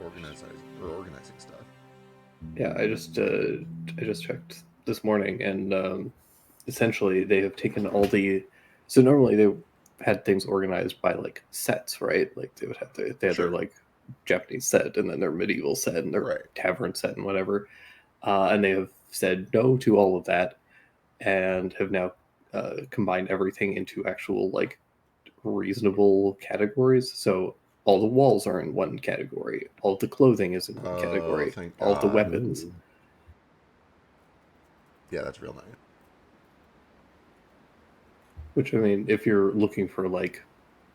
organizing stuff. Yeah, I just checked this morning, and essentially they have taken all the. So normally they had things organized by like sets, right? Like they had their Sure. like Japanese set, and then their medieval set, and their Right. tavern set, and whatever. And they have said no to all of that, and have now combined everything into actual like reasonable categories. So all the walls are in one category, all of the clothing is in one Oh, category, thank all of the God. weapons. Yeah, that's real nice. Which I mean, if you're looking for like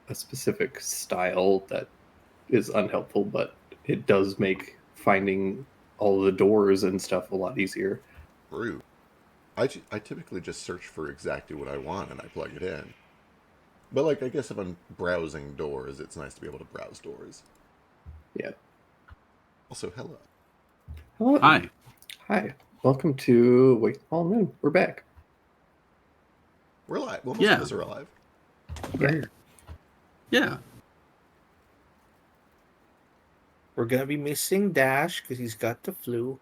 a specific style, that is unhelpful, but it does make finding all the doors and stuff a lot easier. True. I typically just search for exactly what I want and I plug it in. But like, I guess if I'm browsing doors, it's nice to be able to browse doors. Yeah. Also, hello. Hello. Hi. Hi. Welcome to Wake the Fallen Moon. We're back. We're alive. Well, most of Yeah. us are alive. Yeah. Yeah. We're gonna be missing Dash because he's got the flu.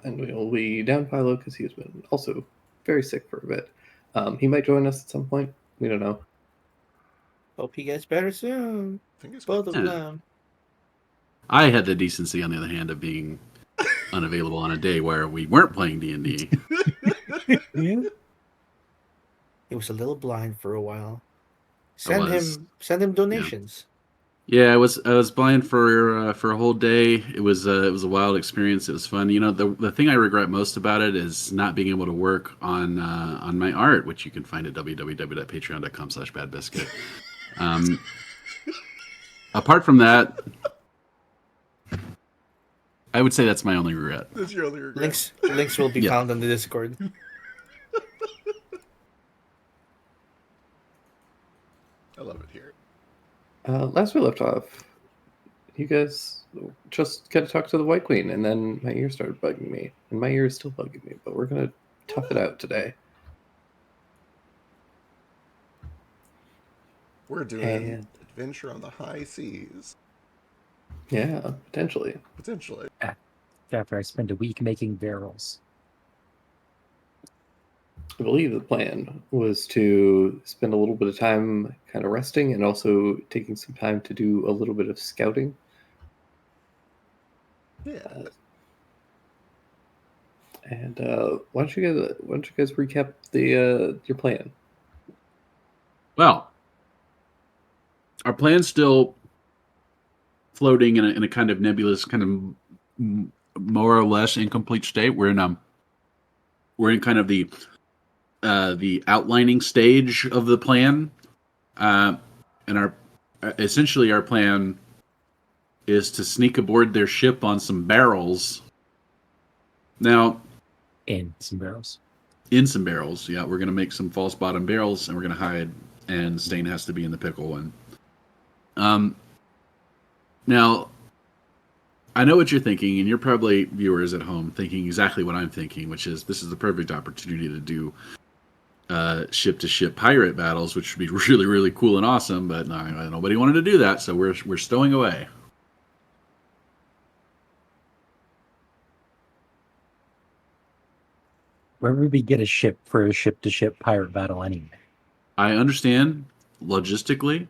And we'll be down Philo because he's been also very sick for a bit. He might join us at some point. We don't know. Hope he gets better soon. Fingers Both crossed. of Yeah. them. I had the decency, on the other hand, of being unavailable on a day where we weren't playing D&D. He was a little blind for a while. I was. Send him donations. Yeah, I was blind for a whole day. It was a wild experience. It was fun. You know, the thing I regret most about it is not being able to work on my art, which you can find at www.patreon.com/badbiscuit. Apart from that, I would say that's my only regret. That's your only regret. Links will be Yeah. found on the Discord. I love it here. Last we left off, you guys just got to talk to the White Queen, and then my ear started bugging me, and my ear is still bugging me. But we're gonna tough it out today. We're doing adventure on the high seas. Yeah, potentially. Potentially. After I spent a week making barrels. I believe the plan was to spend a little bit of time kind of resting and also taking some time to do a little bit of scouting. Yeah. And why don't you guys recap the your plan? Well, our plan's still floating in a kind of nebulous, kind of more or less incomplete state. We're in kind of the outlining stage of the plan, and essentially our plan is to sneak aboard their ship on some barrels. Now, In some barrels. in some barrels, yeah, we're gonna make some false bottom barrels, and we're gonna hide. And Stain has to be in the pickle one. Now, I know what you're thinking, and you're probably, viewers at home, thinking exactly what I'm thinking, which is this is the perfect opportunity to do ship-to-ship pirate battles, which would be really, really cool and awesome, but nobody wanted to do that, so we're stowing away. Where would we get a ship for a ship-to-ship pirate battle anyway? I understand, logistically,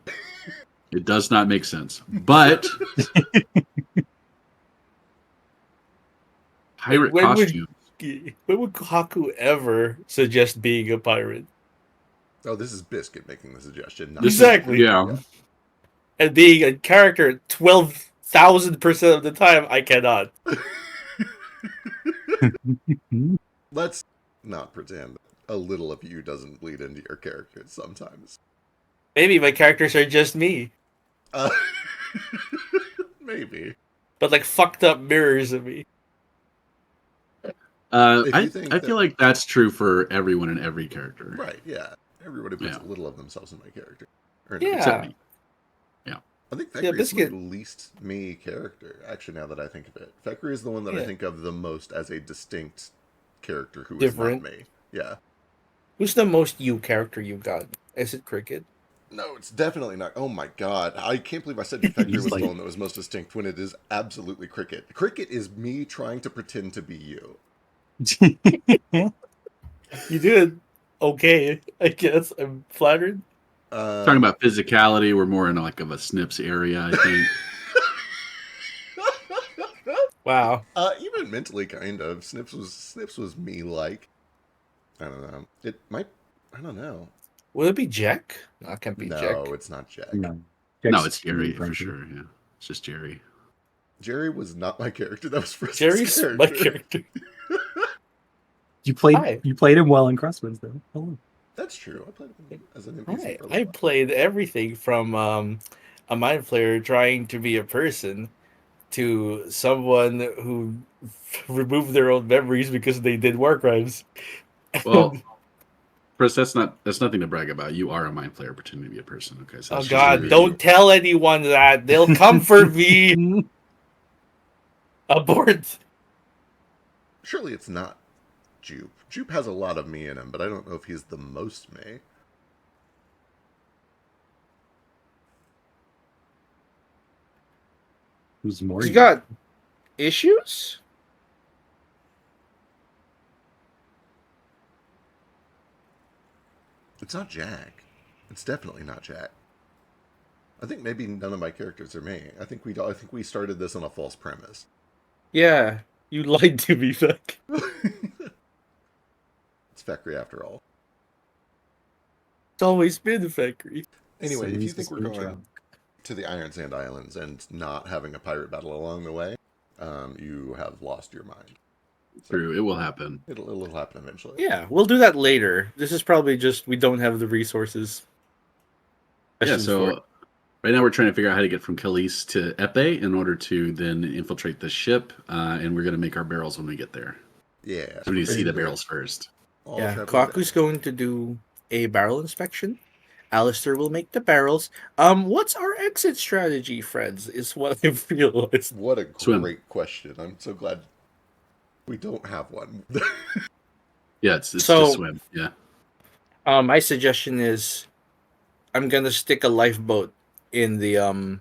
it does not make sense, but pirate costumes. When would Haku ever suggest being a pirate? Oh, this is Biscuit making the suggestion. Not Exactly. Yeah. And being a character 12,000% of the time, I cannot. Let's not pretend a little of you doesn't bleed into your characters sometimes. Maybe my characters are just me, Maybe. but like fucked up mirrors of me. I feel like that's true for everyone and every character. Right, yeah. Everybody puts Yeah. a little of themselves in my character. Or in Yeah. Except me. I think Yeah, Fekri is Biscuit- the least me character, actually, now that I think of it. Fekri is the one that I Yeah. think of the most as a distinct character who is Different. not me. Yeah. Who's the most you character you got? Is it Cricket? No, it's definitely not. Oh my god. I can't believe I said Defector He's was like- the one that was most distinct when it is absolutely Cricket. Cricket is me trying to pretend to be you. You did okay, I guess. I'm flattered. Talking about physicality, we're more in like of a Snips area, I think. Wow. Even mentally, kind of. Snips was me like. I don't know. It might. I don't know. Would it be Jack? No, it can't be No, Jack. it's not Jack. no, No, it's Jerry for sure. Yeah, it's just Jerry. Jerry was not my character. That was Frisk's Jerry's character. my character. You played. Hi. You played him well in Crosswinds, though. Hello. That's true. I played him as an I, NPC. for a I little played everything from a mind flayer trying to be a person to someone who removed their own memories because they did war crimes. Well, Chris, that's nothing to brag about. You are a mind player pretending to be a person. Okay, so Oh that's just God! who you Don't tell anyone that. They'll come for me. Mm, Abort. Surely it's not Jupe. Jupe has a lot of me in him, but I don't know if he's the most me. Who's more? You got issues? It's not Jack. It's definitely not Jack. I think maybe none of my characters are me. I think we started this on a false premise. Yeah, you lied to me, Beck. It's Fekri after all. It's always been Fekri. Anyway, if you Seems think to we're be going drunk. to the Iron Sand Islands and not having a pirate battle along the way, you have lost your mind. True, it will happen. It'll happen eventually. Yeah, we'll do that later. This is probably just we don't have the resources. Yeah, Questions for so it. right now we're trying to figure out how to get from Khalees to Ephe in order to then infiltrate the ship, and we're going to make our barrels when we get there. Yeah. So we need to see the barrels first. All Yeah, traveled Kaku's down. going to do a barrel inspection. Alistair will make the barrels. What's our exit strategy, friends? Is what I realized. What a Swim. great question. I'm so glad we don't have one. Yeah, it's So- just swim. Yeah. My suggestion is, I'm gonna stick a lifeboat in the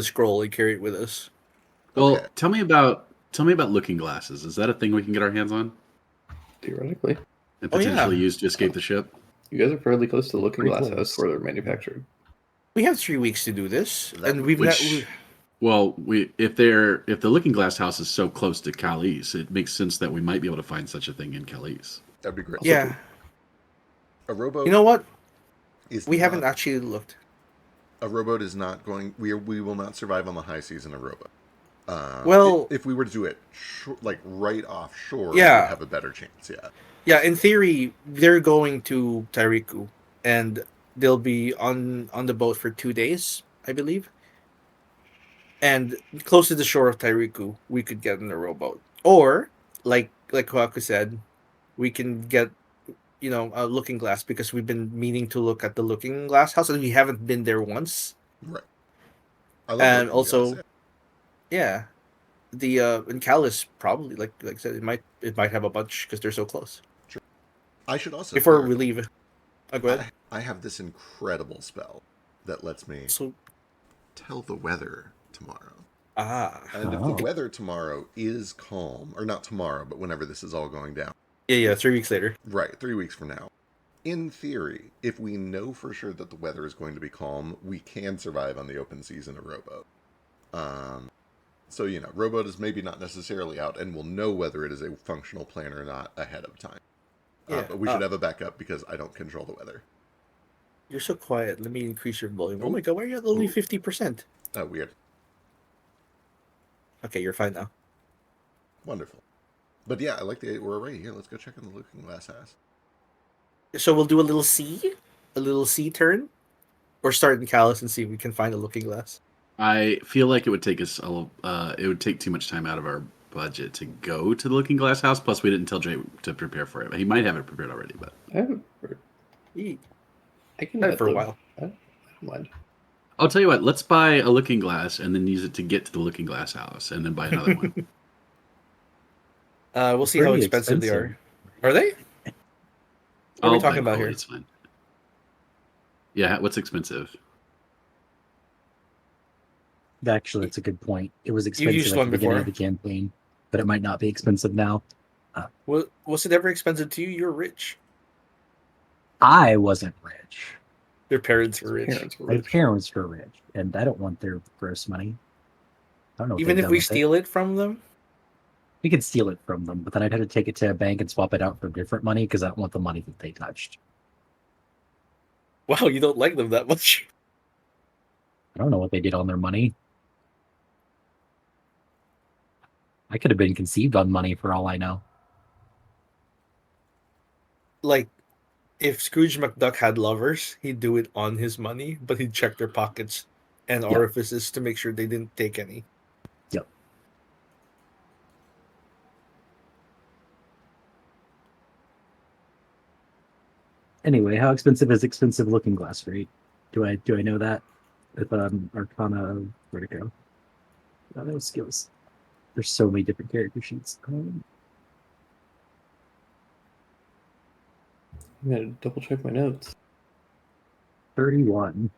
scroll and carry it with us. Well, Okay. tell me about looking glasses. Is that a thing we can get our hands on Theoretically, and Oh, yeah. potentially use to escape the ship? you guys are fairly close to the Looking Pretty Glass close. house where they're manufactured. We have 3 weeks to do this, That and we've Which, well, if the Looking Glass house is so close to Khalees, it makes sense that we might be able to find such a thing in Khalees. That'd be great. yeah. A rowboat. You know what? is We haven't not- actually looked. A rowboat is not going. We will not survive on the high seas in a rowboat. Well- if we were to do it like right offshore, Yeah. we'd have a better chance. Yeah. Yeah, in theory, they're going to Tairiku, and they'll be on the boat for 2 days, I believe. And close to the shore of Tairiku, we could get in a rowboat, or like Kwaku said, we can get a Looking Glass because we've been meaning to look at the Looking Glass house, and we haven't been there once. Right. I love And Looking also- Glass, Yeah, the in Callus probably like I said, it might have a bunch because they're so close. yeah. I should also Before clear- we leave, go ahead. I have this incredible spell that lets me So tell the weather tomorrow. Oh. And if the weather tomorrow is calm, or not tomorrow, but whenever this is all going down, yeah, 3 weeks later. right, 3 weeks from now, in theory, if we know for sure that the weather is going to be calm, we can survive on the open seas in a rowboat. So, rowboat is maybe not necessarily out, and we'll know whether it is a functional plan or not ahead of time. Yeah, But we should have a backup because I don't control the weather. You're so quiet. Let me increase your volume. Oh my god, why are you at only 50%? Oh, weird. Okay, you're fine now. Wonderful. But yeah, I like we're right here. Let's go check on the Looking Glass house. So we'll do a little C turn, or start in Callus and see if we can find a Looking Glass. I feel like it would take us it would take too much time out of our budget to go to the Looking Glass house. Plus, we didn't tell Jay to prepare for it. He might have it prepared already, but I haven't. I can Had it let for a them- while. I don't mind. I'll tell you what. Let's buy a Looking Glass and then use it to get to the Looking Glass house, and then buy another one. We'll see how Pretty expensive they are. expensive. Are they? What are we I'll talking buy about here? It's fine. Yeah, what's expensive? Actually, that's a good point. It was You expensive used at one the beginning before. of the campaign, but it might not be expensive now. Was it ever expensive to you? You're rich. I wasn't rich. Their parents were His rich. parents were My rich. parents were rich, and I don't want their gross money. I don't know what Even they've if done we with it. steal it from them? We could steal it from them, but then I'd have to take it to a bank and swap it out for different money because I don't want the money that they touched. Wow, you don't like them that much. I don't know what they did on their money. I could have been conceived on money for all I know. Like, if Scrooge McDuck had lovers, he'd do it on his money, but he'd check their pockets and Yep. orifices to make sure they didn't take any. Yep. Anyway, how expensive is expensive looking glass rate? Do I know that? With Arcana, where to go? Oh, those skills. There's so many different character sheets. I'm gonna double check my notes. 31.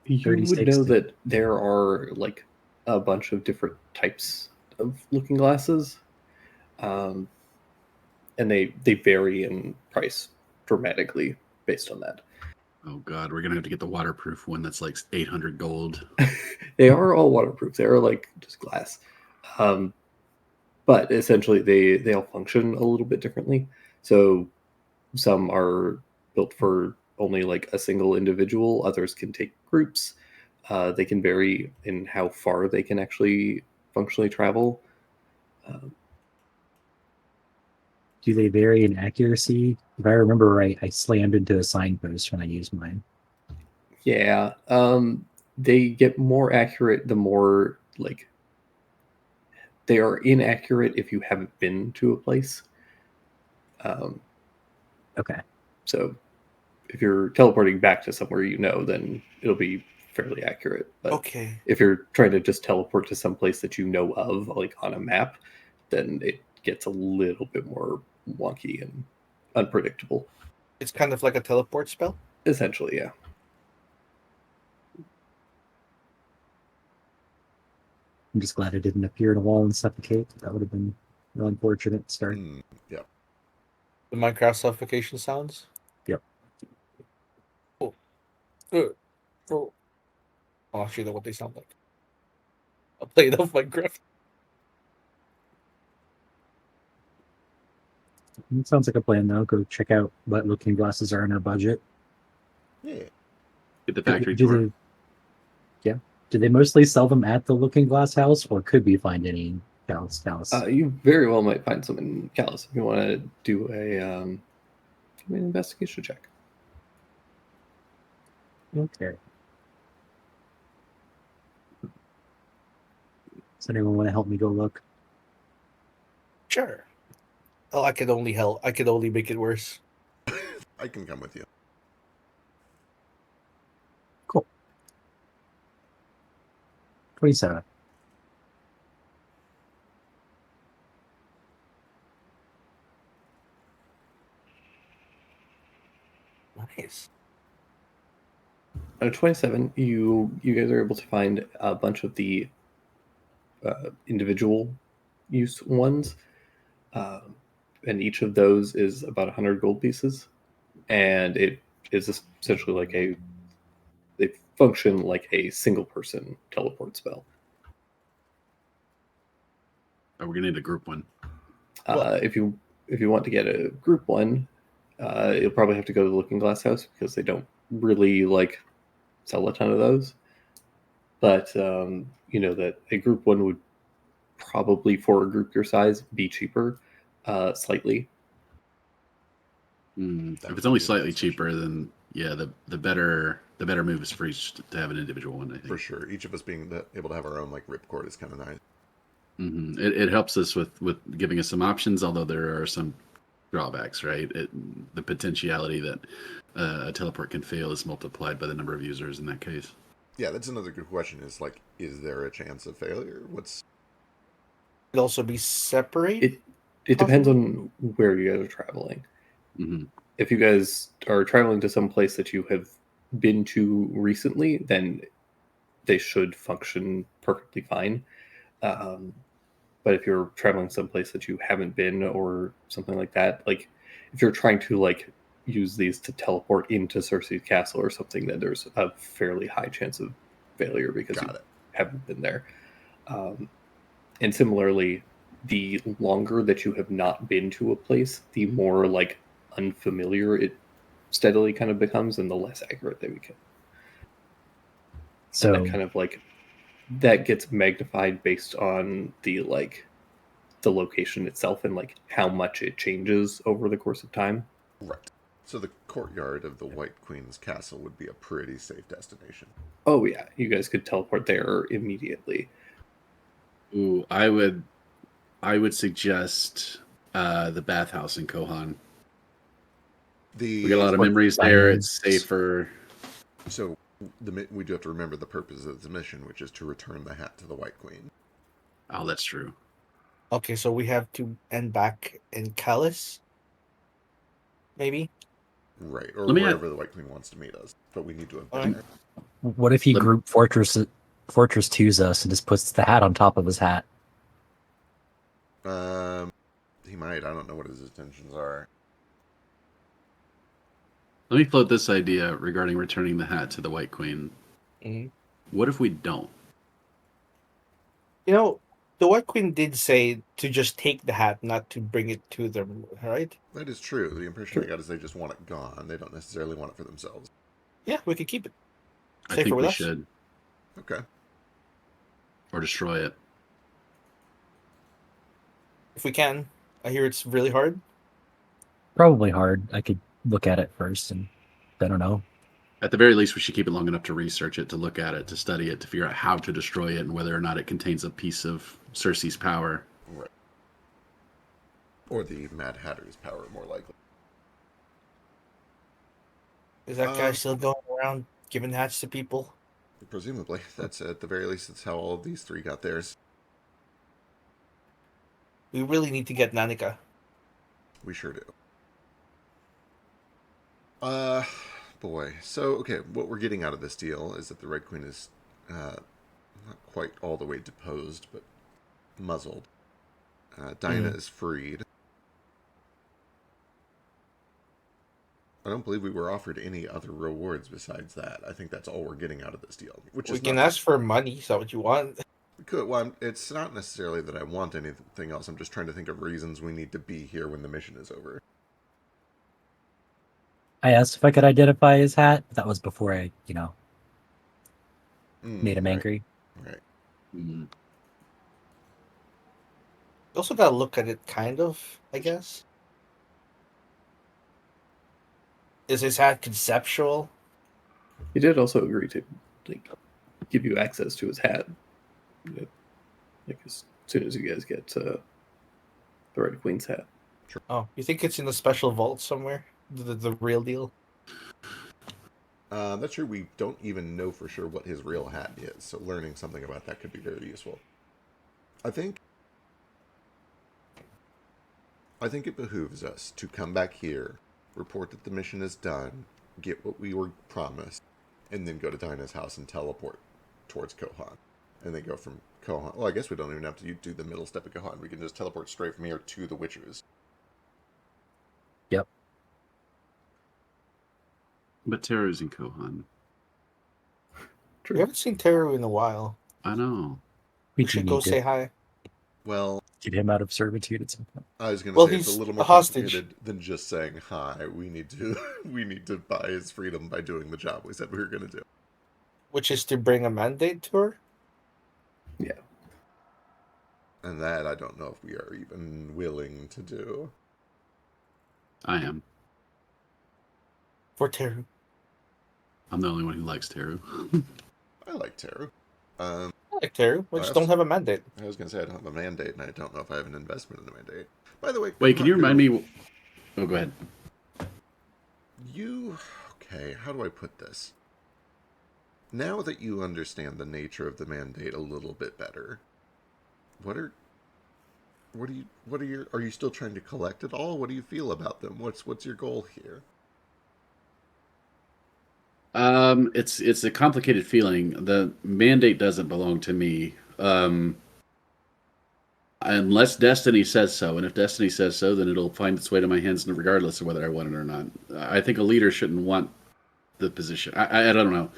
You would 36 know to- that there are like a bunch of different types of looking glasses, and they vary in price dramatically based on that. Oh God, we're gonna have to get the waterproof one that's like 800 gold. They are all waterproof. They are like just glass, but essentially they all function a little bit differently. So some are built for only like a single individual. Others can take groups. They can vary in how far they can actually functionally travel. Do they vary in accuracy? If I remember right, I slammed into a signpost when I used mine. Yeah, they get more accurate the more like they are inaccurate if you haven't been to a place. Okay. So if you're teleporting back to somewhere you know, then it'll be fairly accurate. But Okay. if you're trying to just teleport to some place that you know of, like on a map, then it gets a little bit more wonky and unpredictable. It's kind of like a teleport spell. Essentially, yeah. I'm just glad it didn't appear in a wall and suffocate. That would have been real unfortunate start. Yeah. The Minecraft suffocation sounds. Yep. Oh, I'll actually know what they sound like. I'll play it off Minecraft. It sounds like a plan, though. Go check out what looking glasses are in our budget. Yeah. Get the factory Do tour. they, yeah. Do they mostly sell them at the Looking Glass house, or could we find any in Dallas? You very well might find some in Callus if you want to do an investigation check. Okay. Does anyone want to help me go look? Sure. Oh, I could only make it worse. I can come with you. Cool. 27. Nice. At 27, you guys are able to find a bunch of the individual use ones, and each of those is about 100 gold pieces, and it is essentially like they function like a single person teleport spell. Oh, we're gonna need a group one. If you want to get a group one, you'll probably have to go to the Looking Glass house because they don't really like sell a ton of those. But you know that a group one would probably, for a group your size, be cheaper, slightly. If it's only slightly cheaper, then yeah, the better move is for each to have an individual one. I think For sure. Each of us being able to have our own like ripcord is kind of nice. It helps us with giving us some options, although there are some drawbacks, right? The potentiality that a teleport can fail is multiplied by the number of users in that case. Yeah, that's another good question. Is like, is there a chance of failure? What's Could also be separate. It depends Possibly? on where you guys are traveling. Hmm. If you guys are traveling to some place that you have been to recently, then they should function perfectly fine. Um, but if you're traveling someplace that you haven't been or something like that, like if you're trying to like use these to teleport into Cersei's castle or something, then there's a fairly high chance of failure because you got it? haven't been there. And similarly, the longer that you have not been to a place, the more like unfamiliar it steadily kind of becomes, and the less accurate they become. And So that kind of like that gets magnified based on the like the location itself and like how much it changes over the course of time. Right. So the courtyard of the White Queen's castle would be a pretty safe destination. Oh yeah, you guys could teleport there immediately. Ooh, I would suggest the bathhouse in Kohan. We got a lot of The memories there. Diamonds. It's safer. so we do have to remember the purpose of the mission, which is to return the hat to the White Queen. Oh, that's true. Okay, so we have to end back in Callus. Maybe. Right, or Let me wherever the White Queen wants to meet us. But we need to have been Alright. there. what if he Let me- group Fortress 2's us and just puts the hat on top of his hat? He might. I don't know what his intentions are. Let me float this idea regarding returning the hat to the White Queen. Mhm. What if we don't? You know, the White Queen did say to just take the hat, not to bring it to them, right? That is true. The impression I got is they just want it gone. They don't necessarily want it for themselves. Yeah, we could keep it. I Safer think with we us. should, Okay. or destroy it. If we can. I hear it's really hard. Probably hard. I could look at it first, and I don't know. At the very least, we should keep it long enough to research it, to look at it, to study it, to figure out how to destroy it and whether or not it contains a piece of Cersei's power. Right. Or the Mad Hatter's power, more likely. Is that guy Um, still going around giving hats to people? Presumably. That's at the very least, that's how all of these three got theirs. We really need to get Nanika. We sure do. Boy. So, okay, what we're getting out of this deal is that the Red Queen is not quite all the way deposed, but muzzled. Dinah is freed. I don't believe we were offered any other rewards besides that. I think that's all we're getting out of this deal. Which We is can not, ask for money. Is that what you want? we could. Well, it's not necessarily that I want anything else. I'm just trying to think of reasons we need to be here when the mission is over. I asked if I could identify his hat. That was before I, made him Right, angry. right. Mm. You also gotta look at it kind of, I guess. Is his hat conceptual? He did also agree to like give you access to his hat, like as soon as you guys get the Red Queen's hat. Oh, you think it's in a special vault somewhere? The real deal? That's true. We don't even know for sure what his real hat is, so learning something about that could be very useful. I think it behooves us to come back here, report that the mission is done, get what we were promised, and then go to Dinah's house and teleport towards Kohan. And then go from Kohan. Well, I guess we don't even have to do the middle step of Kohan. We can just teleport straight from here to the Witchers. Yep. But Teru's in Kohan. We haven't seen Teru in a while. I know. We do should go need to say hi. Well, get him out of servitude at some point. I was going to Well, say it's a he's little a more hostage. complicated than just saying hi. We need to buy his freedom by doing the job we said we were going to do. Which is to bring a mandate to her? Yeah. And that I don't know if we are even willing to do. I am. For Teru. I'm the only one who likes Teru. I like Teru. I like Teru. We just Well, don't have a mandate. I was going to say I don't have a mandate, and I don't know if I have an investment in a mandate. By the way, Wait, can you remind me? Oh, go ahead. Okay, how do I put this? now that you understand the nature of the mandate a little bit better, are you still trying to collect it all? What do you feel about them? What's your goal here? It's a complicated feeling. The mandate doesn't belong to me. Unless Destiny says so, and if Destiny says so, then it'll find its way to my hands regardless of whether I want it or not. I think a leader shouldn't want the position. I don't know.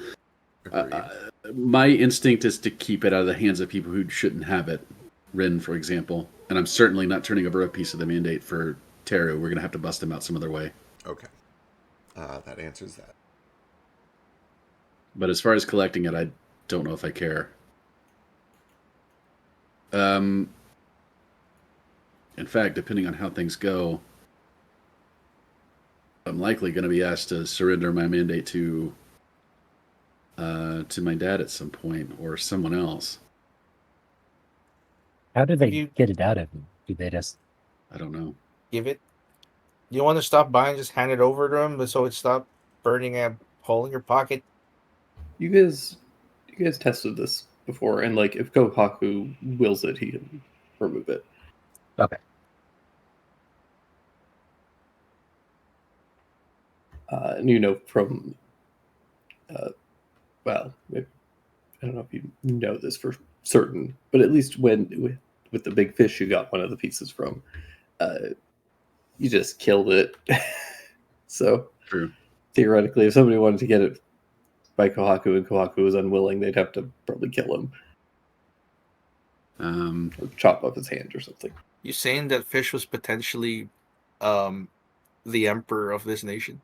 My instinct is to keep it out of the hands of people who shouldn't have it. Rin, for example. And I'm certainly not turning over a piece of the mandate for Teru. We're going to have to bust him out some other way. Okay. That answers that. But as far as collecting it, I don't know if I care. In fact, depending on how things go, I'm likely going to be asked to surrender my mandate to my dad at some point, or someone else. How do they You- get it out of you? Do they just? I don't know. Give it. You want to stop by and just hand it over to him so it stop burning a hole in your pocket? You guys tested this before, and like if Kohaku wills it, he can remove it. Okay. And you know from, well, I don't know if you know this for certain, but at least with the big fish you got one of the pieces from, you just killed it. So True. theoretically, if somebody wanted to get it by Kohaku and Kohaku was unwilling, they'd have to probably kill him or chop off his hand or something. You saying that fish was potentially the emperor of this nation?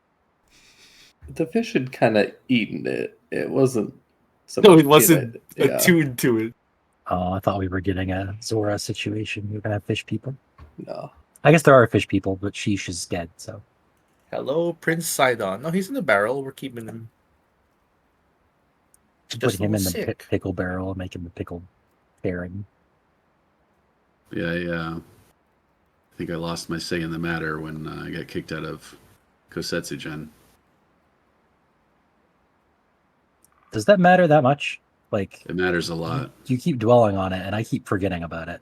The fish had kind of eaten it. It wasn't. so No, much it wasn't in it. Yeah. attuned to it. Oh, I thought we were getting a Zora situation. We're gonna have fish people. No. I guess there are fish people, but Sheesh is dead, so Hello, Prince Sidon. No, he's in the barrel. We're keeping him. put Just a him in little the sick. pickle barrel and make him a pickled herring. Yeah. I think I lost my say in the matter when I got kicked out of Kosetsugen. Does that matter that much? Like, It matters a lot. you keep dwelling on it, and I keep forgetting about it.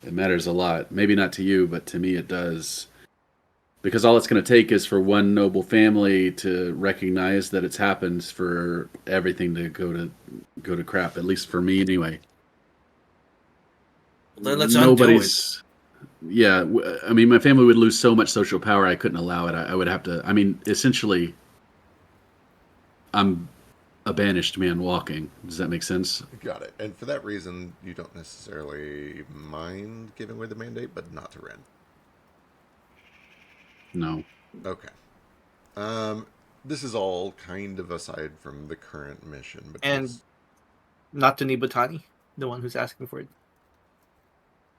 It matters a lot. Maybe not to you, but to me it does. Because all it's going to take is for one noble family to recognize that it's happened for everything to go to crap. At least for me, anyway. Then let's undo it. Yeah, I mean, my family would lose so much social power. I couldn't allow it. I would have to. I mean, essentially, I'm a banished man walking. Does that make sense? Got it. And for that reason, you don't necessarily mind giving away the mandate, but not to Ren. No. Okay. This is all kind of aside from the current mission, but And not to Nibutani, the one who's asking for it.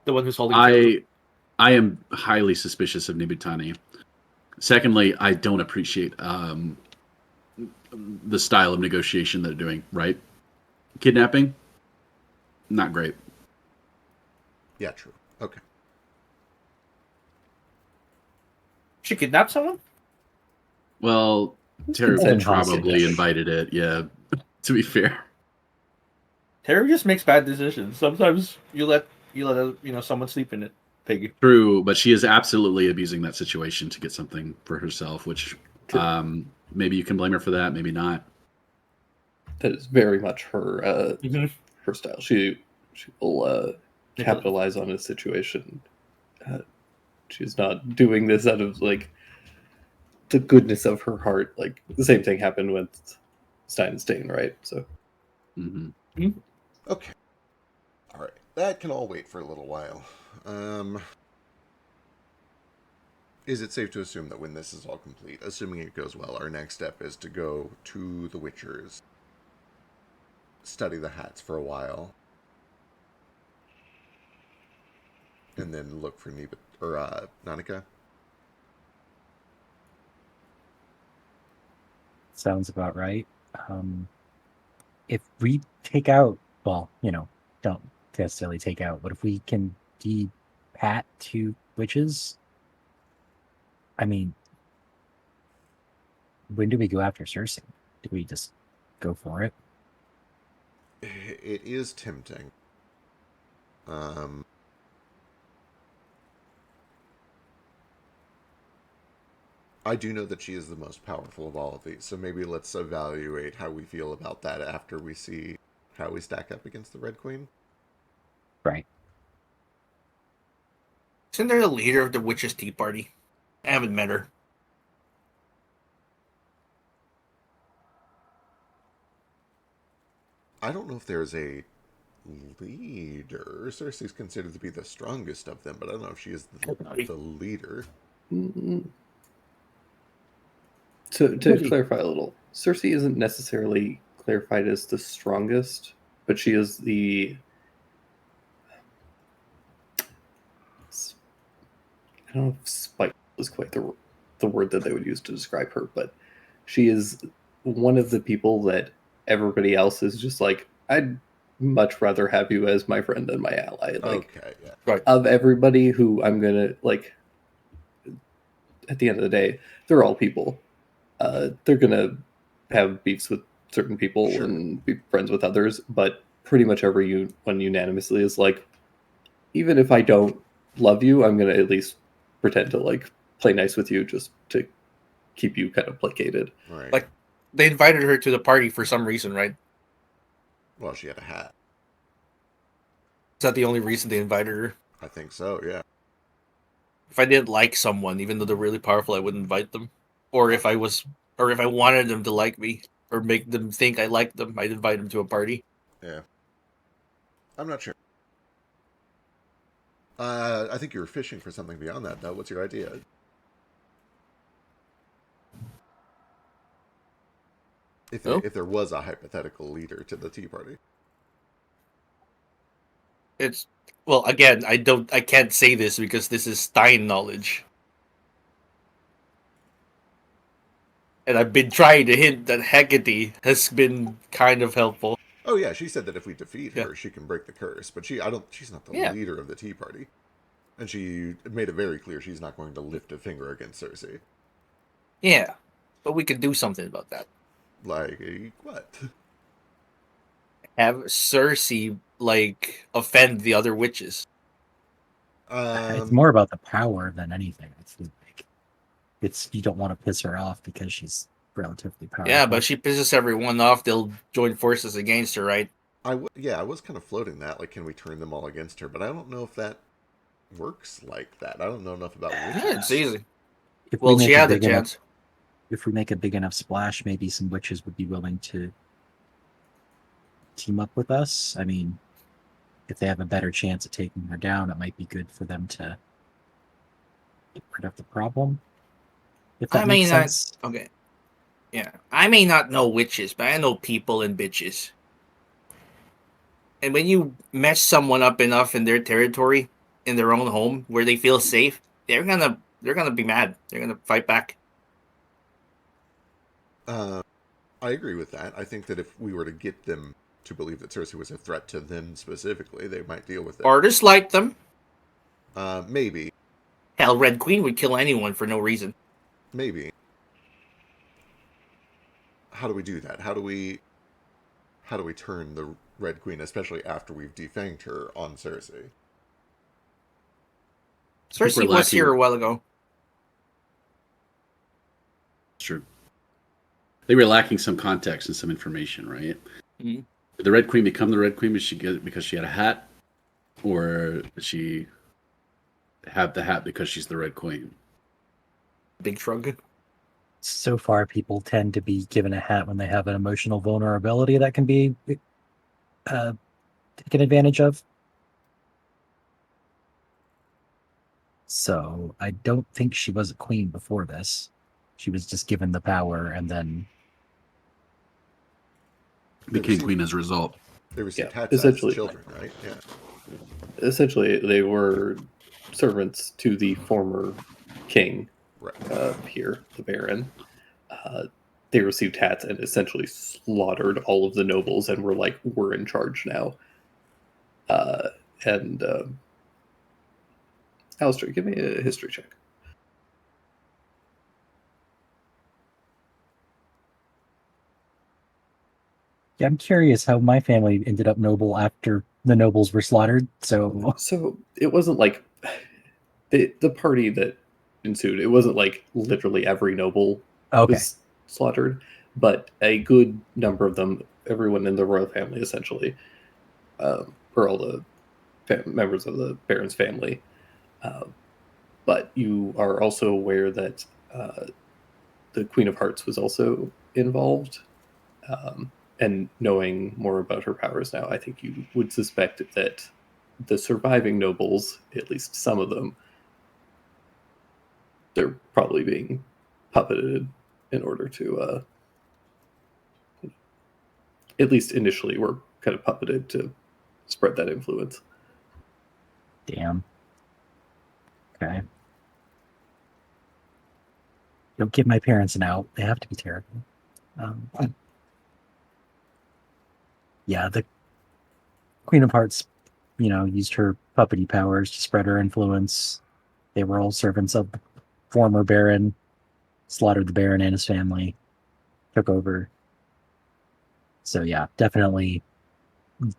The one who's holding it. I am highly suspicious of Nibutani. Secondly, I don't appreciate the style of negotiation that they're doing, right? Kidnapping? Not great. yeah, true. Okay. She kidnapped someone? Well, Teru consent probably hostage. invited it, yeah, to be fair. Terry just makes bad decisions. Sometimes you let someone sleep in it. Pig. True, but she is absolutely abusing that situation to get something for herself, which maybe you can blame her for that, maybe not. That is very much her her style. She will capitalize on a situation. She's not doing this out of like the goodness of her heart. Like the same thing happened with Stein and Stain, right? So Hmm. Okay. All right. That can all wait for a little while. Is it safe to assume that when this is all complete, assuming it goes well, our next step is to go to the Witchers, study the hats for a while, and then look for Nanika? Sounds about right. If we take out, well, don't necessarily take out, but if we can de-pat 2 witches, I mean, when do we go after Cersei? Do we just go for it. It is tempting. I do know that she is the most powerful of all of these, so maybe let's evaluate how we feel about that after we see how we stack up against the Red Queen. Right. Isn't there the leader of the Witches' Tea Party? I haven't met her. I don't know if there's a leader. Cersei's considered to be the strongest of them, but I don't know if she is the leader. Mm-mm. To clarify a little, Cersei isn't necessarily clarified as the strongest, but she is the. I don't know if spiteful is quite the word that they would use to describe her, but she is one of the people that everybody else is just like, I'd much rather have you as my friend than my ally. Like, Okay, yeah. Right. of everybody who I'm gonna like, at the end of the day, they're all people. They're gonna have beefs with certain people Sure. and be friends with others, but pretty much everyone unanimously is like, even if I don't love you, I'm gonna at least pretend to like play nice with you just to keep you kind of placated. Right. Like, they invited her to the party for some reason, right? Well, she had a hat. Is that the only reason they invited her? I think so, yeah. If I didn't like someone, even though they're really powerful, I wouldn't invite them. Or if I wanted them to like me or make them think I liked them, I'd invite them to a party. Yeah. I'm not sure. I think you were fishing for something beyond that, though. What's your idea? If there was a hypothetical leader to the Tea Party. It's well, again, I can't say this because this is Stein knowledge. And I've been trying to hint that Hecate has been kind of helpful. Oh yeah, she said that if we defeat her, Yeah. she can break the curse. But she's not the Yeah. leader of the Tea Party. And she made it very clear she's not going to lift a finger against Cersei. Yeah. But we could do something about that. Like, what? Have Cersei like offend the other witches. It's more about the power than anything. I feel like you don't want to piss her off because she's relatively powerful. Yeah, but if she pisses everyone off, they'll join forces against her, right? I was kind of floating that. Like, can we turn them all against her? But I don't know if that works like that. I don't know enough about witches. Yeah, it's easy. If Well, we she make a had the big enough- chance. If we make a big enough splash, maybe some witches would be willing to team up with us. I mean, if they have a better chance at taking her down, it might be good for them to get rid of the problem. If that I makes mean, sense. Okay. Yeah. I may not know witches, but I know people and bitches. And when you mess someone up enough in their territory, in their own home, where they feel safe, they're gonna be mad. They're gonna fight back. I agree with that. I think that if we were to get them to believe that Cersei was a threat to them specifically, they might deal with it. Or dislike them. Maybe. Hell, Red Queen would kill anyone for no reason. Maybe. How do we do that? How do we turn the Red Queen, especially after we've defanged her, on Cersei? Cersei was lacking- here a while ago. It's true. They were lacking some context and some information, right? Mhm. Did the Red Queen become the Red Queen? Did she get it because she had a hat? Or did she have the hat because she's the Red Queen? Big shrug. So far, people tend to be given a hat when they have an emotional vulnerability that can be taken advantage of. So I don't think she was a queen before this. She was just given the power and then Became queen as a result. They received Yeah, hats as essentially. children, right? Yeah. Essentially, they were servants to the former king Right. here, the Baron. They received hats and essentially slaughtered all of the nobles and were like, we're in charge now. Alistair, give me a history check. Yeah, I'm curious how my family ended up noble after the nobles were slaughtered. So So it wasn't like the party that ensued. It wasn't like literally every noble okay, was slaughtered, but a good number of them, everyone in the royal family essentially, or all the members of the Baron's family. Uh, but you are also aware that the Queen of Hearts was also involved. And knowing more about her powers now, I think you would suspect that the surviving nobles, at least some of them, they're probably being puppeted in order to, at least initially, were kind of puppeted to spread that influence. damn. Okay. Don't give my parents an out. They have to be terrible. Yeah, the Queen of Hearts, used her puppety powers to spread her influence. They were all servants of the former Baron, slaughtered the Baron and his family, took over. So yeah, definitely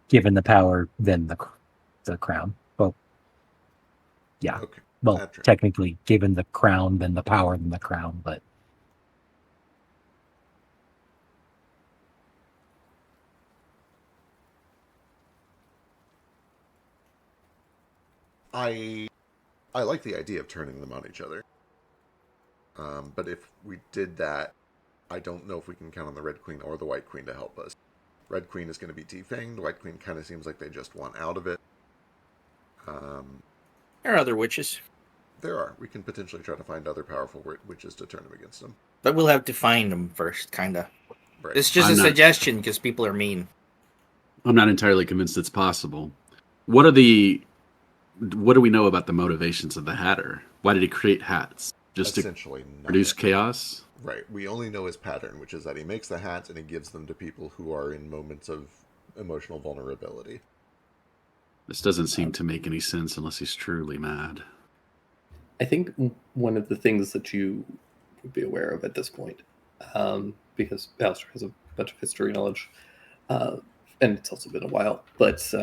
given the power, then the crown. Well, yeah. Okay. Well, Patrick. technically, given the crown, then the power, then the crown. But I like the idea of turning them on each other. But if we did that, I don't know if we can count on the Red Queen or the White Queen to help us. Red Queen is going to be defanged. White Queen kind of seems like they just want out of it. There are other witches, There are. We can potentially try to find other powerful witches to turn them against them. but we'll have to find them first, kind of. Right. It's just I'm a not- suggestion because people are mean. I'm not entirely convinced it's possible. What do we know about the motivations of the Hatter? Why did he create hats? Just to Essentially produce nothing. chaos? Right. We only know his pattern, which is that he makes the hats and he gives them to people who are in moments of emotional vulnerability. This doesn't seem to make any sense unless he's truly mad. I think one of the things that you would be aware of at this point, because Alistair has a bunch of history knowledge, and it's also been a while, but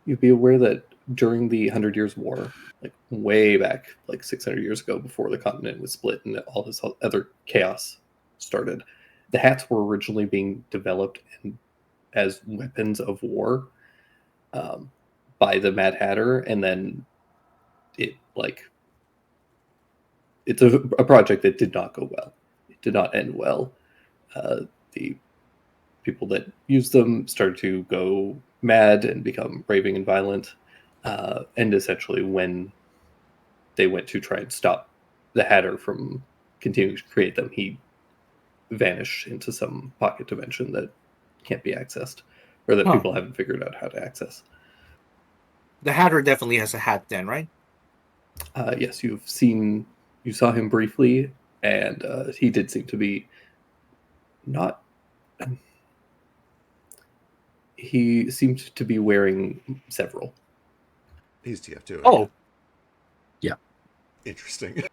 you'd be aware that during the 100 Years' War, like way back, like 600 years ago, before the continent was split and all this other chaos started, the hats were originally being developed as weapons of war by the Mad Hatter, and then it's a project that did not go well. It did not end well. The people that used them started to go mad and become raving and violent. And essentially, when they went to try and stop the Hatter from continuing to create them, he vanished into some pocket dimension that can't be accessed, or that people haven't figured out how to access. The Hatter definitely has a hat then, right? Yes, you saw him briefly, and he did seem to be not. He seemed to be wearing several. He's TF2. Oh, yeah. Interesting.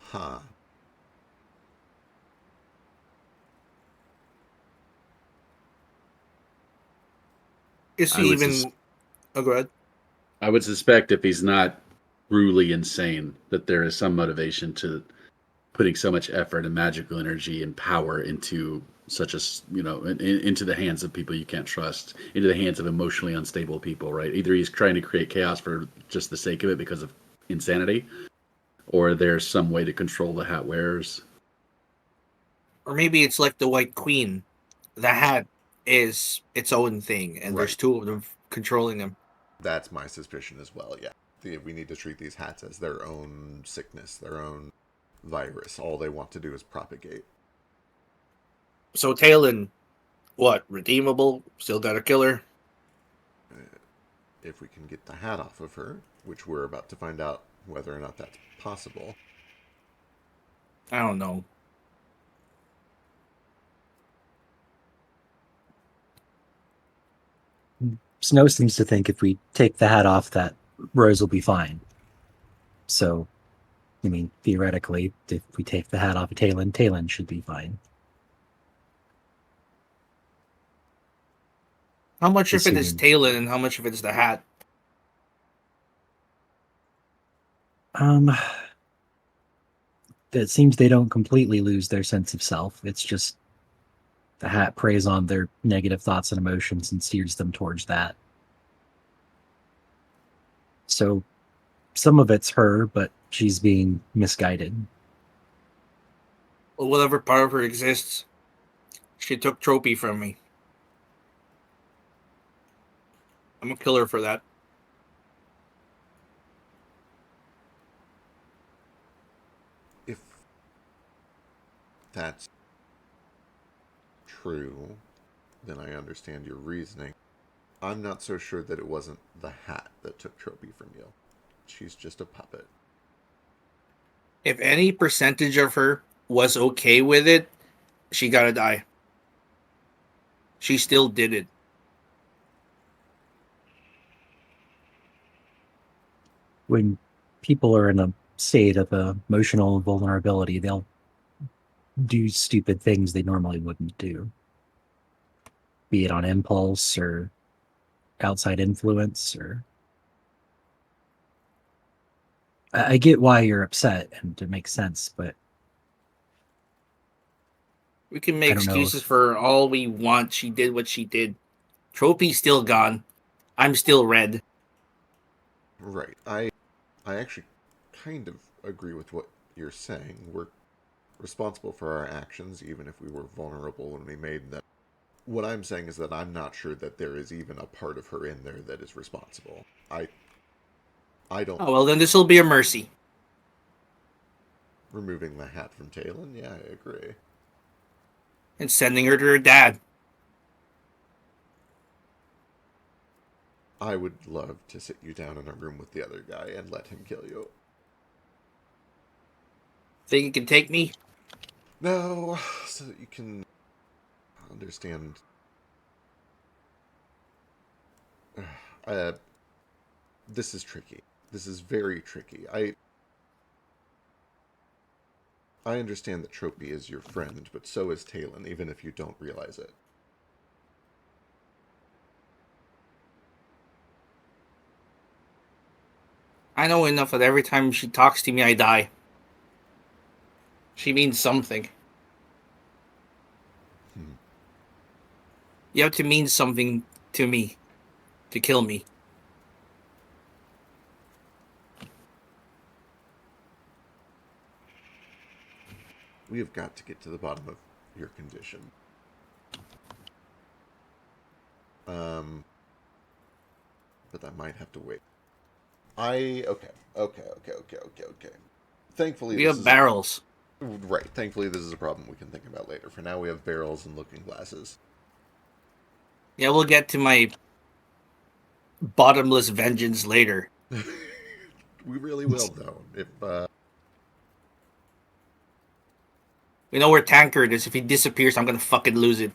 Huh. is I he would even? Oh, go ahead. I would suspect if he's not truly insane, that there is some motivation to putting so much effort and magical energy and power into such into the hands of people you can't trust, into the hands of emotionally unstable people, right? Either he's trying to create chaos for just the sake of it because of insanity, or there's some way to control the hat wearers. Or maybe it's like the White Queen. The hat is its own thing, and there's Right. two of them controlling them. That's my suspicion as well, yeah. We need to treat these hats as their own sickness, their own virus. All they want to do is propagate. So Talon, what? Redeemable? Still got a killer? If we can get the hat off of her, which we're about to find out whether or not that's possible. I don't know. Snow seems to think if we take the hat off, that Rose will be fine. So, I mean, theoretically, if we take the hat off of Talon, Talon should be fine. How much of it is Assuming- Talon and how much of it is the hat? It seems they don't completely lose their sense of self. It's just the hat preys on their negative thoughts and emotions and steers them towards that. So some of it's her, but she's being misguided. Well, whatever part of her exists, she took Trophy from me. I'm gonna kill her for that. If that's true, then I understand your reasoning. I'm not so sure that it wasn't the hat that took Trophy from you. She's just a puppet. If any percentage of her was okay with it, she gotta die. She still did it. When people are in a state of emotional vulnerability, they'll do stupid things they normally wouldn't do, be it on impulse or outside influence. Or I get why you're upset, and it makes sense, but We can make I don't know excuses if- for her all we want. She did what she did. Trophy's still gone. I'm still red. Right. I actually kind of agree with what you're saying. We're responsible for our actions, even if we were vulnerable when we made them. What I'm saying is that I'm not sure that there is even a part of her in there that is responsible. I don't. Oh well, then this will be a mercy. Removing the hat from Talon? Yeah, I agree. And sending her to her dad. I would love to sit you down in a room with the other guy and let him kill you. Think you can take me? No, so that you can understand. This is tricky. This is very tricky. I understand that Tropy is your friend, but so is Talon, even if you don't realize it. I know enough that every time she talks to me, I die. She means something. Hmm. You have to mean something to me to kill me. We have got to get to the bottom of your condition. But that might have to wait. Okay. Thankfully, We this have is barrels. right. Thankfully, this is a problem we can think about later. For now, we have barrels and looking glasses. Yeah, we'll get to my bottomless vengeance later. We really will, though. If We know where Tankard is. If he disappears, I'm gonna fucking lose it.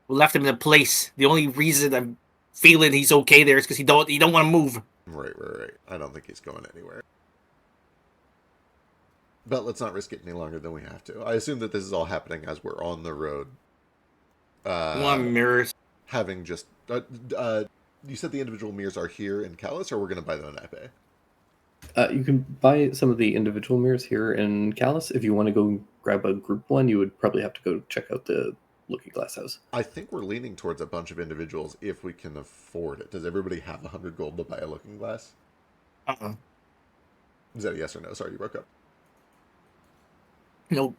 We left him in a place. The only reason I'm feeling he's okay there is because he don't want to move. right. I don't think he's going anywhere. But let's not risk it any longer than we have to. I assume that this is all happening as we're on the road. We want mirrors. Having just you said the individual mirrors are here in Callus, or we're going to buy them in Epee? You can buy some of the individual mirrors here in Callus. If you want to go grab a group one, you would probably have to go check out the Looking Glass House. I think we're leaning towards a bunch of individuals if we can afford it. Does everybody have 100 gold to buy a looking glass? Uh-uh. Is that a yes or no? Sorry, you broke up. Nope.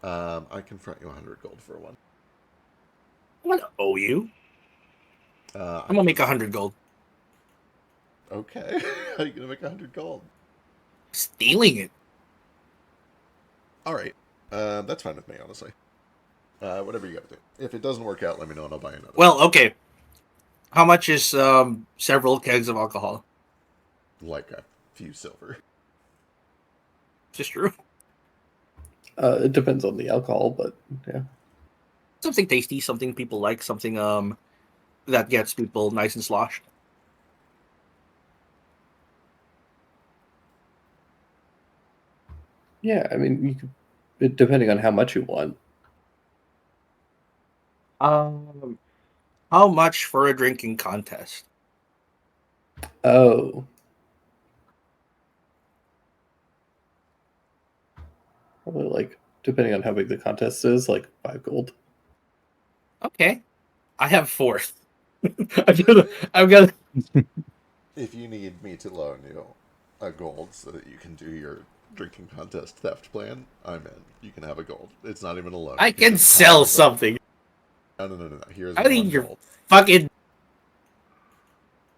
I can front you 100 gold for one. I'm gonna owe you. I'm gonna make 100 gold. Okay. How are you going to make 100 gold? Stealing it. All right. That's fine with me, honestly. Whatever you got to do. If it doesn't work out, let me know and I'll buy another. Well, okay. How much is several kegs of alcohol? Like a few silver. Is this true? It depends on the alcohol, but yeah. Something tasty, something people like, something that gets people nice and sloshed. Yeah, I mean, depending on how much you want. How much for a drinking contest? Oh. Probably like, depending on how big the contest is, like 5 gold. Okay, I have 4. I'm gonna. If you need me to loan you a gold so that you can do your drinking contest theft plan, I'm in. You can have a gold. It's not even a loan. I You can just sell have a gold. something. No. Here's I one need your gold. fucking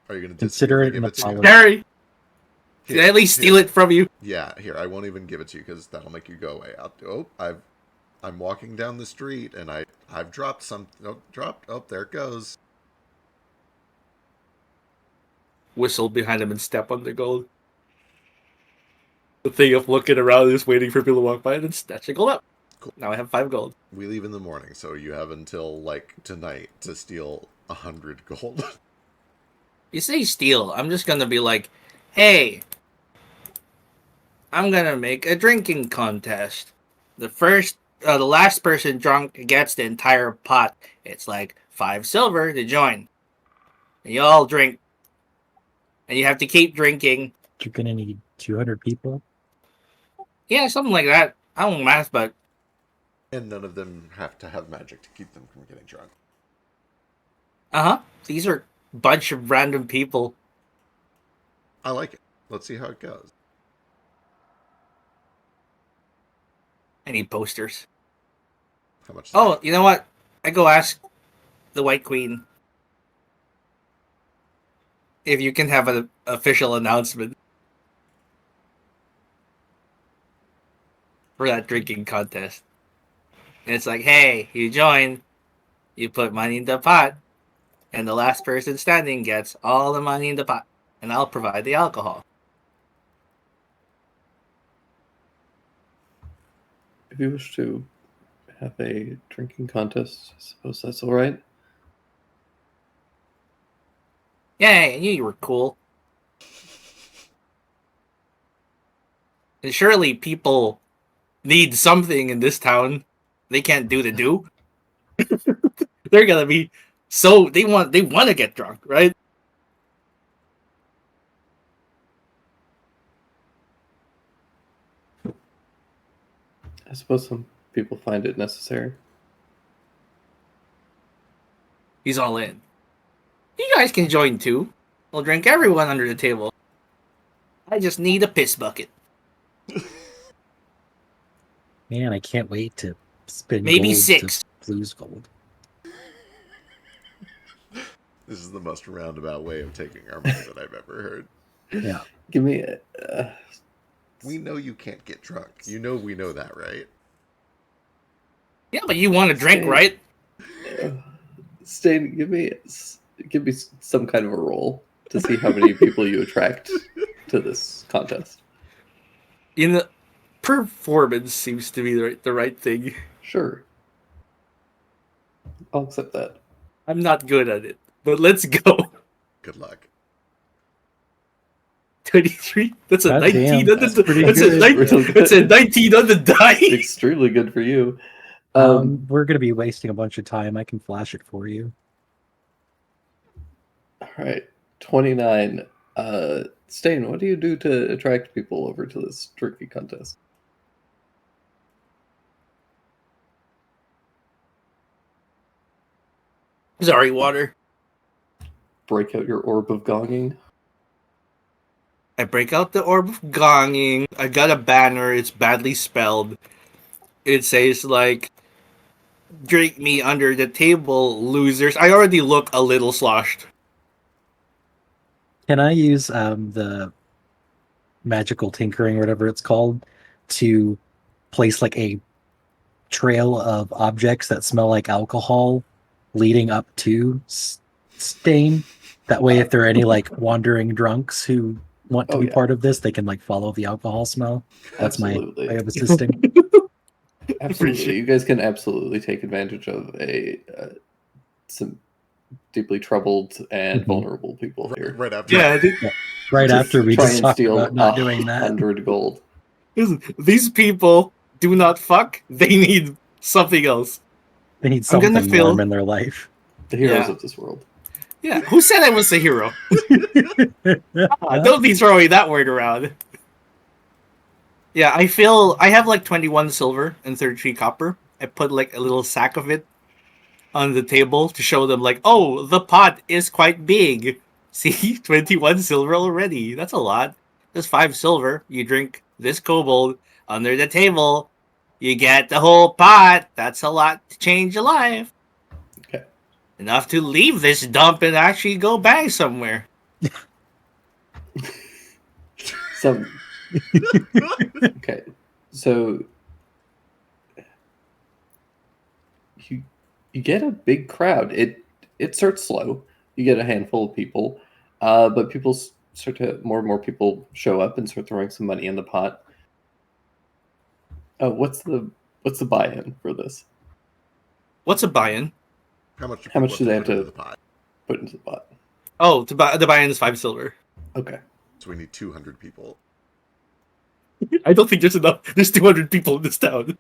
Are you going to Consider it give an it to you? apology. Gary. Here, Did I at least steal it from you? Yeah, here. I won't even give it to you because that'll make you go away. I'm walking down the street and I've dropped some. Oh, dropped. Oh, there it goes. Whistle behind him and step on the gold. The thing of looking around, just waiting for people to walk by, and then snatch the gold up. Cool. Now I have 5 gold. We leave in the morning, so you have until like tonight to steal 100 gold. You say steal, I'm just gonna be like, hey, I'm gonna make a drinking contest. The last person drunk gets the entire pot. It's like 5 silver to join. And you all drink. And you have to keep drinking. You're gonna need 200 people. Yeah, something like that. I don't know math, but And none of them have to have magic to keep them from getting drunk. these are a bunch of random people. I like it. Let's see how it goes. I need posters. How much? Oh, you know what? I go ask the White Queen if you can have an official announcement for that drinking contest. And it's like, hey, you join, you put money in the pot, and the last person standing gets all the money in the pot, and I'll provide the alcohol. If you wish to have a drinking contest, I suppose that's all right. Yay, I knew you were cool. And surely people need something in this town. They can't do the do. They're gonna be so they want to get drunk, right? I suppose some people find it necessary. He's all in. You guys can join too. We'll drink everyone under the table. I just need a piss bucket. Man, I can't wait to spend Maybe gold 6. to lose gold. This is the most roundabout way of taking our money that I've ever heard. Yeah. Give me We know you can't get drunk. You know we know that, right? Yeah, but you want to drink, Same. right? Stain, give me some kind of a roll to see how many people you attract to this contest. In the performance seems to be the right thing. Sure. I'll accept that. I'm not good at it, but let's go. Good luck. 23. That's a God 19 damn, on the that's pretty that's good. a 19 Really good. that's a 19 on the die. Extremely good for you. We're gonna be wasting a bunch of time. I can flash it for you. All right. 29. Stain, what do you do to attract people over to this drinking contest? Sorry, water. Break out your orb of gonging. I break out the orb of gonging. I got a banner. It's badly spelled. It says like, "Drink me under the table, losers." I already look a little sloshed. Can I use the magical tinkering or whatever it's called to place like a trail of objects that smell like alcohol leading up to Stain? That way, if there are any like wandering drunks who want to Oh, be yeah. part of this, they can like follow the alcohol smell. That's my Absolutely. way of assisting. Absolutely. You guys can absolutely take advantage of some deeply troubled and Mhm. vulnerable people here. Right after. Yeah, Right Just after we try just and talked steal about not doing that. 100 gold. listen, these people do not fuck. They need something else. They need I'm gonna something fill- warm in their life. The heroes Yeah. of this world. Yeah, who said I was the hero? Don't be throwing that word around. Yeah, I have like 21 silver and 33 copper. I put like a little sack of it on the table to show them like, oh, the pot is quite big. See, 21 silver already. That's a lot. That's 5 silver. You drink this kobold under the table. You get the whole pot. That's a lot to change your life. Okay. Enough to leave this dump and actually go bang somewhere. So okay. So you get a big crowd. It starts slow. You get a handful of people, but people start to more and more people show up and start throwing some money in the pot. Oh, what's the buy-in for this? What's a buy-in? How much do they have put into to- the pot? Put into the pot. Oh, the buy-in is 5 silver. Okay. So we need 200 people. I don't think there's enough. There's 200 people in this town.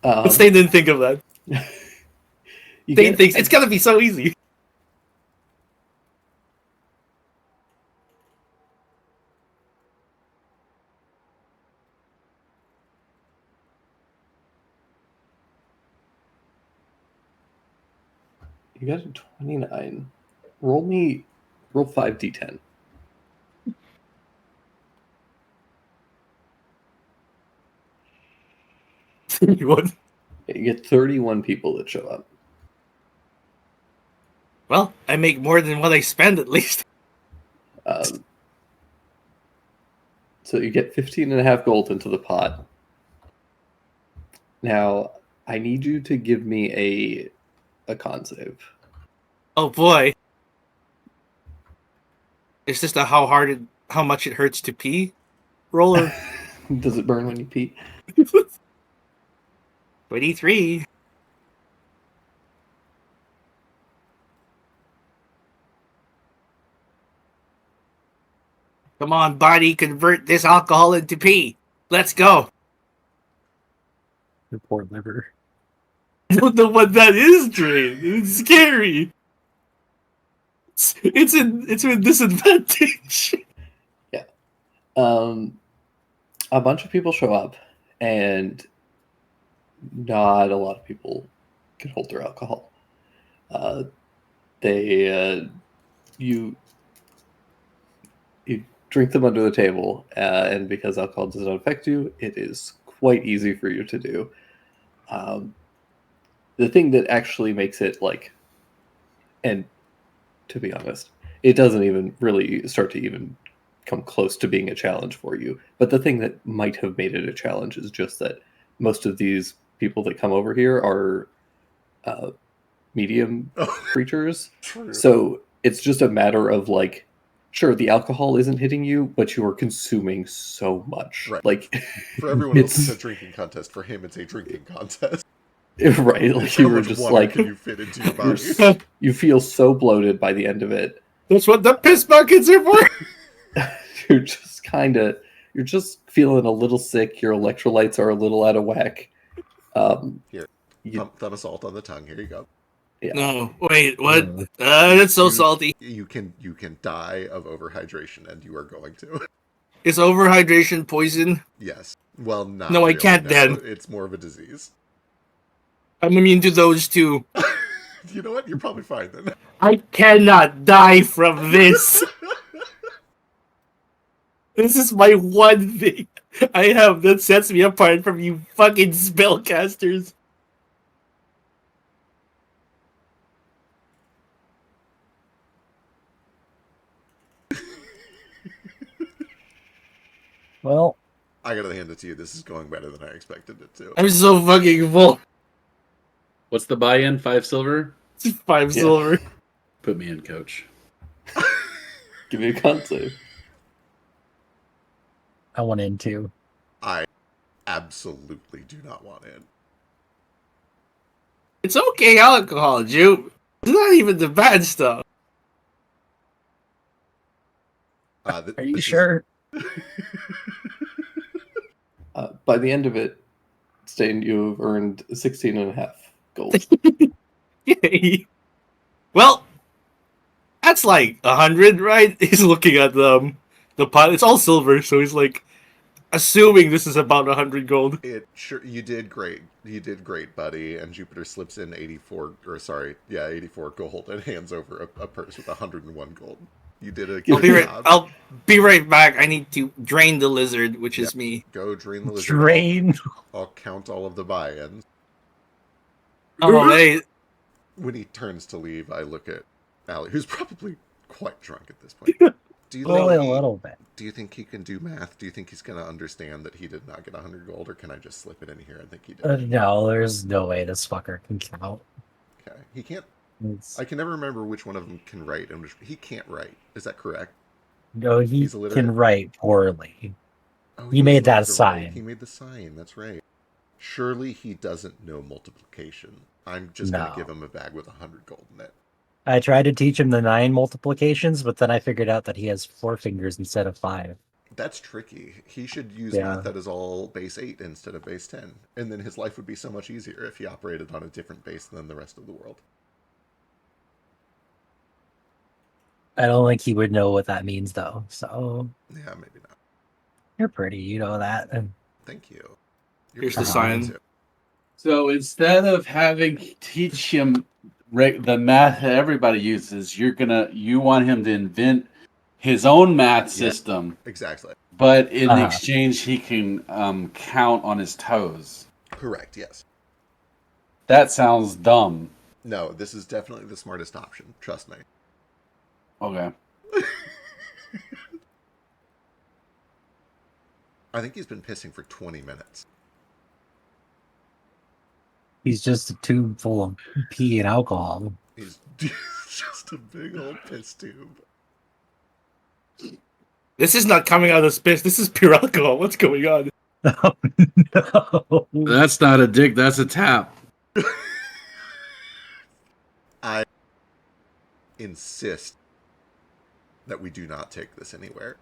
But Um, Stain didn't think of that. you Stain get- thinks it's gonna be so easy. You got a 29. Roll 5d10. What? You get 31 people that show up. Well, I make more than what I spend at least. So you get 15 and a half gold into the pot. Now, I need you to give me a con save. Oh boy. Is this the how much it hurts to pee roller? Does it burn when you pee? 23. Come on, body, convert this alcohol into pee. Let's go. Your poor liver. I don't know what that is, Drain. It's scary. It's a disadvantage. A bunch of people show up, and not a lot of people can hold their alcohol. You drink them under the table, and because alcohol does not affect you, it is quite easy for you to do. The thing that actually makes it and to be honest, it doesn't even really start to even come close to being a challenge for you. But the thing that might have made it a challenge is just that most of these people that come over here are medium creatures. True. So it's just a matter of sure, the alcohol isn't hitting you, but you are consuming so much. Right. For everyone else, it's it's a drinking contest. For him, it's a drinking contest. right. Like How you were much just water can you fit into your body? you feel so bloated by the end of it. That's what the piss buckets are for. You're just feeling a little sick. Your electrolytes are a little out of whack. Here, you- thumb of salt on the tongue. Here you go. yeah. No, wait, what? Uh, That's so You- salty. You can die of overhydration, and you are going to. Is overhydration poison? Yes. Well, not. No, I really, can't no. then. It's more of a disease. I'm immune to those too. You know what? You're probably fine then. I cannot die from this. This is my one thing I have that sets me apart from you fucking spellcasters. Well, I gotta hand it to you. This is going better than I expected it to. I'm so fucking full. What's the buy-in? 5 silver? It's 5 Yeah. silver. Put me in, coach. Give me a con save. I want in too. I absolutely do not want in. It's okay, alcohol, Jew. It's not even the bad stuff. Are you sure? By the end of it, Stain, you have earned 16 and a half gold. Yay. Well, that's like 100, right? He's looking at the pot. It's all silver, so he's like assuming this is about 100 gold. It sure you did great. You did great, buddy. And Jupiter slips in 84 gold and hands over a purse with 101 gold. You did a good job. I'll be right back. I need to drain the lizard, which is me. Go drain the lizard. Drain. I'll count all of the buy-ins. Oh, wait. When he turns to leave, I look at Allie, who's probably quite drunk at this point. Do you Only a think little bit. Do you think he can do math? Do you think he's going to understand that he did not get 100 gold, or can I just slip it in here? I think he did. No, there's no way this fucker can count. Okay, he can't. It's- I can never remember which one of them can write, and which he can't write. Is that correct? No, he He's illiterate? can write poorly. Oh, He made is that illiterate. sign. He made the sign. That's right. Surely he doesn't know multiplication. I'm just going to No. give him a bag with 100 gold in it. I tried to teach him the 9 multiplications, but then I figured out that he has 4 fingers instead of 5. That's tricky. He should use Yeah. math that is all base 8 instead of base 10. And then his life would be so much easier if he operated on a different base than the rest of the world. I don't think he would know what that means, though. So Yeah, maybe not. you're pretty, you know that. And Thank you. Here's the pretty sign. too. So instead of having teach him the math that everybody uses, you want him to invent his own math system, Exactly. but in Uh-huh. exchange he can count on his toes. Correct, yes. That sounds dumb. No, this is definitely the smartest option. Trust me. Okay. I think he's been pissing for 20 minutes. he's just a tube full of pee and alcohol. He's just a big old piss tube. This is not coming out of space. This is pure alcohol. What's going on? Oh, no. That's not a dick, that's a tap. I insist that we do not take this anywhere.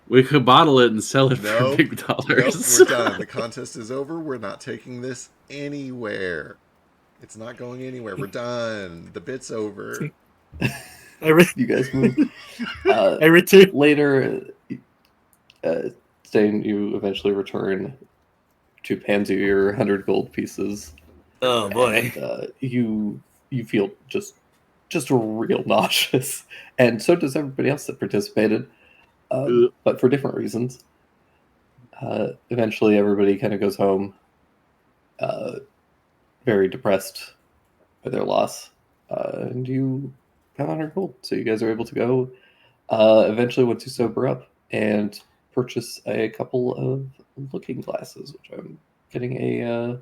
We could bottle it and sell it No. for big Nope, dollars. we're done. The contest is over. We're not taking this anywhere. It's not going anywhere. We're done. The bit's over. You guys move. I return. Later, Stain, you eventually return to Pansy your 100 gold pieces. Oh boy. And, you feel just real nauseous, and so does everybody else that participated, but for different reasons. Eventually, everybody kind of goes home, very depressed by their loss, and you have 100 gold, so you guys are able to go. Eventually, once you sober up, and purchase a couple of looking glasses, which I'm getting a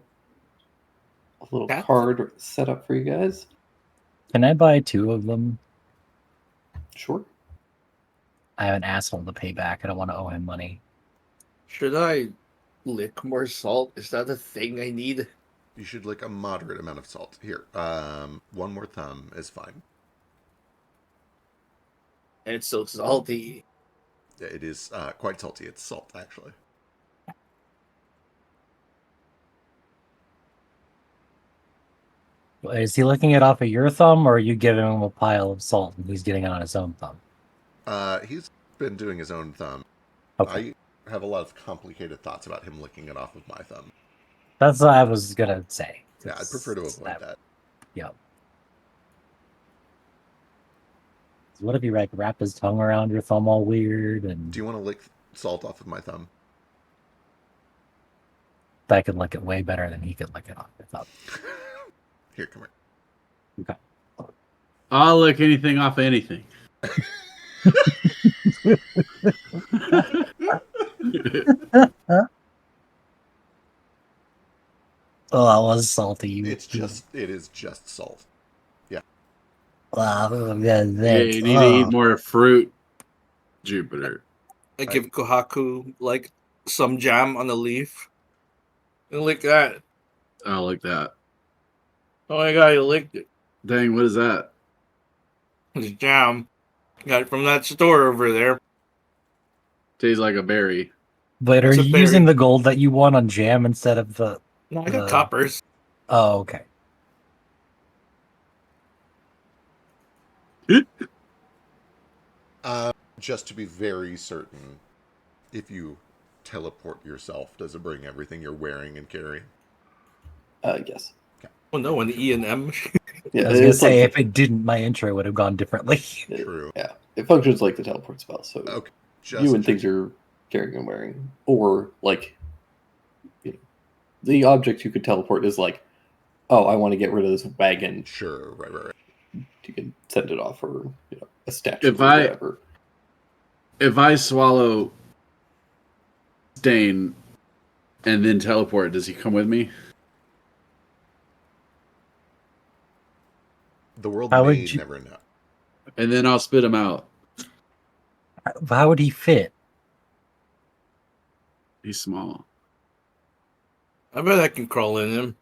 little That's- card set up for you guys. Can I buy 2 of them? Sure. I have an asshole to pay back. I don't want to owe him money. Should I lick more salt? Is that a thing I need? You should lick a moderate amount of salt. Here, one more thumb is fine. And it's so salty. It is quite salty. It's salt, actually. Is he licking it off of your thumb, or are you giving him a pile of salt and he's getting it on his own thumb? He's been doing his own thumb. Okay. I have a lot of complicated thoughts about him licking it off of my thumb. That's what I was going to say. Yeah, I'd prefer to avoid that. Yep. What if he wrapped his tongue around your thumb all weird and Do you want to lick salt off of my thumb? I could lick it way better than he could lick it off your thumb? Here, come here. I'll lick anything off of anything. Oh, that was salty. It is just salt. Yeah, Yeah, you need to eat more fruit, Jupiter. I give Kohaku like some jam on a leaf. And lick that. I like that. Oh my god, you licked it. Dang, what is that? It's jam. Got it from that store over there. Tastes like a berry. But are It's a you berry. using the gold that you won on jam instead of the? No, I got The- coppers. Oh, okay. Just to be very certain, if you teleport yourself, does it bring everything you're wearing and carrying? Yes. Oh no, an E and M. Yeah, I was gonna it's say like if it didn't, my intro would have gone differently. True. Yeah, it functions like the teleport spell. So Okay. you and things you're carrying and wearing, or like the object you could teleport is like, oh, I want to get rid of this wagon. Sure. Right. You can send it off, or a statue If or I- whatever. If I swallow Stain and then teleport, does he come with me? The world How may would you- never know. And then I'll spit him out. How would he fit? He's small. I bet I can crawl in him.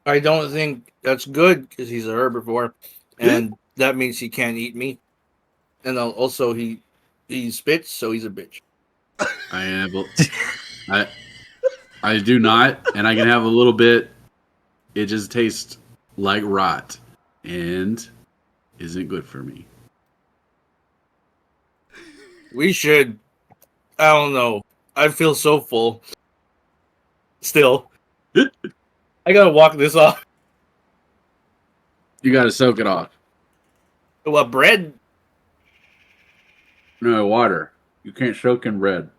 I don't think that's good because he's a herbivore, and that means he can't eat me. And also he spits, so he's a bitch. I am. I do not, and I can have a little bit. It just tastes like rot, and isn't good for me. We should. I don't know. I feel so full. Still, I gotta walk this off. You got to soak it off. What bread? No water. You can't soak in bread.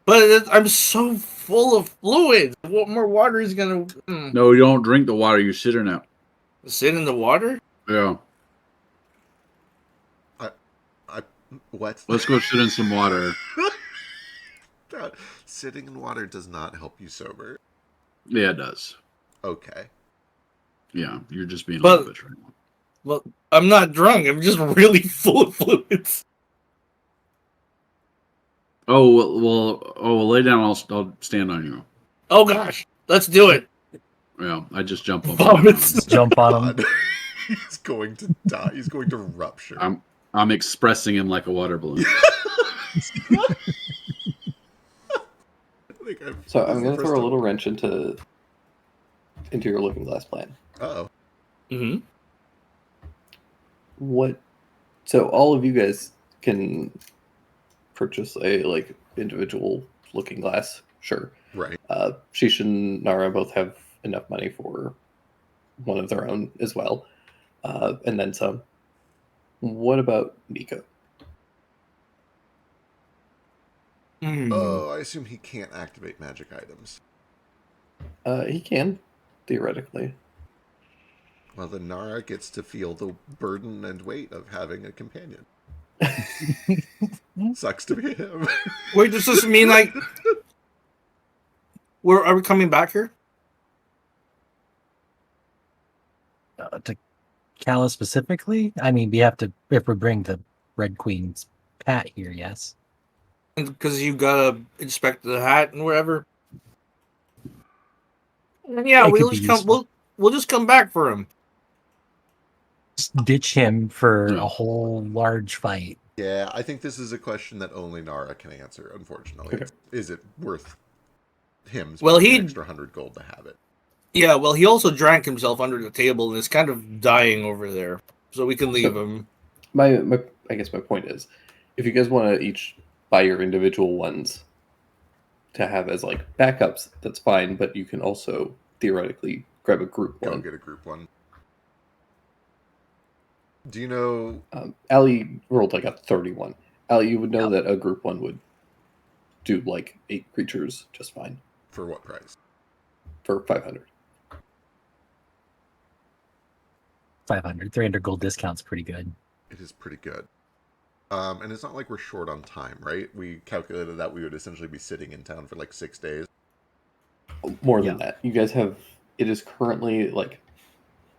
But I'm so full of fluids. What more water is gonna No, you don't drink the water. You sit in it. sit in the water? Yeah. What? Let's go sit in some water. Sitting in water does not help you sober. Yeah, it does. Okay. Yeah, you're just being a But- little bit right now. Well, I'm not drunk. I'm just really full of fluids. Well, lay down. I'll stand on you. Oh gosh, let's do it. Yeah, I just jump up. Vomits. Jump on him. God. He's going to die. He's going to rupture. I'm expressing him like a water balloon. So I'm going to throw a little wrench into your looking glass plan. Uh-oh. Mm-hmm. What? So all of you guys can purchase a individual looking glass, sure. Right. Sheesh and Nara both have enough money for one of their own as well, and then some. What about Nico? Oh, I assume he can't activate magic items. He can, theoretically. Well, then Nara gets to feel the burden and weight of having a companion. Sucks to be him. Wait, does this mean are we coming back here? To Calla specifically? I mean, we have to, if we bring the Red Queen's hat here, yes. Because you gotta inspect the hat and wherever. And yeah, It we'll could be just come. useful. We'll just come back for him. Just ditch him for Yeah. a whole large fight. Yeah, I think this is a question that only Nara can answer, unfortunately. Okay. Is it worth him Well, spending he- an extra 100 gold to have it? Yeah, well, he also drank himself under the table and is kind of dying over there, so we can leave So- him. My I guess my point is, if you guys want to each buy your individual ones to have as backups, that's fine. But you can also theoretically grab a group Go one. get a group one. Do you know... Ali rolled a 31. Ali, you would know that a group one would do 8 creatures just fine For what price? for 500. 500, 300 gold discount's pretty good. It is pretty good. And it's not like we're short on time, right? We calculated that we would essentially be sitting in town for 6 days. More than that, you guys have. It is currently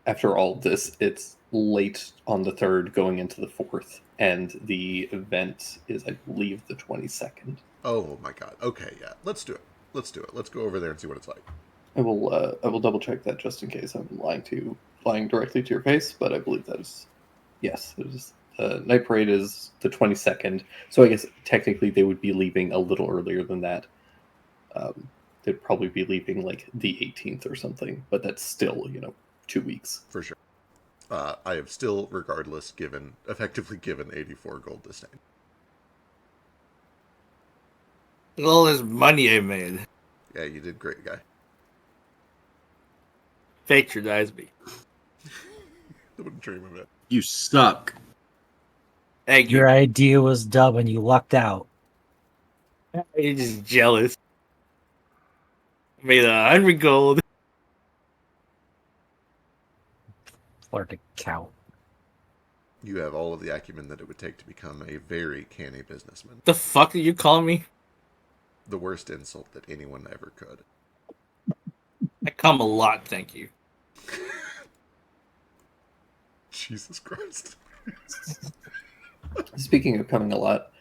after all this, it's late on the 3rd, going into the 4th, and the event is I believe the 22nd. Oh my god. Okay, yeah. Let's do it. Let's go over there and see what it's like. I will double check that just in case I'm lying to you. flying directly to your face, but I believe that is yes. It is, the night parade is the 22nd, so I guess technically they would be leaving a little earlier than that. They'd probably be leaving like the 18th or something, but that's still 2 weeks. For sure. I have still, regardless, effectively given 84 gold to Stain. All this money I made. Yeah, you did great, guy. Patronize me. I wouldn't dream of it. You suck. Thank you. Your idea was dumb and you lucked out. You're just jealous. Made 100 gold. Flirt to count. You have all of the acumen that it would take to become a very canny businessman. The fuck did you call me? The worst insult that anyone ever could. I come a lot, thank you. Jesus Christ. Speaking of coming a lot,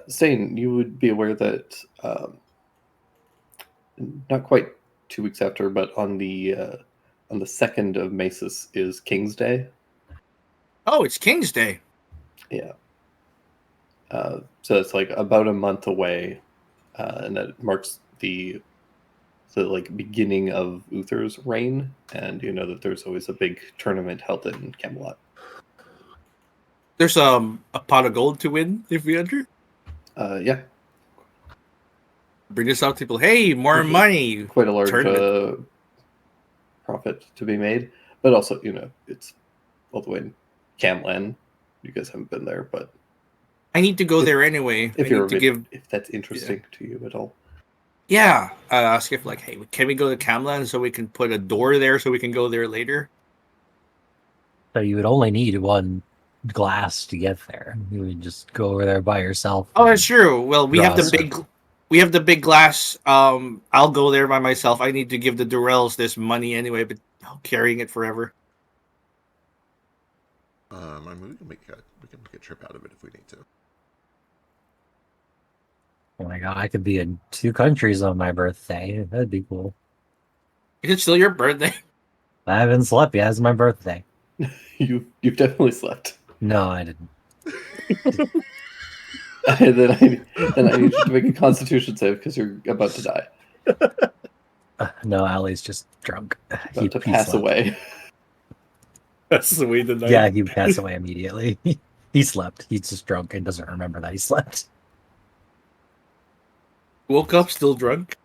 Stain, you would be aware that not quite 2 weeks after, but on the 2nd of Masus is King's Day. Oh, it's King's Day. Yeah. So it's like about a month away, and that marks the like beginning of Uther's reign, and you know that there's always a big tournament held in Camelot. There's a pot of gold to win if we enter. Yeah, Bring this out to people. Hey, more money. quite a large Tournament. profit to be made, but also it's all the way in Camlan. You guys haven't been there, but I need to go there anyway. if I you're need to give. if that's interesting to you at all. Yeah, ask if like, hey, can we go to Camlan so we can put a door there so we can go there later? So you would only need one glass to get there. You would just go over there by yourself. Oh, that's true. Well, we have the Roster. big glass. I'll go there by myself. I need to give the Durrells this money anyway, but carrying it forever. I mean, we can make a trip out of it if we need to. Oh my god, I could be in 2 countries on my birthday. That'd be cool. Is it still your birthday? I haven't slept yet. It's my birthday. You've definitely slept. No, I didn't. then I need you to make a Constitution save because you're about to die, No, Ali's just drunk. about to pass slept. away. That's the way the night. Yeah, he passed away immediately. He slept. He's just drunk and doesn't remember that he slept. Woke up still drunk.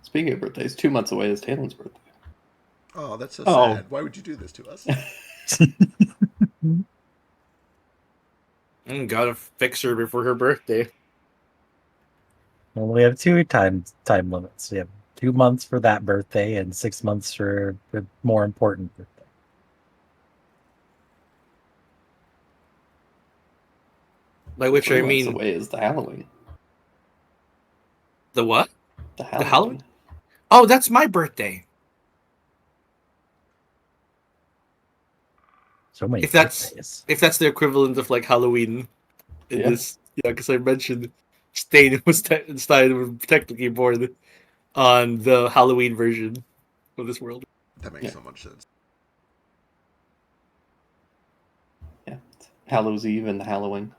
Speaking of birthdays, 2 months away is Talen's birthday. Oh, that's so Oh. sad. Why would you do this to us? Gotta fix her before her birthday. Well, we have 2 time limits. We have 2 months for that birthday and 6 months for the more important birthday. By which 3 I months mean away is the Halloween. the what? The Halloween. Halloween? Oh, that's my birthday. So many If that's- birthdays. If that's the equivalent of like Halloween in Yeah. this, because I mentioned Stein was technically born on the Halloween version of this world. That makes Yeah. so much sense. Yeah, it's Hallows Eve and the Halloween.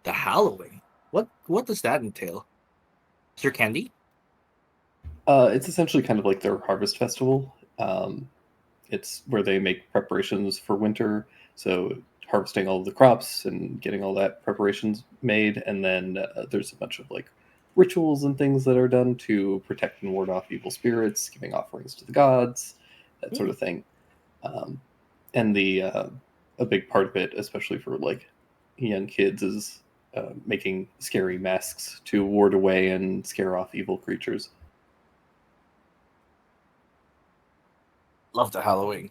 The Halloween. What does that entail? Is there candy? It's essentially kind of like their harvest festival. It's where they make preparations for winter, so harvesting all of the crops and getting all that preparations made, and then there's a bunch of like rituals and things that are done to protect and ward off evil spirits, giving offerings to the gods, that sort of thing. And a big part of it, especially for like young kids, is making scary masks to ward away and scare off evil creatures. Love the Halloween.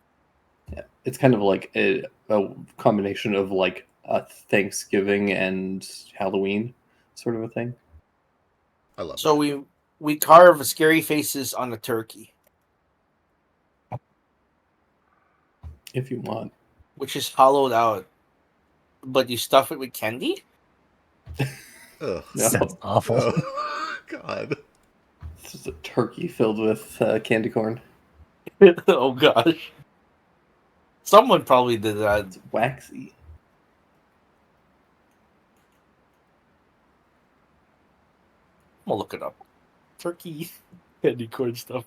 Yeah, it's kind of like a combination of like a Thanksgiving and Halloween sort of a thing. I love So it. we carve scary faces on a turkey, If you want. which is hollowed out, but you stuff it with candy. Ugh. No. Sounds awful. Oh, God. It's just a turkey filled with candy corn. Oh gosh. Someone probably did that. It's waxy. I'm gonna look it up. Turkey candy corn stuff.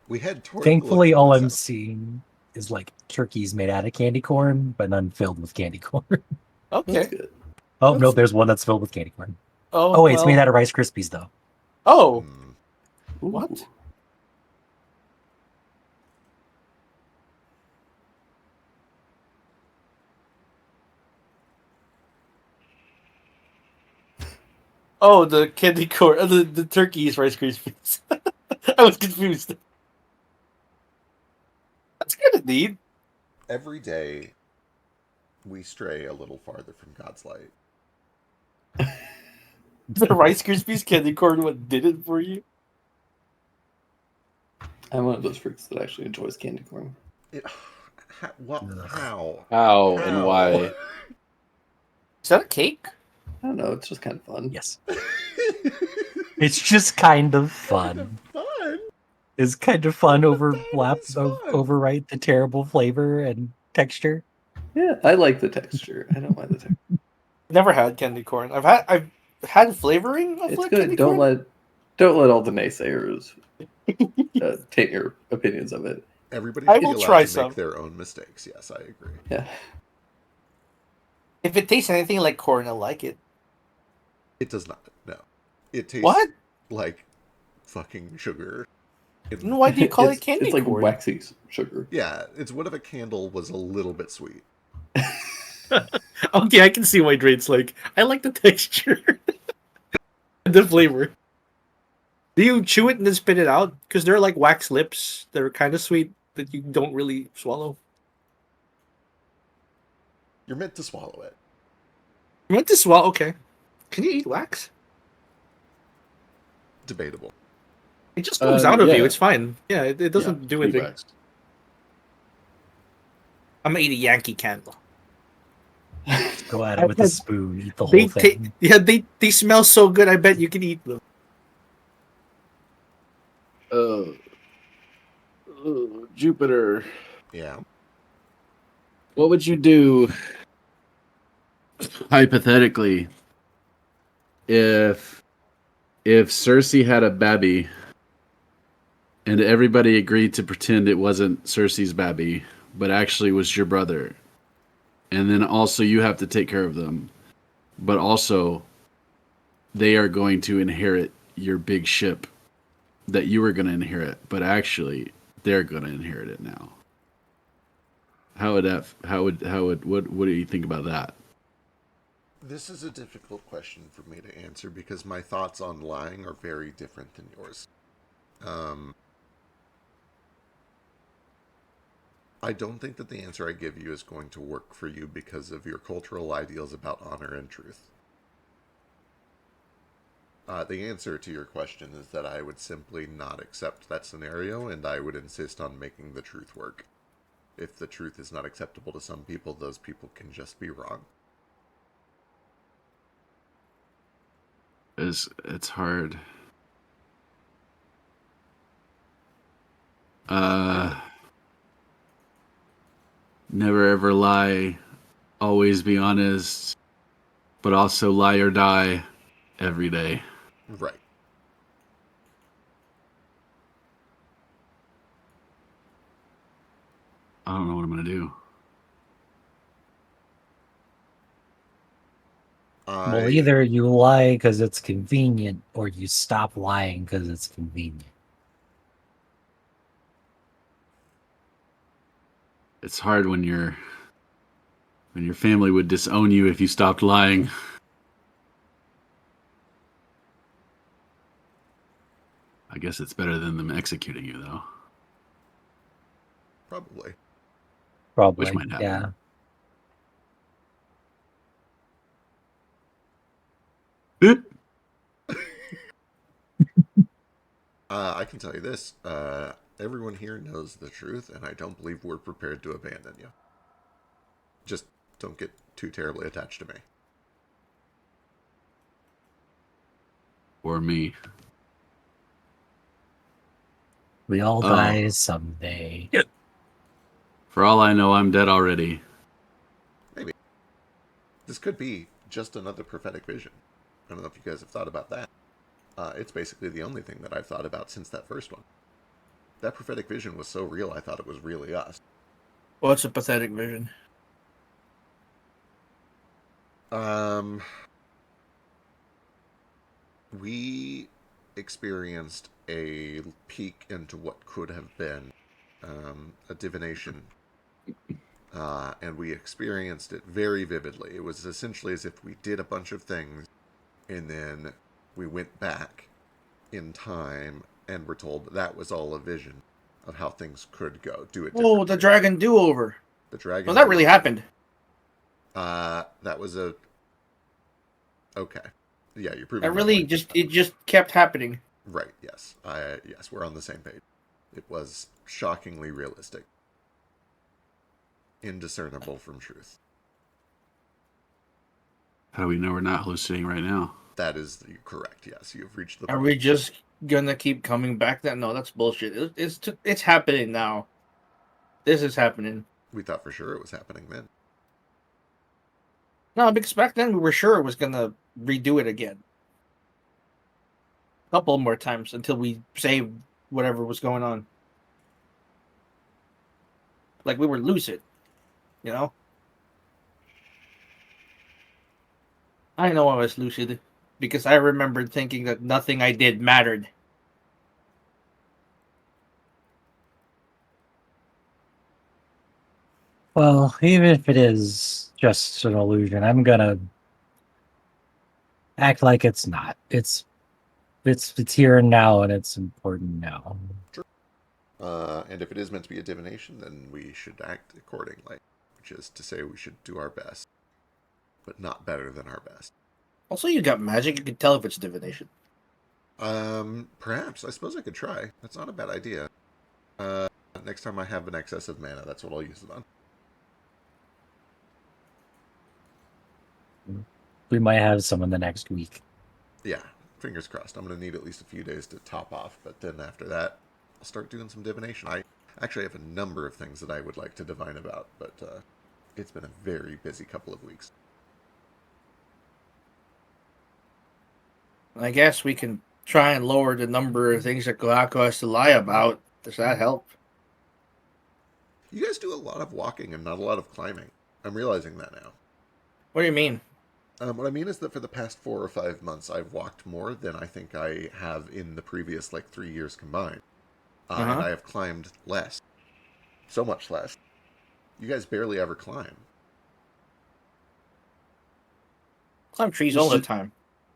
We had Torque Thankfully, look all this I'm up. seeing is like turkeys made out of candy corn, but none filled with candy corn. That's Okay. good. Oh no, That's- there's one that's filled with candy corn. Oh, Oh wait, it's made well. out of Rice Krispies though. Oh, Hmm. Ooh. what? Oh, the candy corn, the turkey is Rice Krispies. I was confused. That's kind of neat. Every day, we stray a little farther from God's light. The Rice Krispies candy corn what did it for you? I'm one of those freaks that actually enjoys candy corn. What? Ugh. How? How and why? Is that a cake? I don't know. It's just kind of fun. Yes, it's just kind of Kind fun. of fun. It's kind of fun It's fun. overwrite the terrible flavor and texture. Yeah, I like the texture. I don't mind the texture. Never had candy corn. I've had flavoring of It's like good. candy Don't corn. let all the naysayers taint your opinions of it. Everybody I should be will allowed try to some. make their own mistakes. Yes, I agree. Yeah. If it tastes anything like corn, I like it. It does not. No, it tastes What? like fucking sugar. Then why do you call it candy It's like corn? waxy sugar. Yeah, it's what if a candle was a little bit sweet. Okay, I can see why Drake's like, I like the texture. And the flavor. Do you chew it and then spit it out? Because they're like wax lips. They're kind of sweet that you don't really swallow. You're meant to swallow it. You meant to swallow? Okay. Can you eat wax? Debatable. It just comes out of yeah. you. It's fine. Yeah, it doesn't Yeah, do pretty anything. waxed. I'm gonna eat a Yankee candle. Go at I it with a had- spoon, eat the They whole thing. they smell so good. I bet you can eat them. Jupiter, Yeah. What would you do hypothetically if Cersei had a babby and everybody agreed to pretend it wasn't Cersei's babby, but actually was your brother? And then also you have to take care of them. But also they are going to inherit your big ship that you were going to inherit, but actually they're going to inherit it now. What do you think about that? This is a difficult question for me to answer because my thoughts on lying are very different than yours. I don't think that the answer I give you is going to work for you because of your cultural ideals about honor and truth. The answer to your question is that I would simply not accept that scenario, and I would insist on making the truth work. If the truth is not acceptable to some people, those people can just be wrong. It's hard. Never ever lie, always be honest, but also lie or die every day. Right. I don't know what I'm gonna do. Well, either you lie because it's convenient, or you stop lying because it's convenient. It's hard when your family would disown you if you stopped lying. I guess it's better than them executing you, though. Probably. Probably, Which might happen. yeah. I can tell you this. Everyone here knows the truth, and I don't believe we're prepared to abandon you. Just don't get too terribly attached to me. Or me. We all Oh. die someday. For all I know, I'm dead already. This could be just another prophetic vision. I don't know if you guys have thought about that. It's basically the only thing that I've thought about since that first one. That prophetic vision was so real, I thought it was really us. What's a pathetic vision? We experienced a peek into what could have been a divination. And we experienced it very vividly. It was essentially as if we did a bunch of things, and then we went back in time and were told that was all a vision of how things could go. Do it Oh, the differently. dragon do-over. The dragon. No, that really happened. That was a... Okay. Yeah, you're proving That my really point. it just kept happening. Right, yes. Yes, we're on the same page. It was shockingly realistic. Indiscernible from truth. How do we know we're not hallucinating right now? That is correct, yes. You've reached the Are point. we just gonna keep coming back? That no, that's bullshit. It's happening now. This is happening. We thought for sure it was happening then. No, because back then we were sure it was gonna redo it again. A couple more times until we saved whatever was going on. Like we were lucid, you know? I know I was lucid because I remembered thinking that nothing I did mattered. Well, even if it is just an illusion, I'm gonna act like it's not. It's here and now, and it's important now. And if it is meant to be a divination, then we should act accordingly. Which is to say we should do our best. But not better than our best. Also, you got magic. You can tell if it's divination. Perhaps. I suppose I could try. That's not a bad idea. Next time I have an excess of mana, that's what I'll use it on. We might have some in the next week. Yeah, fingers crossed. I'm going to need at least a few days to top off, but then after that, I'll start doing some divination. I actually have a number of things that I would like to divine about, but it's been a very busy couple of weeks. I guess we can try and lower the number of things that Galako has to lie about. Does that help? You guys do a lot of walking and not a lot of climbing. I'm realizing that now. What do you mean? What I mean is that for the past 4 or 5 months, I've walked more than I think I have in the previous, 3 years combined. And I have climbed less. So much less. You guys barely ever climb. Climb trees all the time.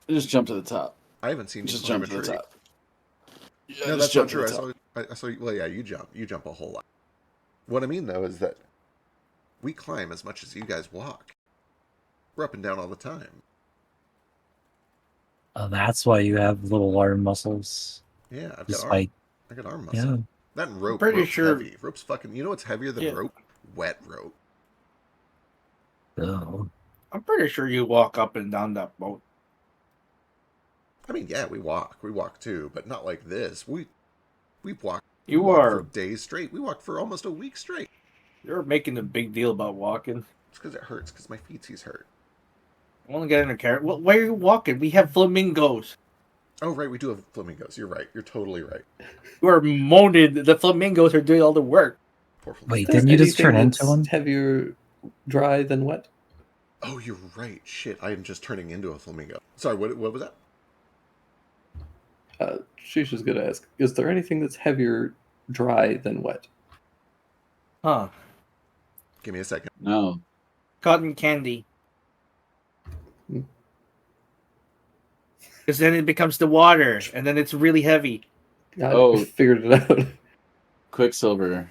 Just jump to the top. I haven't seen you Just climb jump a to the tree. top. Yeah, No, just that's jump not to true. the top. I saw you. Well, yeah, you jump. You jump a whole lot. What I mean, though, is that we climb as much as you guys walk. We're up and down all the time. That's why you have little arm muscles. Yeah, I Despite, got arm muscle. yeah. That and rope. Pretty Rope's sure- heavy. Rope's fucking. You know what's heavier than Yeah. rope? Wet rope. Oh. I'm pretty sure you walk up and down that boat. I mean, yeah, we walk. We walk too, but not like this. We've walked. You we walked are. for days straight. We walked for almost a week straight. You're making a big deal about walking. It's because it hurts. Because my feetsies hurt. I want to get in a carrot. Well, where are you walking? We have flamingos. Oh, right. We do have flamingos. You're right. You're totally right. You are moaning. The flamingos are doing all the work. Poor Wait, flamingos. didn't you just Anything turn into that's one? Heavier dry than wet? Oh, you're right. Shit, I am just turning into a flamingo. Sorry, what was that? She's just gonna ask, is there anything that's heavier dry than wet? Huh. Give me a second. No. Cotton candy. Hmm. Because then it becomes the water, and then it's really heavy. I Oh. figured it out. Quicksilver.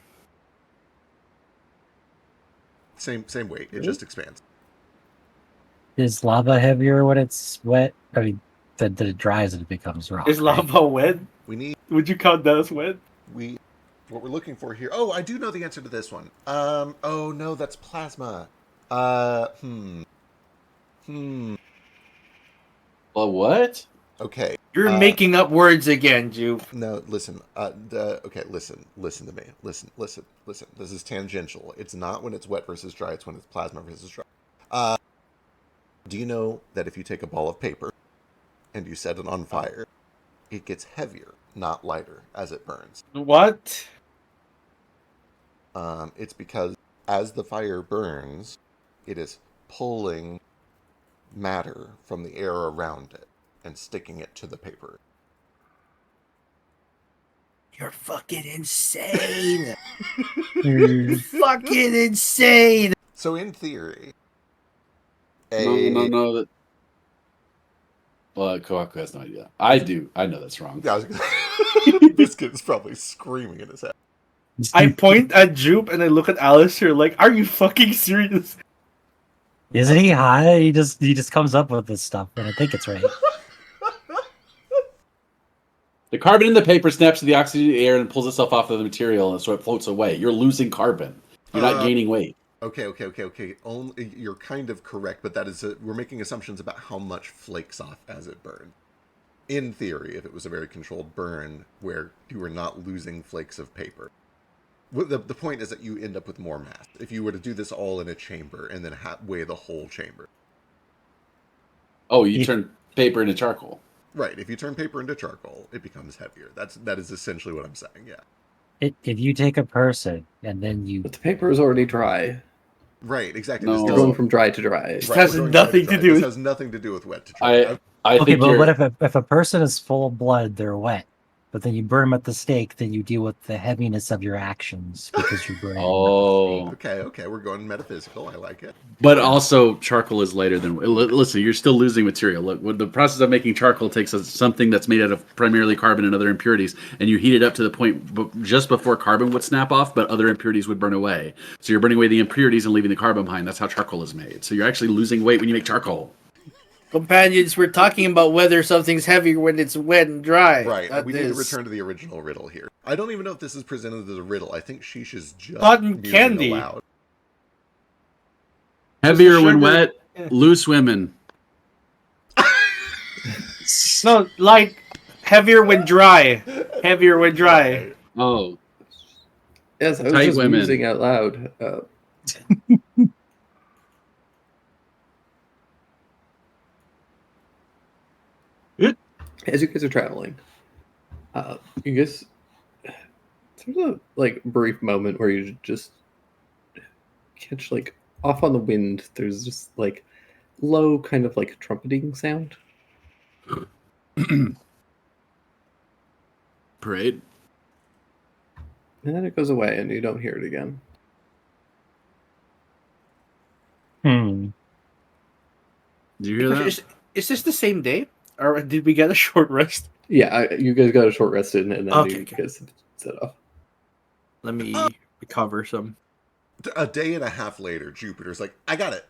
Same weight. It Really? just expands. Is lava heavier when it's wet? I mean, that it dries and it becomes rock. Is right? lava wet? Would you count that as wet? What we're looking for here. Oh, I do know the answer to this one. Oh no, that's plasma. Well, what? Okay. You're making up words again, Jupe. No, listen. Okay, listen to me. Listen. This is tangential. It's not when it's wet versus dry. It's when it's plasma versus dry. Do you know that if you take a ball of paper and you set it on fire, it gets heavier, not lighter, as it burns? What? It's because as the fire burns, it is pulling matter from the air around it and sticking it to the paper. You're fucking insane. Hmm. Fucking insane. So in theory, No. That. Well, Kohaku has no idea. I do. I know that's wrong. Yeah, this kid's probably screaming in his head. I point at Jupe and I look at Alistair like, are you fucking serious? Isn't he high? He just comes up with this stuff, and I think it's right. The carbon in the paper snaps to the oxygen in the air and pulls itself off of the material, and so it floats away. You're losing carbon. You're not gaining weight. Okay. Only you're kind of correct, but we're making assumptions about how much flakes off as it burns. In theory, if it was a very controlled burn where you were not losing flakes of paper. The point is that you end up with more mass. If you were to do this all in a chamber and then weigh the whole chamber. Oh, you turn paper into charcoal. Right. If you turn paper into charcoal, it becomes heavier. That is essentially what I'm saying. Yeah. If you take a person and then you But the paper is already dry. Right. Exactly. No. This You're doesn't- going from dry to dry. This right, has we're going nothing dry to do This with- has nothing to do with wet to dry. I okay, think but you're. what if a person is full of blood, they're wet, but then you burn them at the stake, then you deal with the heaviness of your actions because you burn. them at the Oh, Okay, we're going metaphysical. I like it. But also, charcoal is lighter than. Listen, you're still losing material. Look, when the process of making charcoal takes something that's made out of primarily carbon and other impurities, and you heat it up to the point just before carbon would snap off, but other impurities would burn away. So you're burning away the impurities and leaving the carbon behind. That's how charcoal is made. So you're actually losing weight when you make charcoal. Companions, we're talking about whether something's heavier when it's wet and dry. Right. Not We need to this. return to the original riddle here. I don't even know if this is presented as a riddle. I think Sheesh is just Cotton musing candy. aloud. Heavier when sugar- wet, Yeah. loose women. No, like heavier when dry. Heavier when dry. Oh, Yes, I was Tight just women. musing out loud. As you guys are traveling, you guys, there's a like brief moment where you just catch like off on the wind. There's just like low kind of like trumpeting sound. parade. And then it goes away and you don't hear it again. stake. Do you hear that? Is this the same day? Or did we get a short rest? Yeah, you guys got a short rest in and then Okay, you okay. guys set off. Let me recover some. A day and a half later, Jupiter's like, I got it.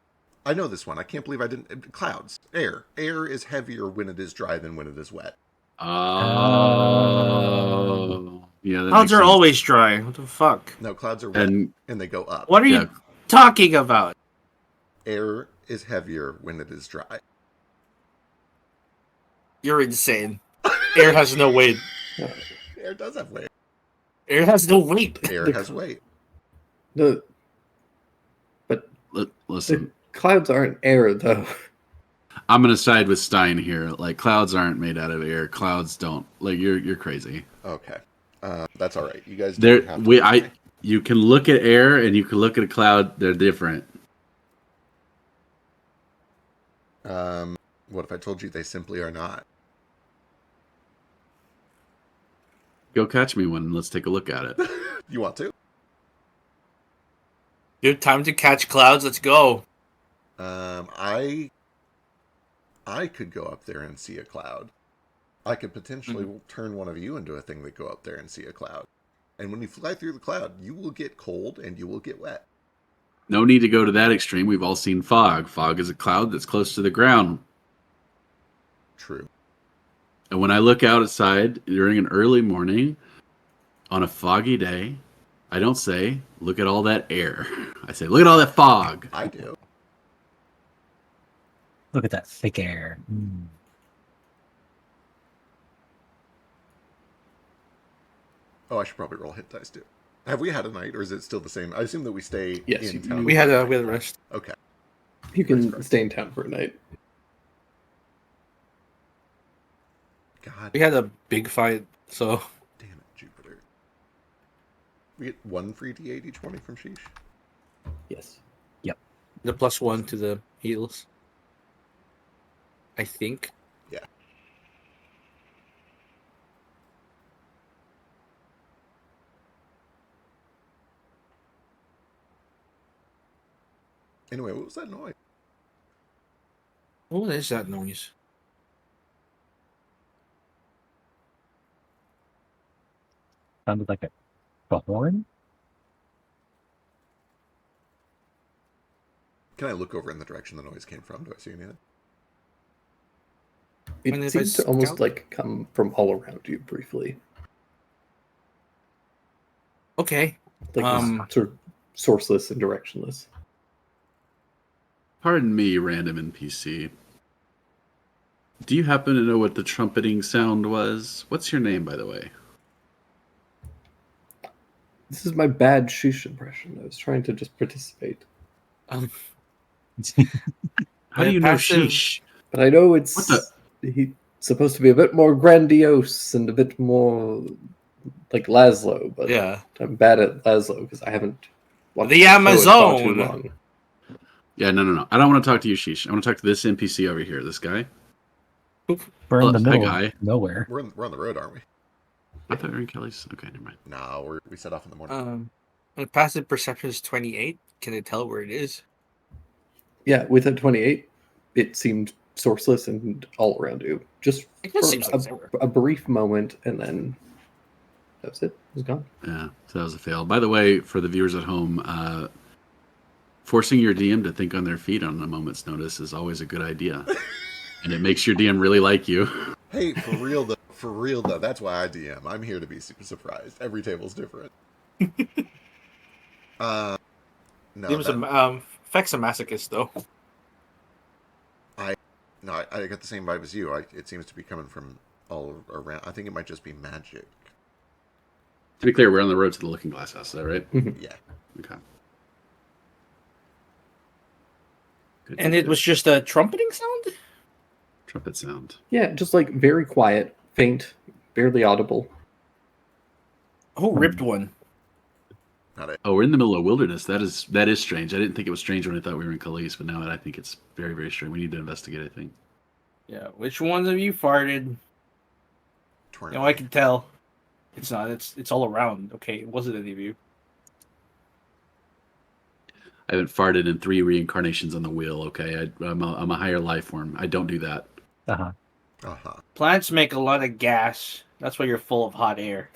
I know this one. I can't believe I didn't. Clouds. Air. Air is heavier when it is dry than when it is wet. Oh, yeah. That Clouds makes are sense. always dry. What the fuck? No, clouds are wet And and they go up. What are yeah, you talking about? Air is heavier when it is dry. You're insane. Air has no weight. Air does have weight. Air has no weight. Air has weight. The listen, clouds aren't air though. I'm gonna side with Stein here. Like clouds aren't made out of air. Clouds don't. Like you're crazy. Okay. That's all right. You guys There, don't have to you can look at air and you can look at a cloud. They're different. What if I told you they simply are not? Go catch me one and let's take a look at it. You want to? Dude, time to catch clouds. Let's go. I could go up there and see a cloud. I could potentially turn one of you into a thing that go up there and see a cloud. And when you fly through the cloud, you will get cold and you will get wet. No need to go to that extreme. We've all seen fog. Fog is a cloud that's close to the ground. True. And when I look outside during an early morning on a foggy day, I don't say, look at all that air. I say, look at all that fog. I do. Look at that thick air. Oh, I should probably roll hit dice too. Have we had a night, or is it still the same? I assume that we stay Yes, in you- town. We had a rest. Okay. You can stay in town for a night. God We had a big fight, so damn it, Jupiter. We get 1 free D8 each morning from Sheesh. Yes. the +1 to the heals. I think. Yeah. Anyway, what was that noise? What is that noise? Sounded like a horn. Can I look over in the direction the noise came from? Do I see anything? It And if I seems to almost scout- like come from all around you briefly. Okay. Like Um, sort of sourceless and directionless. Pardon me, random NPC. Do you happen to know what the trumpeting sound was? What's your name, by the way? This is my bad sheesh impression. I was trying to just participate. How do you know Passive- sheesh? But I know it's What he's supposed to be a bit more grandiose and a bit more like Laszlo, but yeah. I'm bad at Laszlo because I haven't watched The show in far too Amazon! long. Yeah, no. I don't want to talk to you, sheesh. I want to talk to this NPC over here, this guy. We're in the Hi, middle guy. of nowhere. We're on the road, aren't we? I thought we were in Kelly's. Okay, never mind. No, we set off in the morning. My passive perception is 28. Can I tell where it is? Yeah, with a 28, it seemed sourceless and all around you. Just It for just seems like it's everywhere. a brief moment, and then that was it. It was gone. Yeah, so that was a fail. By the way, for the viewers at home, forcing your DM to think on their feet on a moment's notice is always a good idea. And it makes your DM really like you. Hey, for real though, that's why I DM. I'm here to be super surprised. Every table's different. No, He was that- Feck's a masochist, though. no, I got the same vibe as you. It seems to be coming from all around. I think it might just be magic. To be clear, we're on the road to the Looking Glass House, is that right? Yeah. Okay. Good, And good, it was just a trumpeting sound? trumpet sound. Yeah, just like very quiet, faint, barely audible. Who ripped one? Not it. Oh, we're in the middle of wilderness. That is strange. I didn't think it was strange when I thought we were in Calais, but now I think it's very, very strange. We need to investigate, I think. Yeah, which ones of you farted? Torn. No, I can tell. It's not. It's all around. Okay, it wasn't any of you. I haven't farted in 3 reincarnations on the wheel, okay? I'm a higher life form. I don't do that. Uh-huh. Uh-huh. Plants make a lot of gas. That's why you're full of hot air.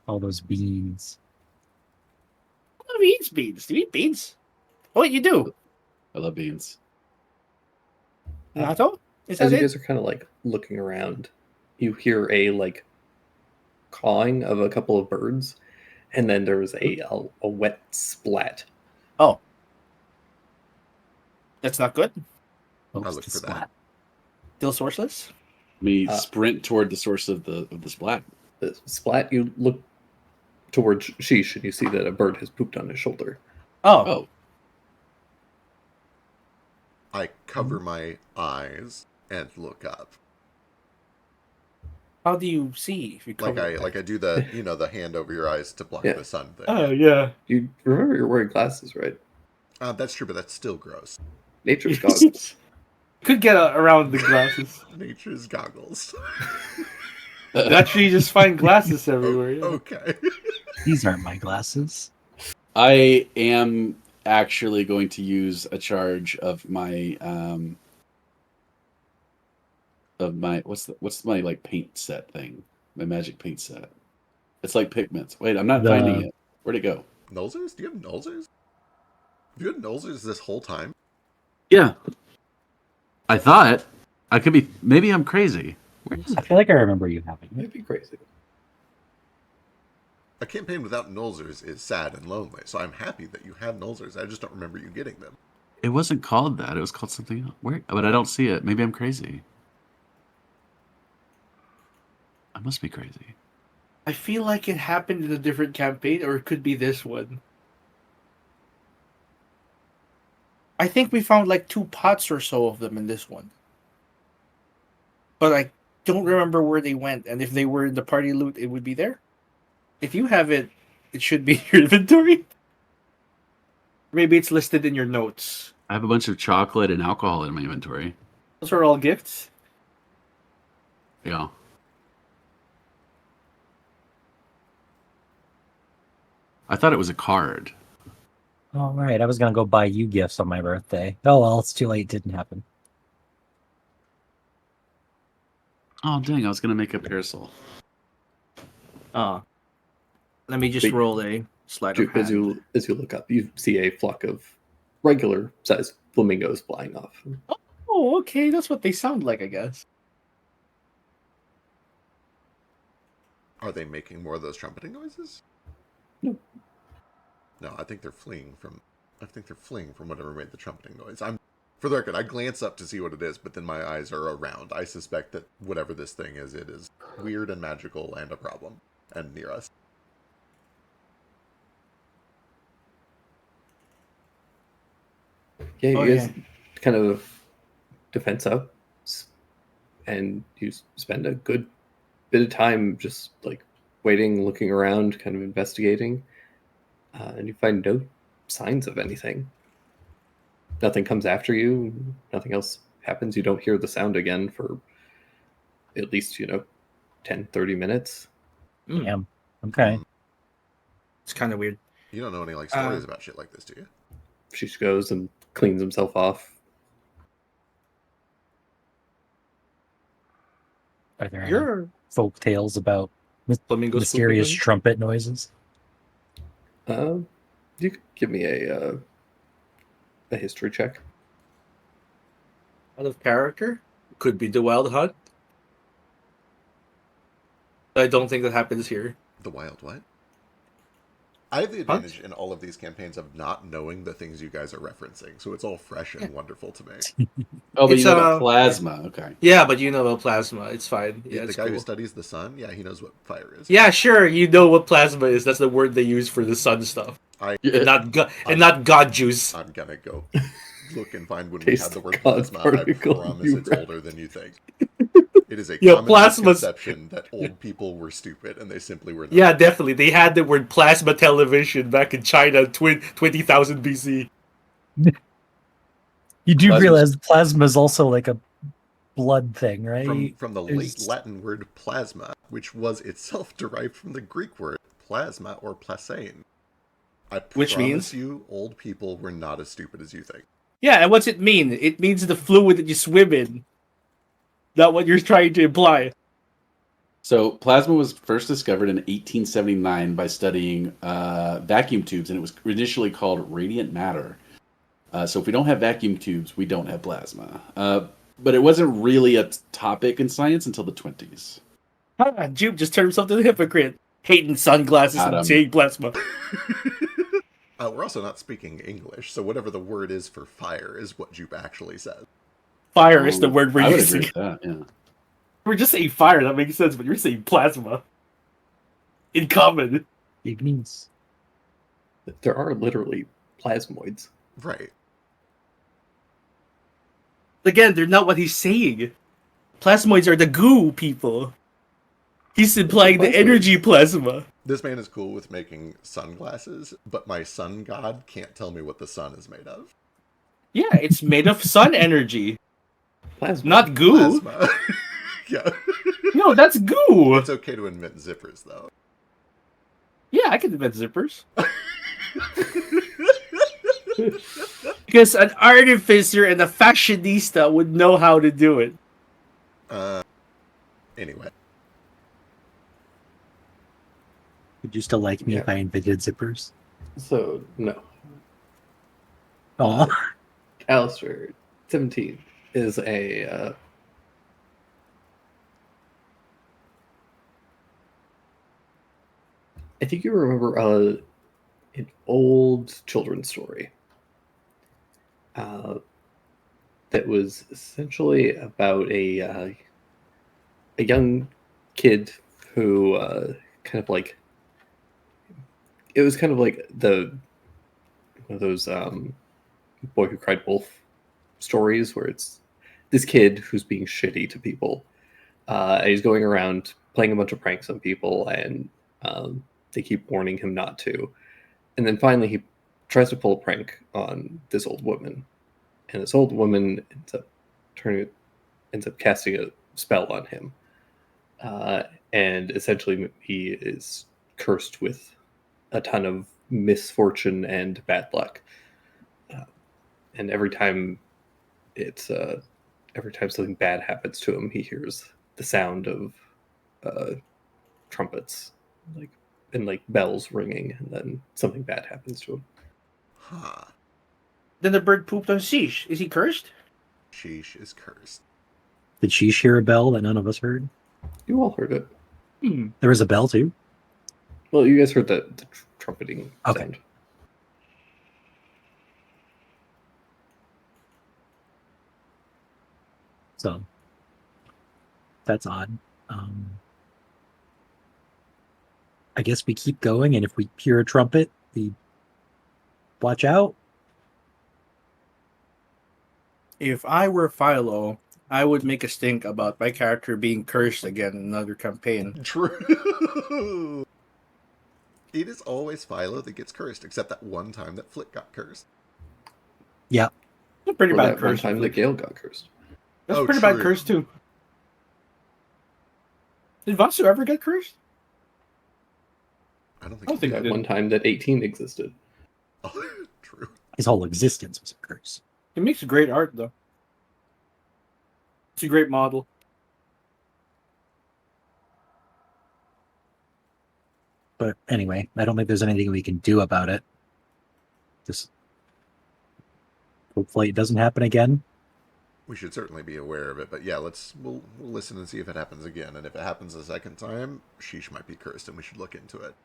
All those beans. Who eats beans? Do you eat beans? Oh, you do. I love beans. Natto? Is As that you it? guys are kind of like looking around, you hear a like cawing of a couple of birds, and then there's a wet splat. Oh. That's not good. Oops, look the for that. splat. Still sourceless? Me Uh, sprint toward the source of the splat. The splat, you look towards Sheesh, and you see that a bird has pooped on his shoulder. Oh. Oh, I cover my eyes and look up. How do you see if you Like cover I do the the hand over your eyes to block Yeah. the sun thing. Oh, yeah. You remember you're wearing glasses, right? That's true, but that's still gross. Nature's goggles. Could get around the glasses. Nature's goggles. Actually, you just find glasses everywhere. Yeah. Okay. These aren't my glasses. I am actually going to use a charge of my what's my like paint set thing? My magic paint set. It's like pigments. Wait, I'm not The- finding it. Where'd it go? Nulzers? Do you have Nulzers? Have you had Nulzers this whole time? Yeah. I thought I could be. Maybe I'm crazy. Where is I it? feel like I remember you having it. Might be crazy. A campaign without Nulzers is sad and lonely, so I'm happy that you have Nulzers. I just don't remember you getting them. It wasn't called that. It was called something else. Where? But I don't see it. Maybe I'm crazy. I must be crazy. I feel like it happened in a different campaign, or it could be this one. I think we found like 2 pots or so of them in this one. But I don't remember where they went, and if they were in the party loot, it would be there. If you have it, it should be in your inventory. Maybe it's listed in your notes. I have a bunch of chocolate and alcohol in my inventory. Those are all gifts. Yeah. I thought it was a card. All right, I was gonna go buy you gifts on my birthday. Oh well, it's too late. It didn't happen. Oh dang! I was gonna make a parasol. Let me just Wait. roll a sleight of As hand. you look up, you see a flock of regular sized flamingos flying off. Oh, okay, that's what they sound like, I guess. Are they making more of those trumpeting noises? No. No, I think they're fleeing from. I think they're fleeing from whatever made the trumpeting noise. For the record, I glance up to see what it is, but then my eyes are around. I suspect that whatever this thing is, it is weird and magical and a problem, and near us. Yeah, Oh, you guys kind of defense up, and you spend a good bit of time just like waiting, looking around, kind of investigating, and you find no signs of anything. Nothing comes after you. Nothing else happens. You don't hear the sound again for at least 10, 30 minutes. Damn. Okay. It's kind of weird. You don't know any stories about shit like this, do you? She goes and cleans himself off. Are there any You're folk tales about flamingos mysterious swooping trumpet noises? You could give me a history check. out of character. Could be the Wild Hunt. I don't think that happens here. The wild what? I have the advantage in all of these campaigns of not knowing the things you guys are referencing, so it's all fresh and wonderful to me. Oh, but It's, you know about plasma. Okay. Yeah, but you know about plasma. It's fine. Yeah, the it's guy who cool. studies the sun, yeah, he knows what fire is. Yeah, sure. You know what plasma is. That's the word they use for the sun stuff. And not god juice. I'm gonna go look and find when we Taste had the word God plasma. I particle, promise you it's rat. older than you think. It is a Yo, common plasma's- misconception that old people were stupid, and they simply were not. Yeah, definitely. They had the word plasma television back in China, 20,000 BC. You do Plasma's- realize plasma is also like a blood thing, right? From the There's- late Latin word plasma, which was itself derived from the Greek word plasma or plasein. I Which promise means? you, old people were not as stupid as you think. Yeah, and what's it mean? It means the fluid that you swim in. Not what you're trying to imply. So plasma was first discovered in 1879 by studying vacuum tubes, and it was initially called radiant matter. So if we don't have vacuum tubes, we don't have plasma. But it wasn't really a topic in science until the 20s. Jupe just turned himself to the hypocrite. Hating sunglasses Got him. and saying plasma. We're also not speaking English, so whatever the word is for fire is what Jupe actually says. Fire is the word we're I would using. agree with that. Yeah. We're just saying fire, that makes sense, but you're saying plasma. In common. Igneous. There are literally plasmoids. Right. Again, they're not what he's saying. Plasmoids are the goo people. He's implying the Plasmoids. energy plasma. This man is cool with making sunglasses, but my sun god can't tell me what the sun is made of. Yeah, it's made of sun energy, Plasma. not goo. Plasma. Yeah. No, that's goo. It's okay to invent zippers, though. Yeah, I can invent zippers. Because an artificer and a fashionista would know how to do it. Anyway. Would you still like me Yeah. if I invented zippers? So, no. Oh, Alistair, 17, is a... I think you remember an old children's story that was essentially about a young kid who kind of like it was kind of like the one of those Boy Who Cried Wolf stories where it's this kid who's being shitty to people. And he's going around playing a bunch of pranks on people, and they keep warning him not to. And then finally, he tries to pull a prank on this old woman, and this old woman ends up casting a spell on him, and essentially he is cursed with a ton of misfortune and bad luck. And every time something bad happens to him, he hears the sound of trumpets, like bells ringing, and then something bad happens to him. Huh. Then the bird pooped on Sheesh. Is he cursed? Sheesh is cursed. Did she hear a bell that none of us heard? You all heard it. There was a bell too. Well, you guys heard the trumpeting Okay. sound. So that's odd. I guess we keep going, and if we hear a trumpet, we watch out. If I were Philo, I would make a stink about my character being cursed again in another campaign. True. It is always Philo that gets cursed, except that one time that Flick got cursed. Yeah, It's a pretty Or bad that one curse. time that Gale got cursed. That's Oh, a pretty bad true. curse too. Did Vatsu ever get cursed? I don't think. I don't think he I That did. one time that 18 existed. Oh, true. his whole existence was a curse. He makes great art though. It's a great model. But anyway, I don't think there's anything we can do about it. Just hopefully it doesn't happen again. We should certainly be aware of it, but yeah, we'll listen and see if it happens again. And if it happens a second time, Sheesh might be cursed, and we should look into it.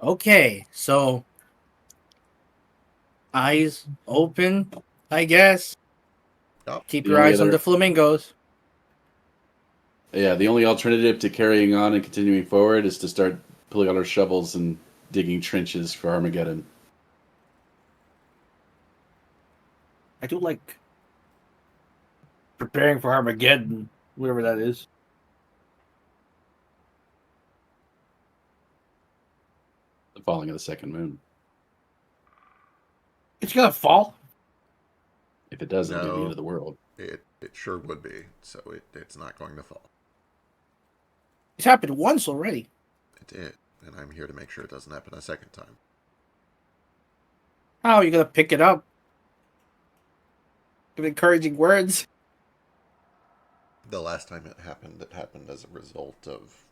Okay, so eyes open, I guess. Yup. Keep The your only eyes on other- the flamingos. Yeah, the only alternative to carrying on and continuing forward is to start pulling out our shovels and digging trenches for Armageddon. I do like preparing for Armageddon, whatever that is. The falling of the second moon. It's gonna fall. If it does, it'll be the No. end of the world. It sure would be. So it's not going to fall. It's happened once already. It did, and I'm here to make sure it doesn't happen a second time. How are you gonna pick it up? Give encouraging words. The last time it happened as a result of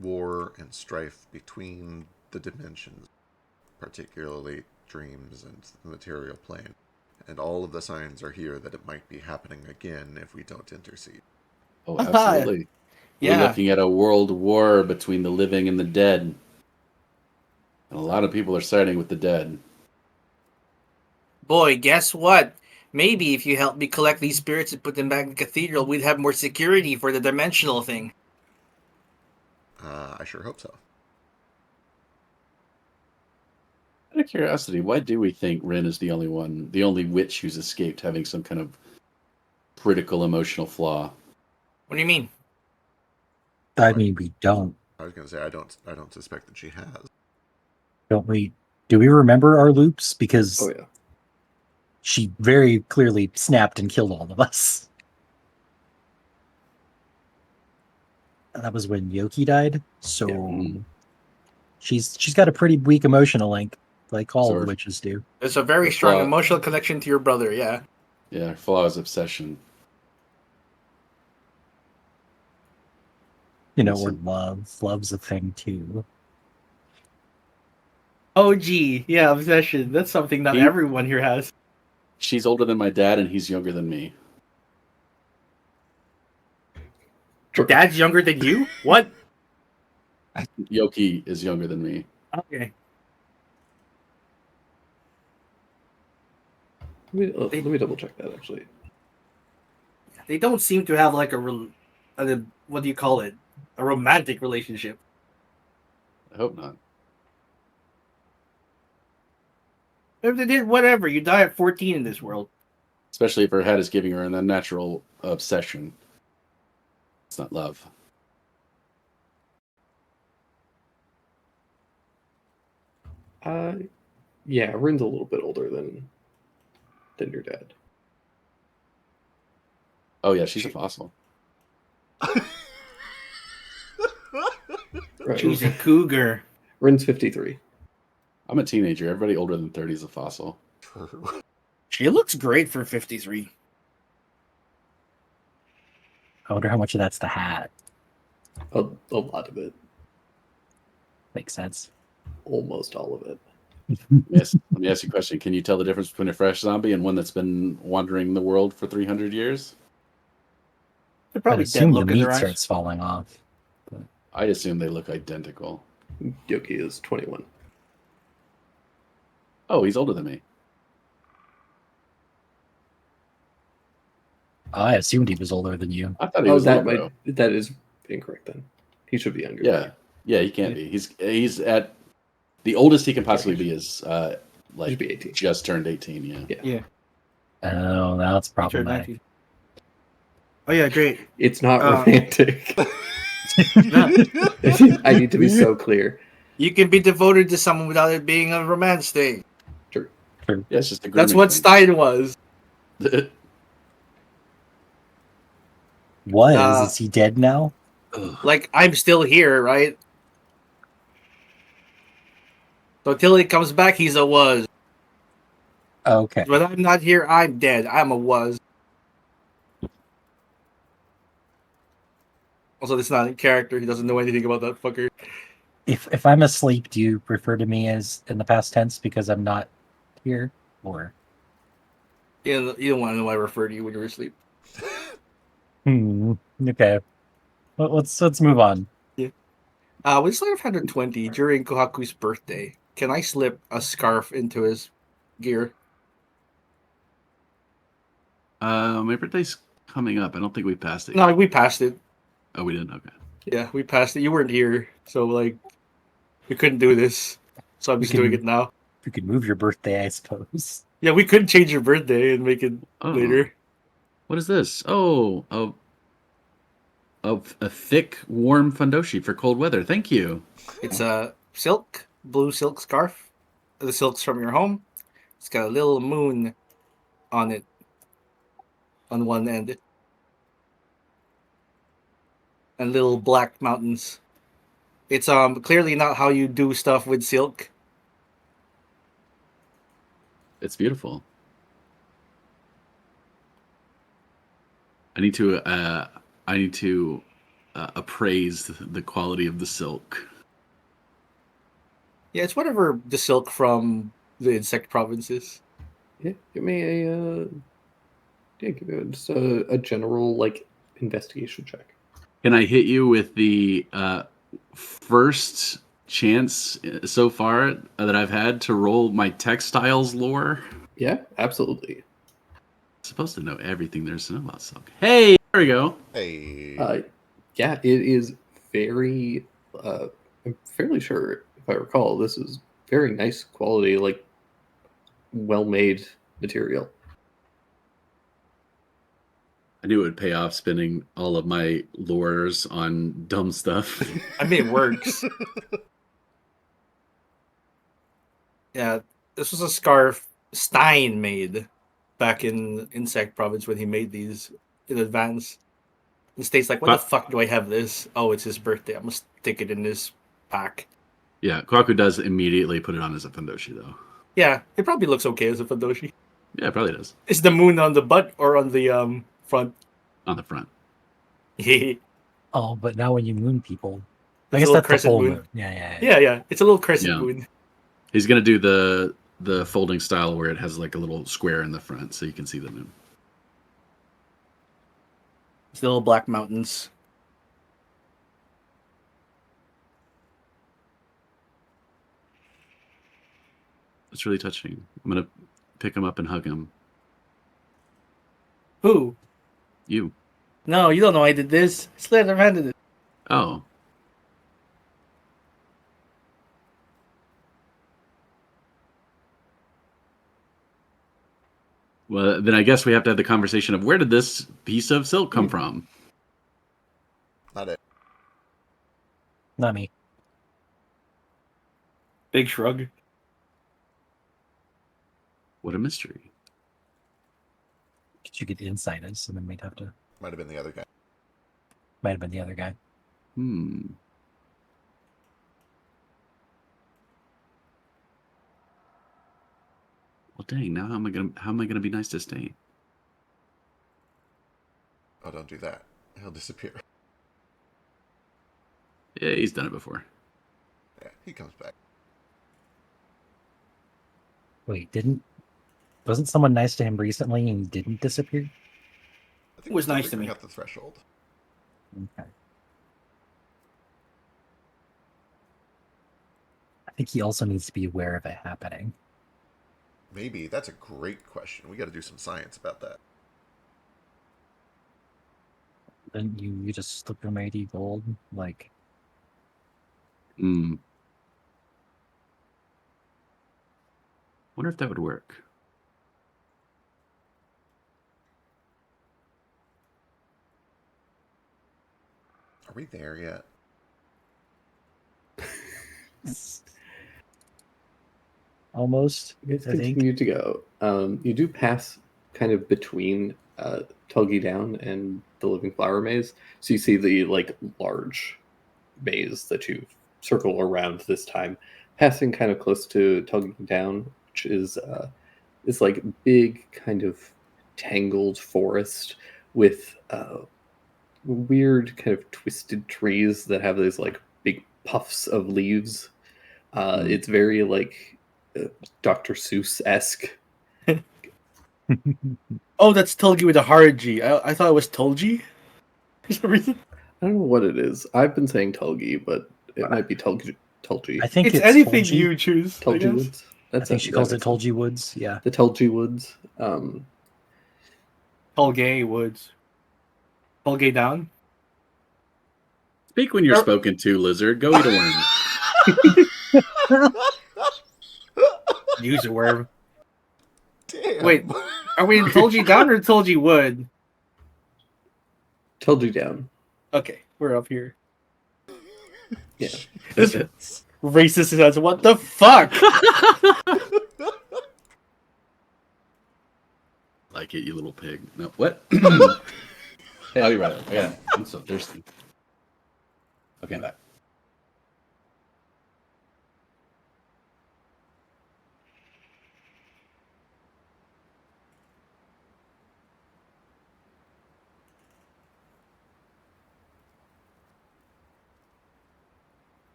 war and strife between the dimensions, particularly dreams and the material plane. And all of the signs are here that it might be happening again if we don't intercede. Oh, absolutely. We're Yeah. looking at a world war between the living and the dead. And a lot of people are siding with the dead. Boy, guess what? Maybe if you help me collect these spirits and put them back in the cathedral, we'd have more security for the dimensional thing. I sure hope so. Out of curiosity, why do we think Rin is the only witch who's escaped having some kind of critical emotional flaw? What do you mean? I mean, we don't. I was going to say I don't suspect that she has. Don't we? Do we remember our loops? Because Oh yeah. she very clearly snapped and killed all of us. And that was when Yoki died. So Yeah. she's got a pretty weak emotional link, like all Sort of. witches do. There's a very That's strong why- emotional connection to your brother, yeah. Yeah, flaw is obsession. You know, Listen. or love's a thing too. Oh, gee. Yeah, obsession. That's something not He- everyone here has. She's older than my dad and he's younger than me. Dad's younger than you? What? Yoki is younger than me. Okay. Let me double check that actually. They don't seem to have like what do you call it? A romantic relationship. I hope not. If they did, whatever. You die at 14 in this world. Especially if her head is giving her an unnatural obsession. It's not love. Yeah, Rin's a little bit older than your dad. Oh yeah, she's a fossil. Right. She's a cougar. Rin's 53. I'm a teenager. Everybody older than 30 is a fossil. She looks great for 53. I wonder how much of that's the hat. A lot of it. Makes sense. Almost all of it. Yes. Let me ask you a question. Can you tell the difference between a fresh zombie and one that's been wandering the world for 300 years? They're I probably dead assume the look in meat their eyes. starts falling off. I assume they look identical. Yoki is 21. Oh, he's older than me. I assumed he was older than you. I thought he was that little, bro. that is incorrect then. He should be younger. Yeah. Yeah, he can't be. He's at the oldest he can possibly be is He should like be 18. just turned 18, yeah. Yeah. Oh, that's Sure, problematic. 19. Oh yeah, great. It's not Uh, romantic. I need to be so clear. You can be devoted to someone without it being a romance thing. Yeah, it's just a That's grooming what thing. Stein was. Is he dead now? Like, I'm still here, right? So until he comes back, he's a was. Okay. When I'm not here, I'm dead. I'm a was. Also, this is not in character. He doesn't know anything about that fucker. If I'm asleep, do you refer to me as in the past tense because I'm not here? Or You don't want to know I refer to you when you're asleep. okay. Let's move on. With Slayer 120, during Kohaku's birthday, can I slip a scarf into his gear? My birthday's coming up. I don't think we passed it. No, we passed it. Oh, we didn't. Okay. Yeah, we passed it. You weren't here, so like, we couldn't do this. So I'm We just doing can- it now. You could move your birthday, I suppose. Yeah, we could change your birthday and make it Oh. later. What is this? Oh, a thick, warm fundoshi for cold weather. Thank you. It's a blue silk scarf. The silk's from your home. It's got a little moon on it, on one end, and little black mountains. It's clearly not how you do stuff with silk. It's beautiful. I need to appraise the quality of the silk. Yeah, it's whatever the silk from the insect provinces. Yeah, give me just a general like investigation check. Can I hit you with the first chance so far that I've had to roll my textiles lore? Yeah, absolutely. I'm supposed to know everything there is to know about silk. Hey, there we go. Hey. Yeah, it is very. I'm fairly sure, if I recall, this is very nice quality, like well-made material. I knew it would pay off spending all of my lures on dumb stuff. I mean, it works. Yeah, this was a scarf Stein made back in Insect Province when he made these in advance. The state's like, what the fuck do I have this? Oh, it's his birthday. I must stick it in this pack. Yeah, Kwaku does immediately put it on as a fundoshi, though. Yeah, it probably looks okay as a Fundoshi. Yeah, it probably does. Is the moon on the butt or on the front? On the front. Yeah, Oh, but now when you moon people, I It's a guess little that's the crescent full moon. moon. Yeah. yeah. It's a little crescent Yeah. moon. He's gonna do the folding style where it has like a little square in the front, so you can see the moon. It's little black mountains. It's really touching. I'm gonna pick him up and hug him. Who? You. No, you don't know I did this. Slenderman did it. Oh. Well, then I guess we have to have the conversation of where did this piece of silk come from? Not it. Not me. Big shrug. What a mystery. Could you get insight us, and then we'd have to. Might have been the other guy. Might have been the other guy. Hmm. Well, dang! Now how am I gonna be nice to Stain? Oh, don't do that. He'll disappear. Yeah, he's done it before. Yeah, he comes back. Wait, wasn't someone nice to him recently and didn't disappear? I think It was we're nice still to me. figuring out the threshold. Okay. I think he also needs to be aware of it happening. Maybe. That's a great question. We got to do some science about that. Then you just slip your mighty gold, like Hmm. Wonder if that would work. Are we there yet? almost. You guys I think. continue to go. You do pass kind of between Tulgy Down and the Living Flower Maze, so you see the like large maze that you circle around this time, passing kind of close to Tulgy Down, which is this like big kind of tangled forest with weird kind of twisted trees that have these like big puffs of leaves. It's very like Dr. Seuss-esque. Oh, that's Tulgi with a hard G. I thought it was Tulgi. For some reason. I don't know what it is. I've been saying Tulgi, but it might be Tulgi. I think It's anything Tulgi. you choose. I Tulgi guess. Woods. I think she calls it makes sense. Tulgi Woods. Yeah. The Tulgi Woods. Tulgay Woods. Tulgay Down. Speak when you're spoken to, lizard. Go eat a worm. Use a worm. Damn. Wait, are we in Tulgi Down or Tulgi Wood? Tulgi Down. Okay, we're up here. Yeah. This racist says, "What the fuck?" Like it, you little pig. No, what? Hey, I'll be right back. I'm so thirsty. Okay, I'm back.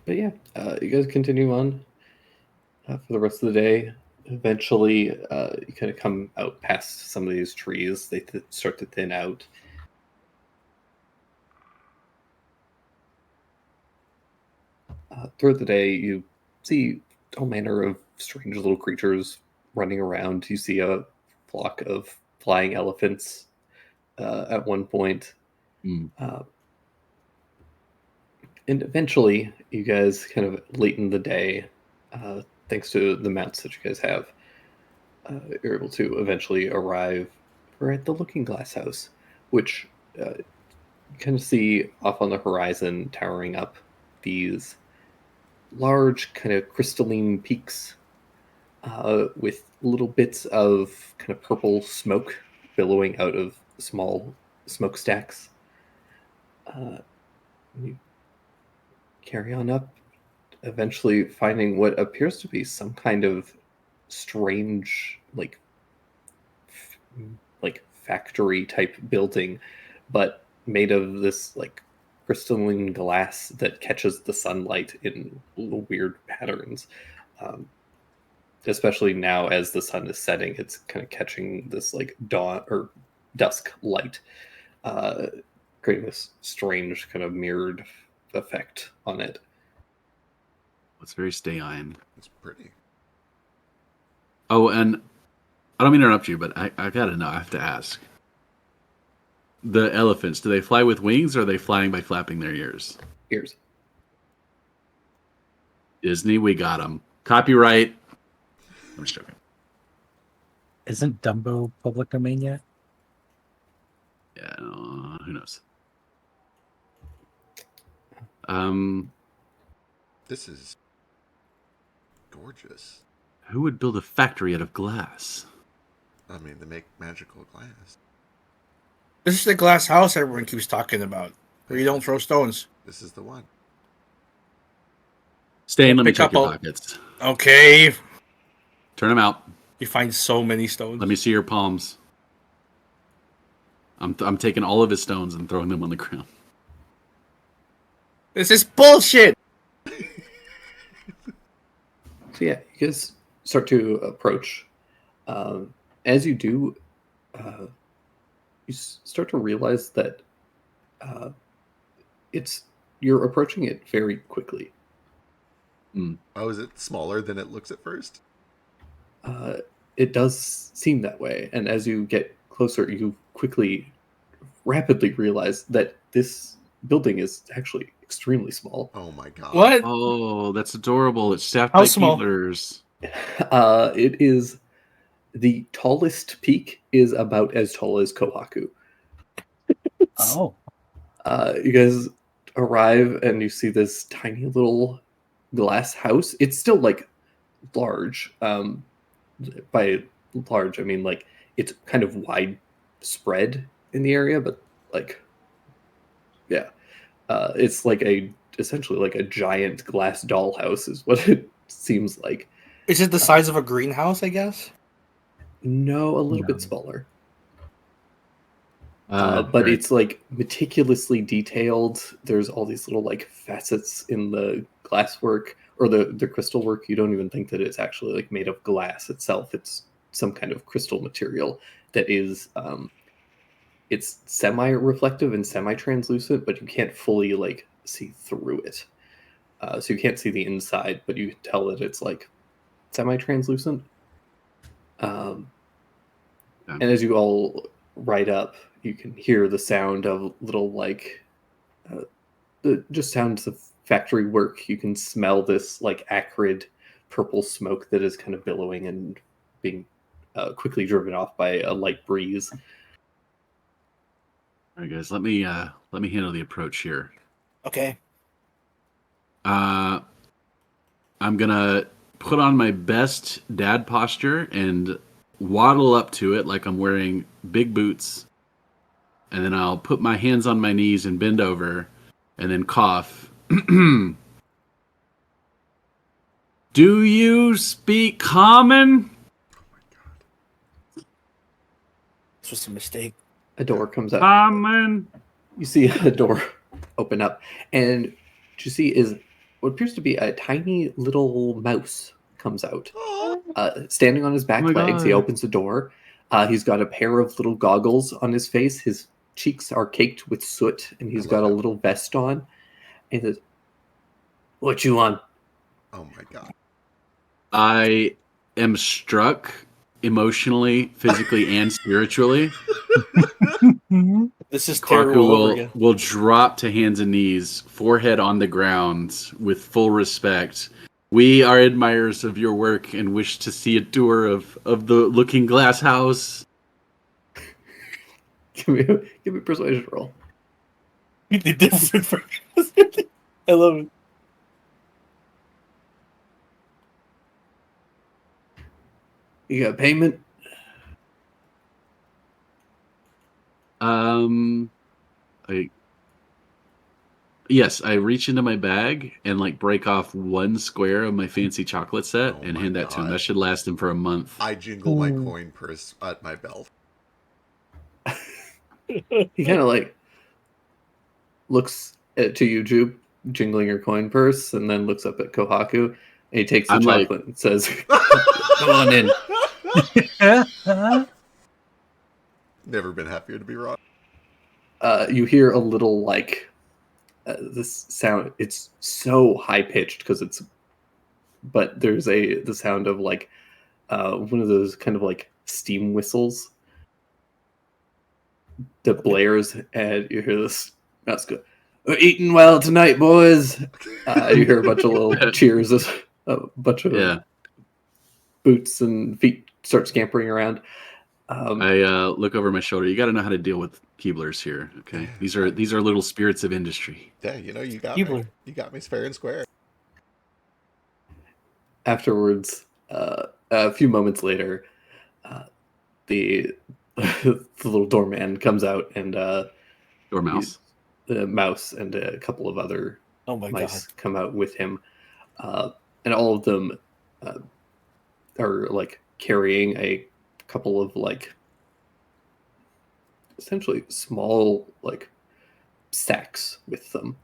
But yeah, you guys continue on for the rest of the day. Eventually, you kind of come out past some of these trees. They start to thin out. Throughout the day, you see all manner of strange little creatures running around. You see a flock of flying elephants at one point. Mm. And eventually, you guys kind of late in the day, thanks to the mounts that you guys have, you're able to eventually arrive. We're at the Looking Glass House, which you kind of see off on the horizon, towering up these large kind of crystalline peaks with little bits of kind of purple smoke billowing out of small smokestacks. You carry on up, eventually finding what appears to be some kind of strange, like factory type building, but made of this like crystalline glass that catches the sunlight in little weird patterns. Especially now as the sun is setting, it's kind of catching this like dawn or dusk light, creating this strange kind of mirrored effect on it. It's very Stein. It's pretty. Oh, and I don't mean to interrupt you, but I gotta know. I have to ask. The elephants, do they fly with wings or are they flying by flapping their ears? Ears. Disney, we got them. Copyright. I'm just joking. Isn't Dumbo public domain yet? Yeah, who knows? This is gorgeous. Who would build a factory out of glass? I mean, they make magical glass. This is the glass house everyone keeps talking about, where you don't throw stones. This is the one. Stain, let me Pick check up your all- pockets. Okay. Turn them out. You find so many stones. Let me see your palms. I'm taking all of his stones and throwing them on the ground. This is bullshit. So yeah, you guys start to approach. As you do, you start to realize that you're approaching it very quickly. Oh, is it smaller than it looks at first? It does seem that way, and as you get closer, you rapidly realize that this building is actually extremely small. Oh my god. What? Oh, that's adorable. It's staffed How by small? Keetlers. It is the tallest peak is about as tall as Kohaku. Oh, You guys arrive and you see this tiny little glass house. It's still like large. By large, I mean like it's kind of widespread in the area, but like, yeah, it's like essentially like a giant glass dollhouse is what it seems like. Is it the size of a greenhouse, I guess? No, a little No. bit smaller. But Right. it's like meticulously detailed. There's all these little like facets in the glasswork or the crystal work. You don't even think that it's actually like made of glass itself. It's some kind of crystal material that is it's semi-reflective and semi-translucent, but you can't fully like see through it. So you can't see the inside, but you can tell that it's like semi-translucent. And as you all ride up, you can hear the sound of little like the just sounds of factory work. You can smell this like acrid purple smoke that is kind of billowing and being quickly driven off by a light breeze. All right, guys, let me handle the approach here. Okay. I'm gonna put on my best dad posture and waddle up to it like I'm wearing big boots, and then I'll put my hands on my knees and bend over, and then cough. Do you speak common? This was a mistake. A door comes up. Common. You see a door open up, and what you see is what appears to be a tiny little mouse comes out. Standing on his back Oh my legs, he God. opens the door. He's got a pair of little goggles on his face. His cheeks are caked with soot, and he's got a little vest on. And he says, "What you want?" Oh my god. I am struck emotionally, physically, and spiritually. This is terror Kaku all over again. will drop to hands and knees, forehead on the ground, with full respect. We are admirers of your work and wish to see a tour of the Looking Glass House. give me a persuasion roll. The different versions. I love it. You got payment? Yes, I reach into my bag and like break off one square of my fancy chocolate set Oh and my hand that to him. God. That should last him for a month. I jingle my coin purse at my belt. He kind of like looks to you, Jupe, jingling your coin purse, and then looks up at Kohaku, and he takes the I'm like- chocolate and says, "Go on in." Never been happier to be wrong. You hear a little like this sound. It's so high pitched because it's but there's the sound of like one of those kind of like steam whistles that blares, and you hear this mouse go, "We're eating well tonight, boys." You hear a bunch of little cheers, a bunch of Yeah. boots and feet start scampering around. I look over my shoulder. You got to know how to deal with Keeblers here. Okay, these are little spirits of industry. Yeah, you know, you got People- me. You got me fair and square. Afterwards, a few moments later, the the little doorman comes out, and Dormouse. the mouse and a couple of other Oh my mice god. come out with him, and all of them are like carrying a couple of like essentially small like sacks with them.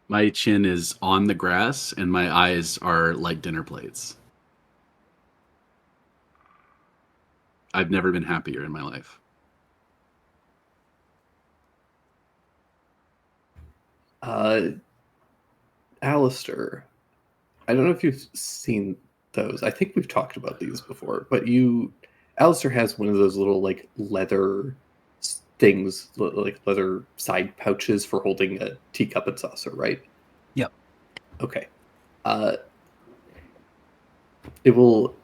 My chin is on the grass, and my eyes are like dinner plates. I've never been happier in my life. Alistair, I don't know if you've seen those. I think we've talked about these before, but Alistair has one of those little like leather things, like leather side pouches for holding a teacup and saucer, right? Yep. Okay. It will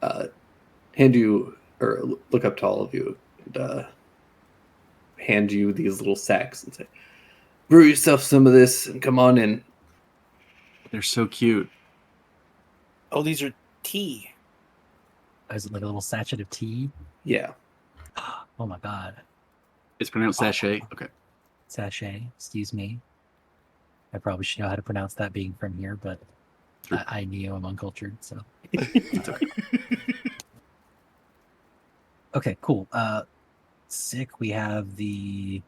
hand you, or look up to all of you, and hand you these little sacks and say, "Brew yourself some of this and come on in." They're so cute. Oh, these are tea. Is it like a little sachet of tea? Yeah. Oh my god. It's pronounced sachet. Okay. Sachet, excuse me. I probably should know how to pronounce that being from here, but Sure. I knew I'm uncultured, so. Okay, cool. Sick. We have the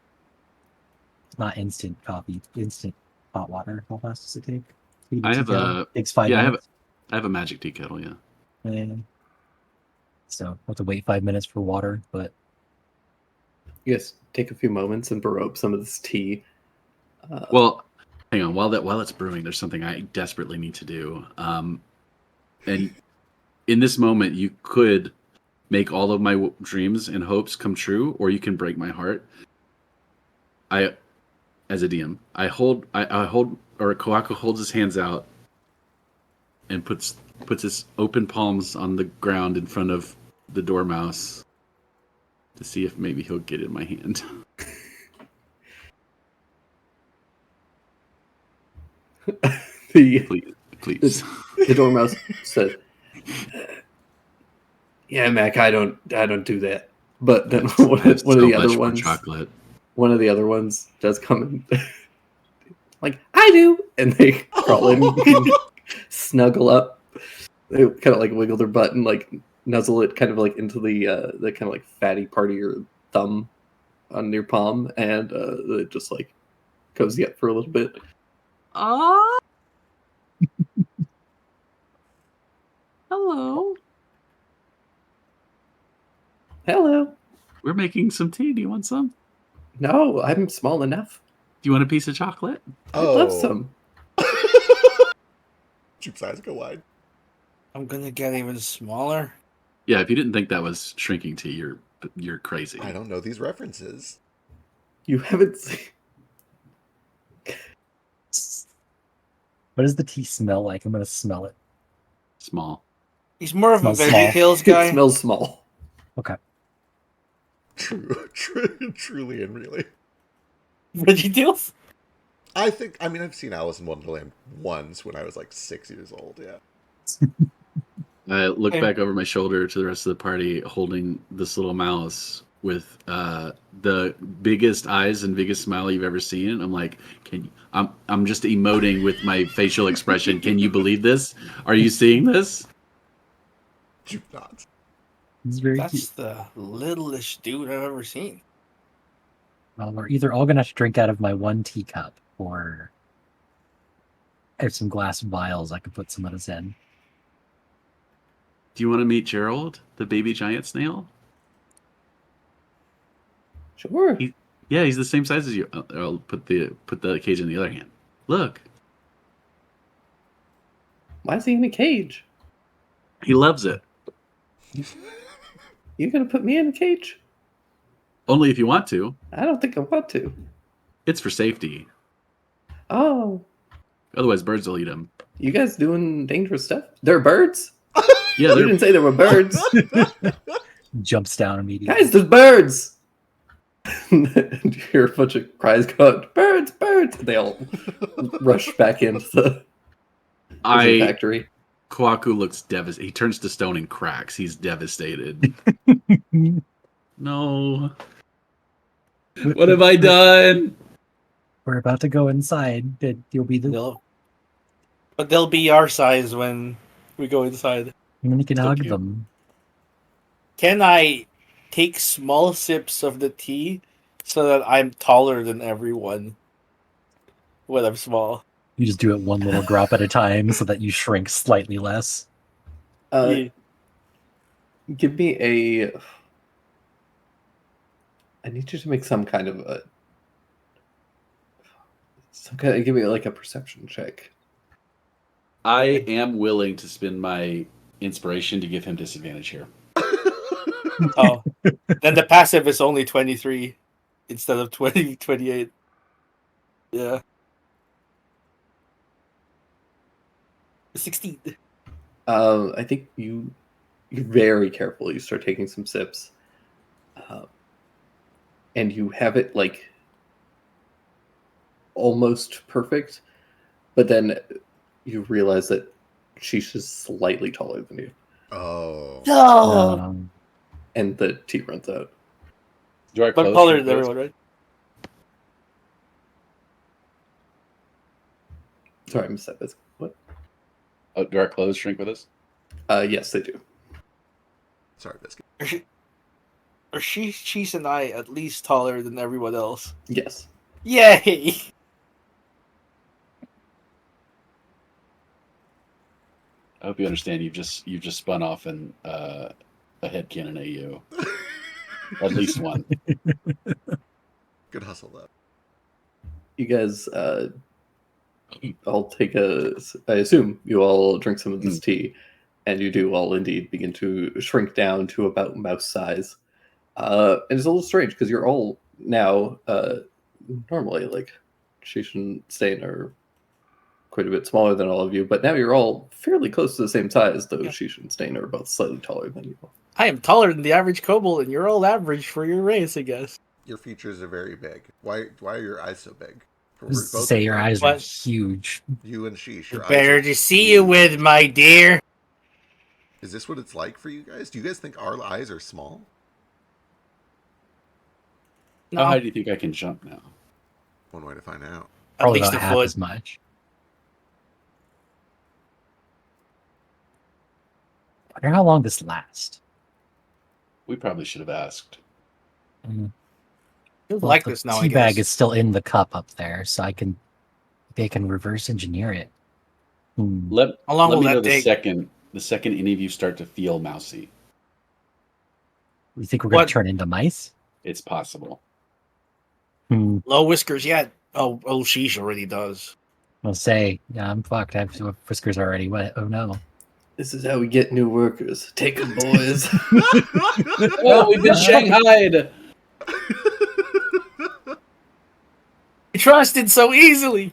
not instant coffee, instant hot water. How fast does it take? I have a takes 5 yeah. minutes. I have a magic tea kettle. Yeah. So we'll have to wait 5 minutes for water, but You guys take a few moments and brew up some of this tea. Well, hang on. While it's brewing, there's something I desperately need to do. And in this moment, you could make all of my dreams and hopes come true, or you can break my heart. As a DM, I hold, or Kawako holds his hands out and puts his open palms on the ground in front of the dormouse to see if maybe he'll get in my hand. the Please. dormouse says, "Yeah, Mac, I don't do that." But then one I have of the so other much more ones, chocolate. one of the other ones does come in, like, "I do," and they crawl in, and snuggle up. They kind of like wiggle their butt and like nuzzle it kind of like into the kind of like fatty part of your thumb on your palm, and it just like cozy up for a little bit. Ah. Hello. Hello. We're making some tea. Do you want some? No, I'm small enough. Do you want a piece of chocolate? I'd love some. Jupe's eyes go wide. I'm gonna get even smaller. Yeah, if you didn't think that was shrinking tea, you're crazy. I don't know these references. You haven't seen. what does the tea smell like? I'm gonna smell it. Small. He's more of a Smells small. VeggieTales guy. It smells small. Okay. Truly and really. VeggieTales? I mean, I've seen Alice in Wonderland once when I was like 6 years old, yeah. I look Hey. back over my shoulder to the rest of the party, holding this little mouse with the biggest eyes and biggest smile you've ever seen. I'm like, I'm just emoting with my facial expression. Can you believe this? Are you seeing this? Jupe nods. It's very That's cute. the littlest dude I've ever seen. Well, we're either all gonna have to drink out of my one teacup, or I have some glass vials I could put some of this in. Do you want to meet Gerald, the baby giant snail? Sure. Yeah, he's the same size as you. I'll put the cage in the other hand. Look. Why is he in a cage? He loves it. You gonna put me in a cage? Only if you want to. I don't think I want to. It's for safety. Oh, Otherwise, birds will eat him. you guys doing dangerous stuff? There are birds? Yeah, You they're didn't say there were birds. Jumps down immediately. Guys, there's birds! And you hear a bunch of cries go out, birds, birds! They all rush back into the prison factory. Kwaku looks devastated. He turns to stone and cracks. He's devastated. No. What have I done? We're about to go inside. You'll be the. No. But they'll be our size when we go inside. And then you can So hug cute. them. Can I take small sips of the tea so that I'm taller than everyone when I'm small? You just do it one little drop at a time so that you shrink slightly less. Yeah. Give me a... I need you to make some kind of a... give me like a perception check. I am willing to spend my inspiration to give him disadvantage here. Oh. Then the passive is only 23 instead of 28. Yeah. 16. I think you very carefully start taking some sips, and you have it like almost perfect, but then you realize that she's just slightly taller than you, Oh. Um, and the tea runs out. Do I But close taller for than this? everyone, right? Sorry, I missed that. That's- What? Oh, do our clothes shrink with us? Yes, they do. Sorry, Biscuit. Are she's and I at least taller than everyone else? Yes. Yay! I hope you understand. You've just spun off in a headcanon AU. At least one. Good hustle, though. You guys all take a... I assume you all drink some of this tea, and you do all indeed begin to shrink down to about mouse size. And it's a little strange, because you're all now, normally, like, Sheesh and Stain are quite a bit smaller than all of you, but now you're all fairly close to the same size, though Sheesh and Stain are both slightly taller than you. I am taller than the average kobold, and you're all average for your race, I guess. Your features are very big. Why are your eyes so big? For just to both say of your you. eyes are What? huge. You and Sheesh. Your eyes Better are to see you huge. with, my dear. Is this what it's like for you guys? Do you guys think our eyes are small? How No, high do you think I can jump now? One way to find out. at Probably least about a half foot. as much. I wonder how long this lasts. We probably should have asked. You'll Well, like the this now, I tea guess. bag is still in the cup up there, so they can reverse engineer it. Let How long let will me that know take? the second any of you start to feel mousy. You think we're going What? to turn into mice? It's possible. Low whiskers yet? Oh, sheesh already does. I'll say, yeah, I'm fucked. I have whiskers already. What? Oh no. This is how we get new workers. Take them, boys. Oh, we've been shanghaied. You trusted so easily.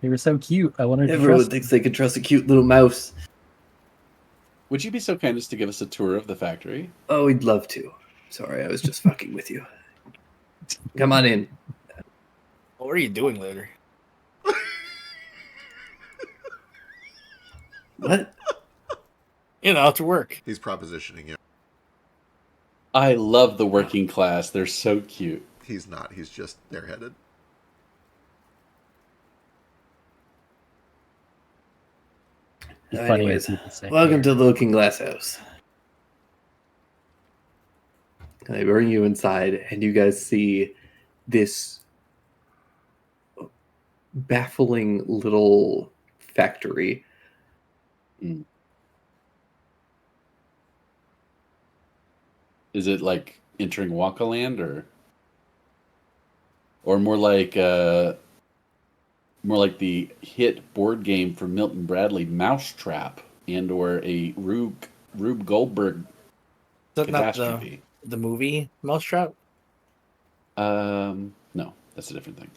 They were so cute. I wanted to Everyone trust thinks they can trust a cute little mouse. Would you be so kind as to give us a tour of the factory? Oh, we'd love to. Sorry, I was just fucking with you. Come on in. What are you doing later? What? You know, to work. He's propositioning you. I love the working class. They're so cute. He's not. He's just bareheaded. It's funny Anyways, when people say, welcome to the Looking Glass House. And they bring you inside, and you guys see this baffling little factory. Is it like entering Wonka Land or more like more like the hit board game from Milton Bradley, Mousetrap, and/or a Rube Goldberg Is that not catastrophe. the movie Mousetrap? No, that's a different thing.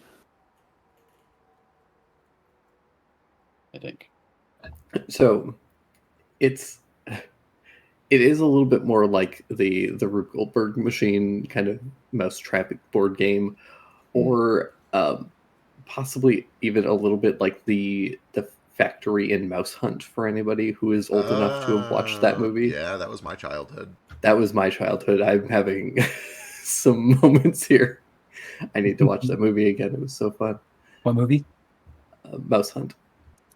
I think. So it is a little bit more like the Rube Goldberg machine kind of mousetrap board game, or possibly even a little bit like the Factory in Mouse Hunt for anybody who is old enough to have watched that movie. Yeah, that was my childhood. That was my childhood. I'm having some moments here. I need to watch that movie again. It was so fun. What movie? Mouse Hunt.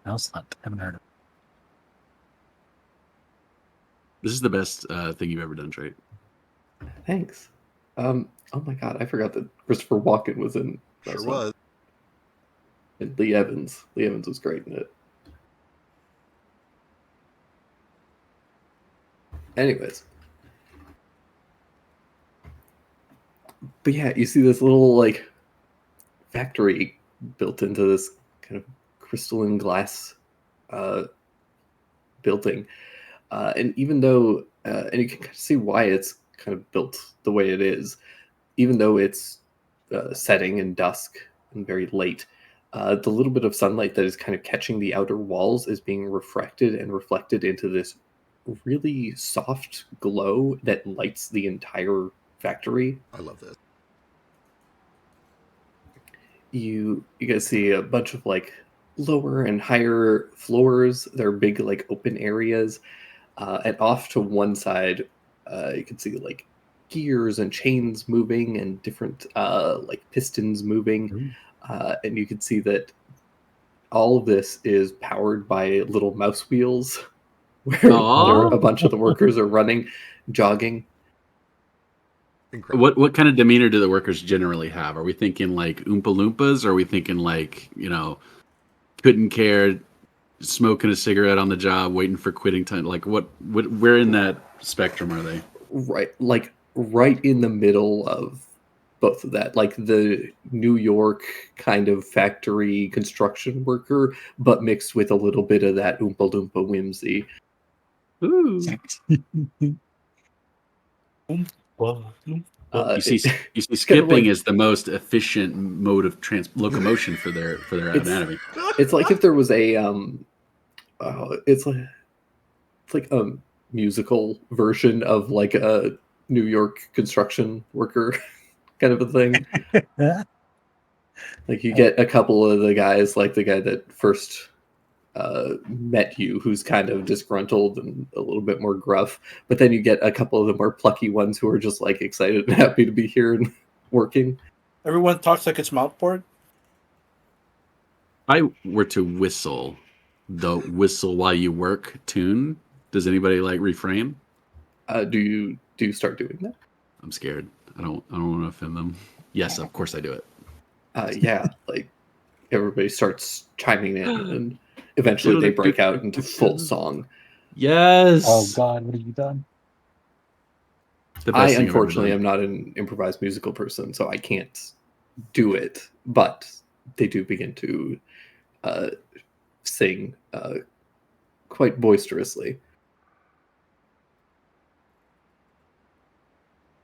Mouse Hunt. Haven't heard of it. This is the best thing you've ever done, Trey. Thanks. Oh my god, I forgot that Christopher Walken was in Mouse Sure Hunt. was. And Lee Evans. Lee Evans was great in it. Anyways. But yeah, you see this little like factory built into this kind of crystalline glass building. And even though, and you can kind of see why it's kind of built the way it is, even though it's setting in dusk and very late, the little bit of sunlight that is kind of catching the outer walls is being refracted and reflected into this really soft glow that lights the entire factory. I love this. You guys see a bunch of like lower and higher floors. They're big like open areas, and off to one side, you can see like gears and chains moving and different like pistons moving, and you can see that all of this is powered by little mouse wheels, where a bunch of the workers are running, jogging. Incredible. What kind of demeanor do the workers generally have? Are we thinking like Oompa Loompas? Or are we thinking like, couldn't care, smoking a cigarette on the job, waiting for quitting time? Like where in that spectrum are they? Right in the middle of both of that, like the New York kind of factory construction worker, but mixed with a little bit of that Oompa Loompa whimsy. Ooh. You see, skipping is the most efficient mode of locomotion for their anatomy. It's like if there was a it's like a musical version of like a New York construction worker kind of a thing. Like you get a couple of the guys, like the guy that first met you, who's kind of disgruntled and a little bit more gruff, but then you get a couple of the more plucky ones who are just like excited and happy to be here and working. Everyone talks like it's mouthboard. If I were to whistle the whistle while you work tune, does anybody like refrain? Do you start doing that? I'm scared. I don't want to offend them. Yes, of course I do it. Yeah, like everybody starts chiming in, and eventually they break out into full song. Yes. Oh God, what have you done? I unfortunately am not an improvised musical person, so I can't do it. But they do begin to sing quite boisterously.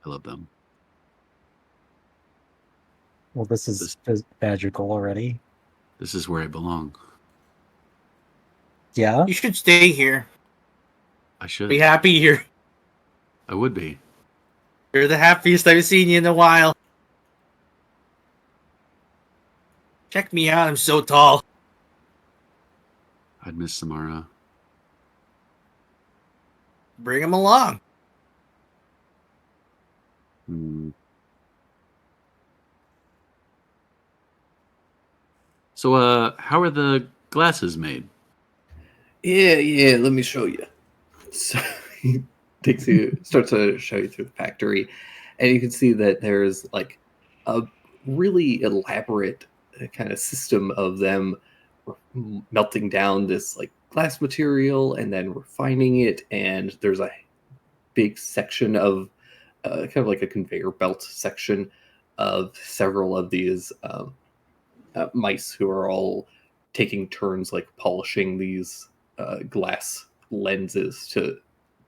I love them. Well, this is magical already. This is where I belong. Yeah? You should stay here. I should. Be happy here. I would be. You're the happiest I've seen you in a while. Check me out, I'm so tall. I'd miss Samara. Bring him along. So, how are the glasses made? Yeah, let me show you. So he starts to show you through the factory, and you can see that there's like a really elaborate kind of system of them melting down this like glass material and then refining it, and there's a big section of kind of like a conveyor belt section of several of these mice who are all taking turns like polishing these glass lenses to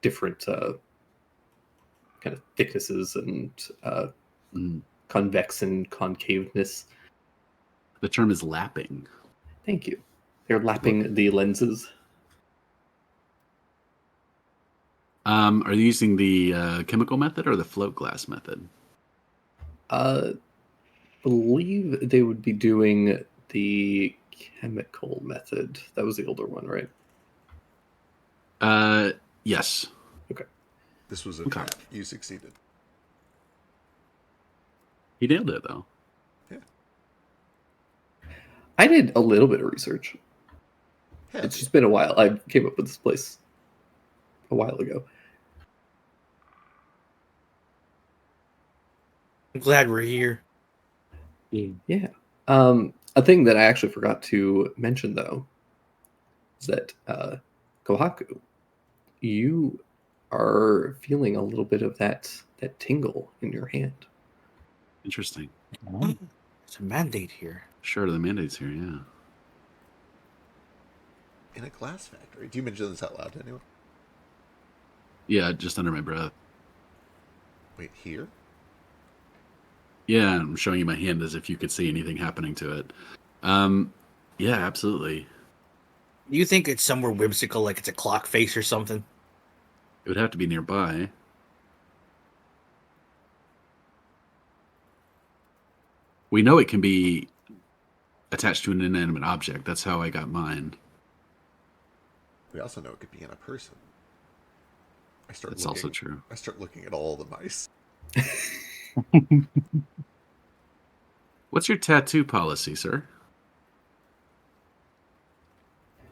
different kind of thicknesses and convex and concaveness. The term is lapping. Thank you. They're lapping the lenses. Are you using the chemical method or the float glass method? Believe they would be doing the chemical method. That was the older one, right? Yes. This was a Okay. trap. You succeeded. He nailed it though. I did a little bit of research. Yeah, It's just been a while. I came up with this place a while ago. I'm glad we're here. Yeah. A thing that I actually forgot to mention though is that Kohaku, you are feeling a little bit of that tingle in your hand. Interesting. Oh, It's a mandate here. Sure, the mandate's here, yeah. in a glass factory. Do you mention this out loud to anyone? Yeah, just under my breath. Wait, here? Yeah, I'm showing you my hand as if you could see anything happening to it. Yeah, absolutely. You think it's somewhere whimsical, like it's a clock face or something? It would have to be nearby. We know it can be attached to an inanimate object. That's how I got mine. We also know it could be in a person. That's also true. I start looking at all the mice. What's your tattoo policy, sir?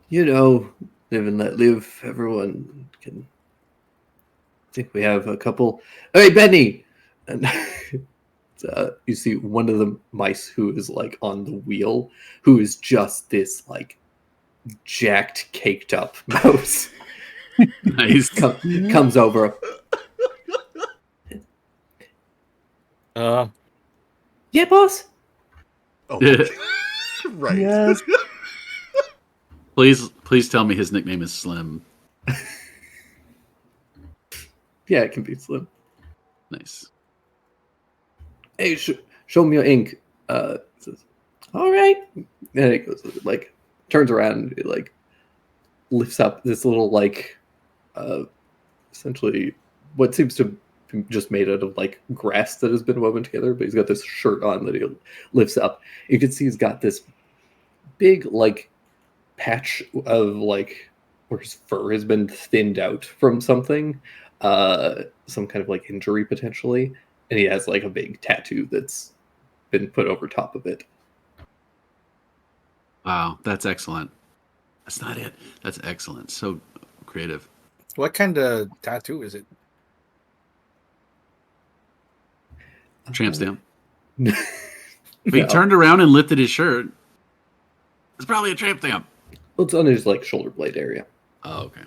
You know, live and let live. Everyone can. I think we have a couple. Hey, Benny! And you see one of the mice who is like on the wheel, who is just this like jacked, caked up mouse. Nice. Comes over. Yeah, boss. Oh, my right. Yes. Please tell me his nickname is Slim. Yeah, it can be Slim. Nice. Hey, show me your ink. Says, all right. And it goes like turns around, it like lifts up this little like essentially what seems to be just made out of like grass that has been woven together, but he's got this shirt on that he lifts up. You can see he's got this big like patch of like where his fur has been thinned out from something, some kind of like injury potentially, and he has like a big tattoo that's been put over top of it. Wow, that's excellent. That's not it. That's excellent. So creative. What kind of tattoo is it? Tramp stamp. No. But he turned around and lifted his shirt. It's probably a tramp stamp. Well, it's on his like shoulder blade area. Oh, okay.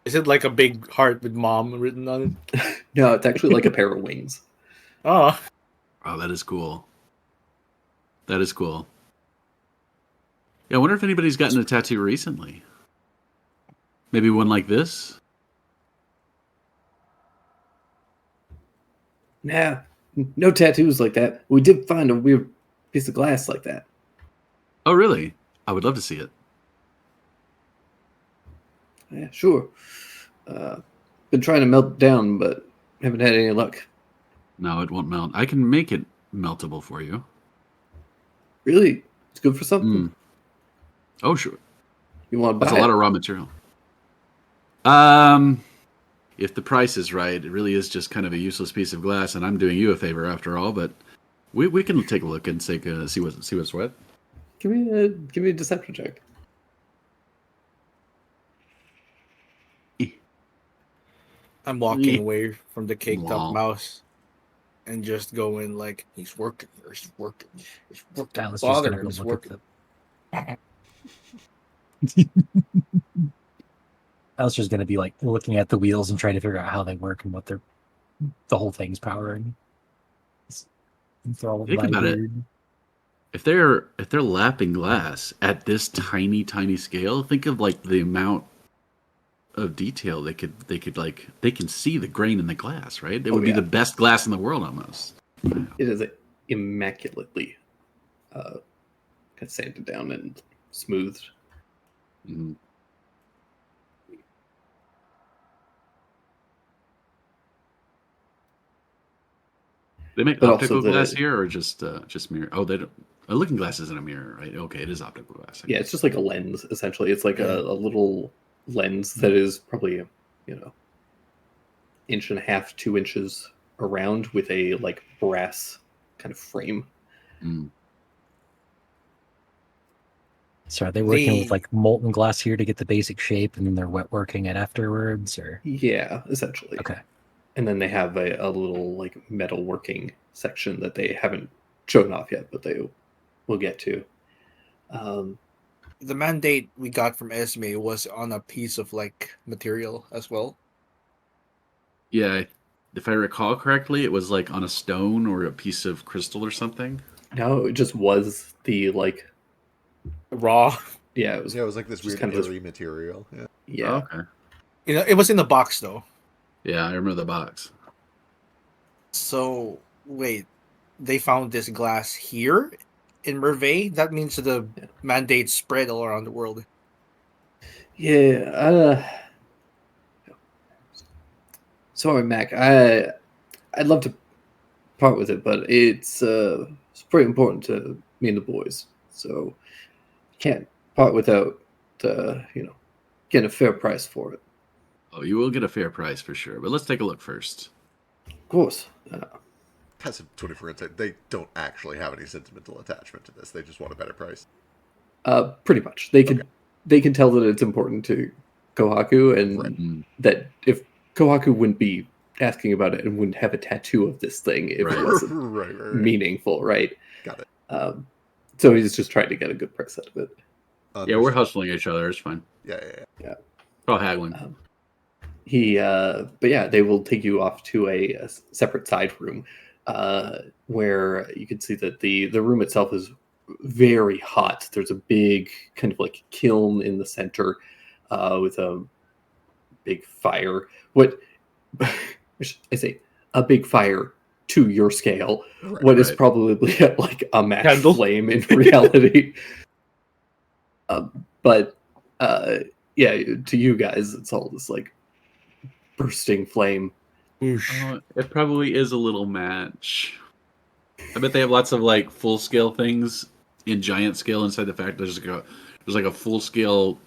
Is it like a big heart with mom written on it? No, it's actually like a pair of wings. Oh, Oh, that is cool. That is cool. Yeah, I wonder if anybody's gotten a tattoo recently. Maybe one like this? Nah, no tattoos like that. We did find a weird piece of glass like that. Oh, really? I would love to see it. Yeah, sure. Been trying to melt it down, but haven't had any luck. No, it won't melt. I can make it meltable for you. Really? It's good for something. Mm. Oh, sure. You want to buy That's a lot of raw material. If the price is right, it really is just kind of a useless piece of glass, and I'm doing you a favor after all. But we can take a look and see what's what. Give me a deception check. I'm walking away from the caked Wow. up mouse and just going like, he's working. He's working. He's working. Dallas just Bother gonna him. go He's look at working. Alistair's going to be like looking at the wheels and trying to figure out how they work and what the whole thing's powering. It's all Think about it. weird. if they're lapping glass at this tiny scale, think of like the amount of detail they could like they can see the grain in the glass, right? It would be yeah. the best glass in the world almost. It is immaculately kind of sanded down and smoothed. Mhm. They make But optical also glass here, or just mirror? Oh, they don't. A looking glass isn't a mirror, right? Okay, it is optical glass. Yeah, it's just like a lens essentially. It's like a little lens that is probably inch and a half, 2 inches around with a like brass kind of frame. Mm. So are they working with The- like molten glass here to get the basic shape, and then they're wet working it afterwards, or Yeah, essentially. okay? And then they have a little like metal working section that they haven't shown off yet, but they will get to. The mandate we got from Esme was on a piece of like material as well. Yeah, if I recall correctly, it was like on a stone or a piece of crystal or something. No, it just was the like Raw. yeah, it was Yeah, it was like this just weird kind of this- airy material. Yeah. yeah. Oh, okay. It was in the box though. Yeah, I remember the box. So wait, they found this glass here in Merveille? That means the mandate spread all around the world. Yeah, sorry, Mac. I'd love to part with it, but it's pretty important to me and the boys, so can't part without getting a fair price for it. Oh, you will get a fair price for sure. But let's take a look first. Of course. Passive 24 insight. They don't actually have any sentimental attachment to this. They just want a better price. Pretty much. They can tell that it's important to Kohaku, and Right. Mm. that if Kohaku wouldn't be asking about it and wouldn't have a tattoo of this thing if Right. it wasn't right. meaningful, right? Got it. So he's just trying to get a good price out of it. Yeah, we're hustling each other. It's fine. Yeah. We're all haggling. But yeah, they will take you off to a separate side room where you can see that the room itself is very hot. There's a big kind of like kiln in the center with a big fire. What I say, a big fire to your scale. Right, What is right. probably like a match Candle. flame in reality. But yeah, to you guys, it's all this like bursting flame. Oh, it probably is a little match. I bet they have lots of like full scale things in giant scale inside the factory. There's like a full scale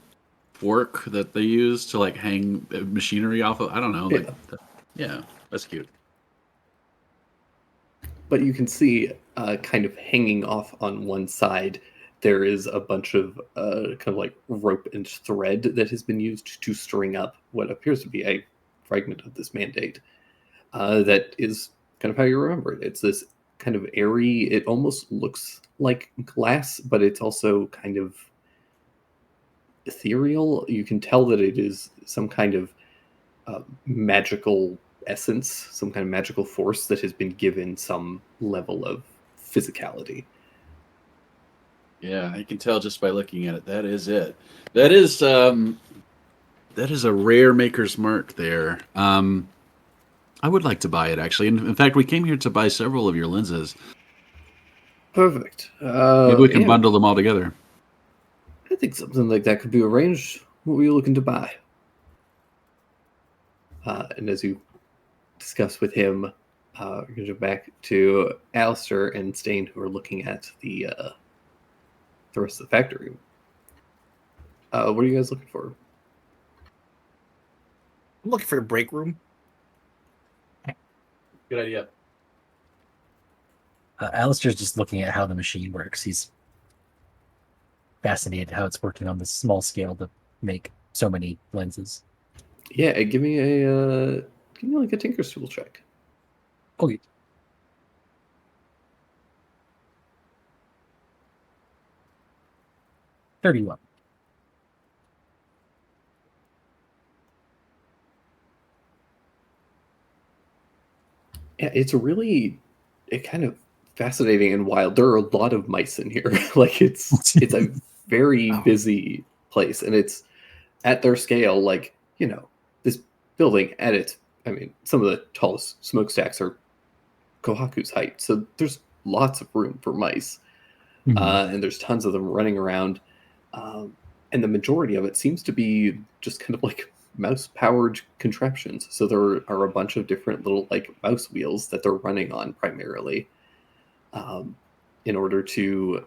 fork that they use to like hang machinery off of. I don't know. Like, yeah, that's cute. But you can see kind of hanging off on one side, there is a bunch of kind of like rope and thread that has been used to string up what appears to be a fragment of this mandate. That is kind of how you remember it. It's this kind of airy, it almost looks like glass, but it's also kind of ethereal. You can tell that it is some kind of magical essence, some kind of magical force that has been given some level of physicality. Yeah, I can tell just by looking at it. That is it. That is a rare maker's mark there. I would like to buy it actually. In fact, we came here to buy several of your lenses. Perfect. Maybe we can yeah, bundle them all together. I think something like that could be arranged. What were you looking to buy? And as you discuss with him, we're going to go back to Alistair and Stain, who are looking at the rest of the factory. What are you guys looking for? I'm looking for the break room. Good idea. Alistair's just looking at how the machine works. He's fascinated how it's working on this small scale to make so many lenses. Yeah, give me like a Tinker's Tool check. Okay. $31. Yeah, it's really, it kind of fascinating and wild. There are a lot of mice in here. Like it's a very busy place, and it's at their scale. Like, you know, this building at its, I mean, some of the tallest smokestacks are Kohaku's height, so there's lots of room for mice, and there's tons of them running around, and the majority of it seems to be just kind of like mouse-powered contraptions. So there are a bunch of different little like mouse wheels that they're running on primarily, in order to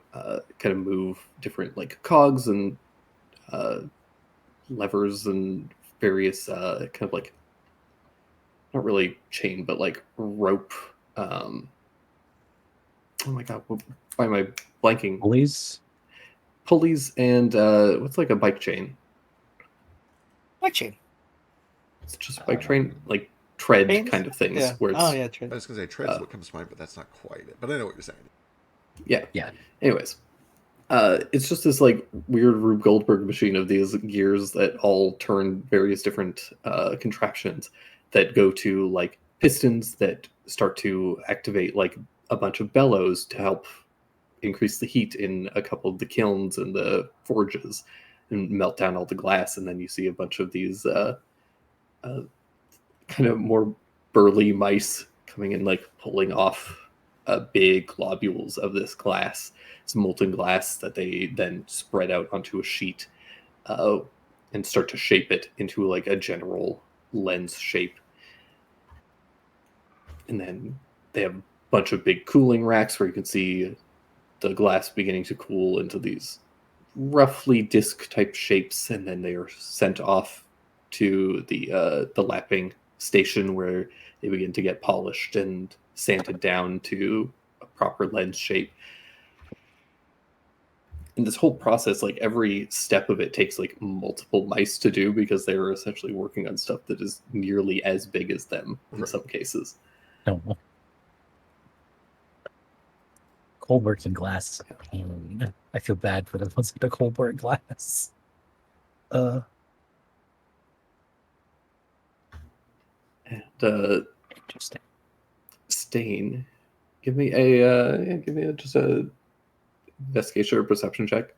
kind of move different like cogs and levers and various kind of like, not really chain, but like rope. Oh my god, why am I blanking? Pulleys and what's like a bike chain? Bike chain. It's just a bike train, like tread Chains? kind of things. Yeah. Where it's, Oh yeah, I true. was going to say tread's what comes to mind, but that's not quite it. But I know what you're saying. yeah. Anyways, it's just this like weird Rube Goldberg machine of these gears that all turn various different contraptions that go to like pistons that start to activate like a bunch of bellows to help increase the heat in a couple of the kilns and the forges and melt down all the glass. And then you see a bunch of these kind of more burly mice coming in, like pulling off big globules of this glass. It's molten glass that they then spread out onto a sheet and start to shape it into like a general lens shape. And then they have a bunch of big cooling racks where you can see the glass beginning to cool into these roughly disc type shapes, and then they are sent off to the lapping station where they begin to get polished and sanded down to a proper lens shape. And this whole process, like every step of it takes like multiple mice to do, because they are essentially working on stuff that is nearly as big as them in some cases. No. Kohlberg's in glass. Pain. I feel bad for the ones with the Kohlberg glass. And Interesting. Stain, give me a just a investigation or perception check.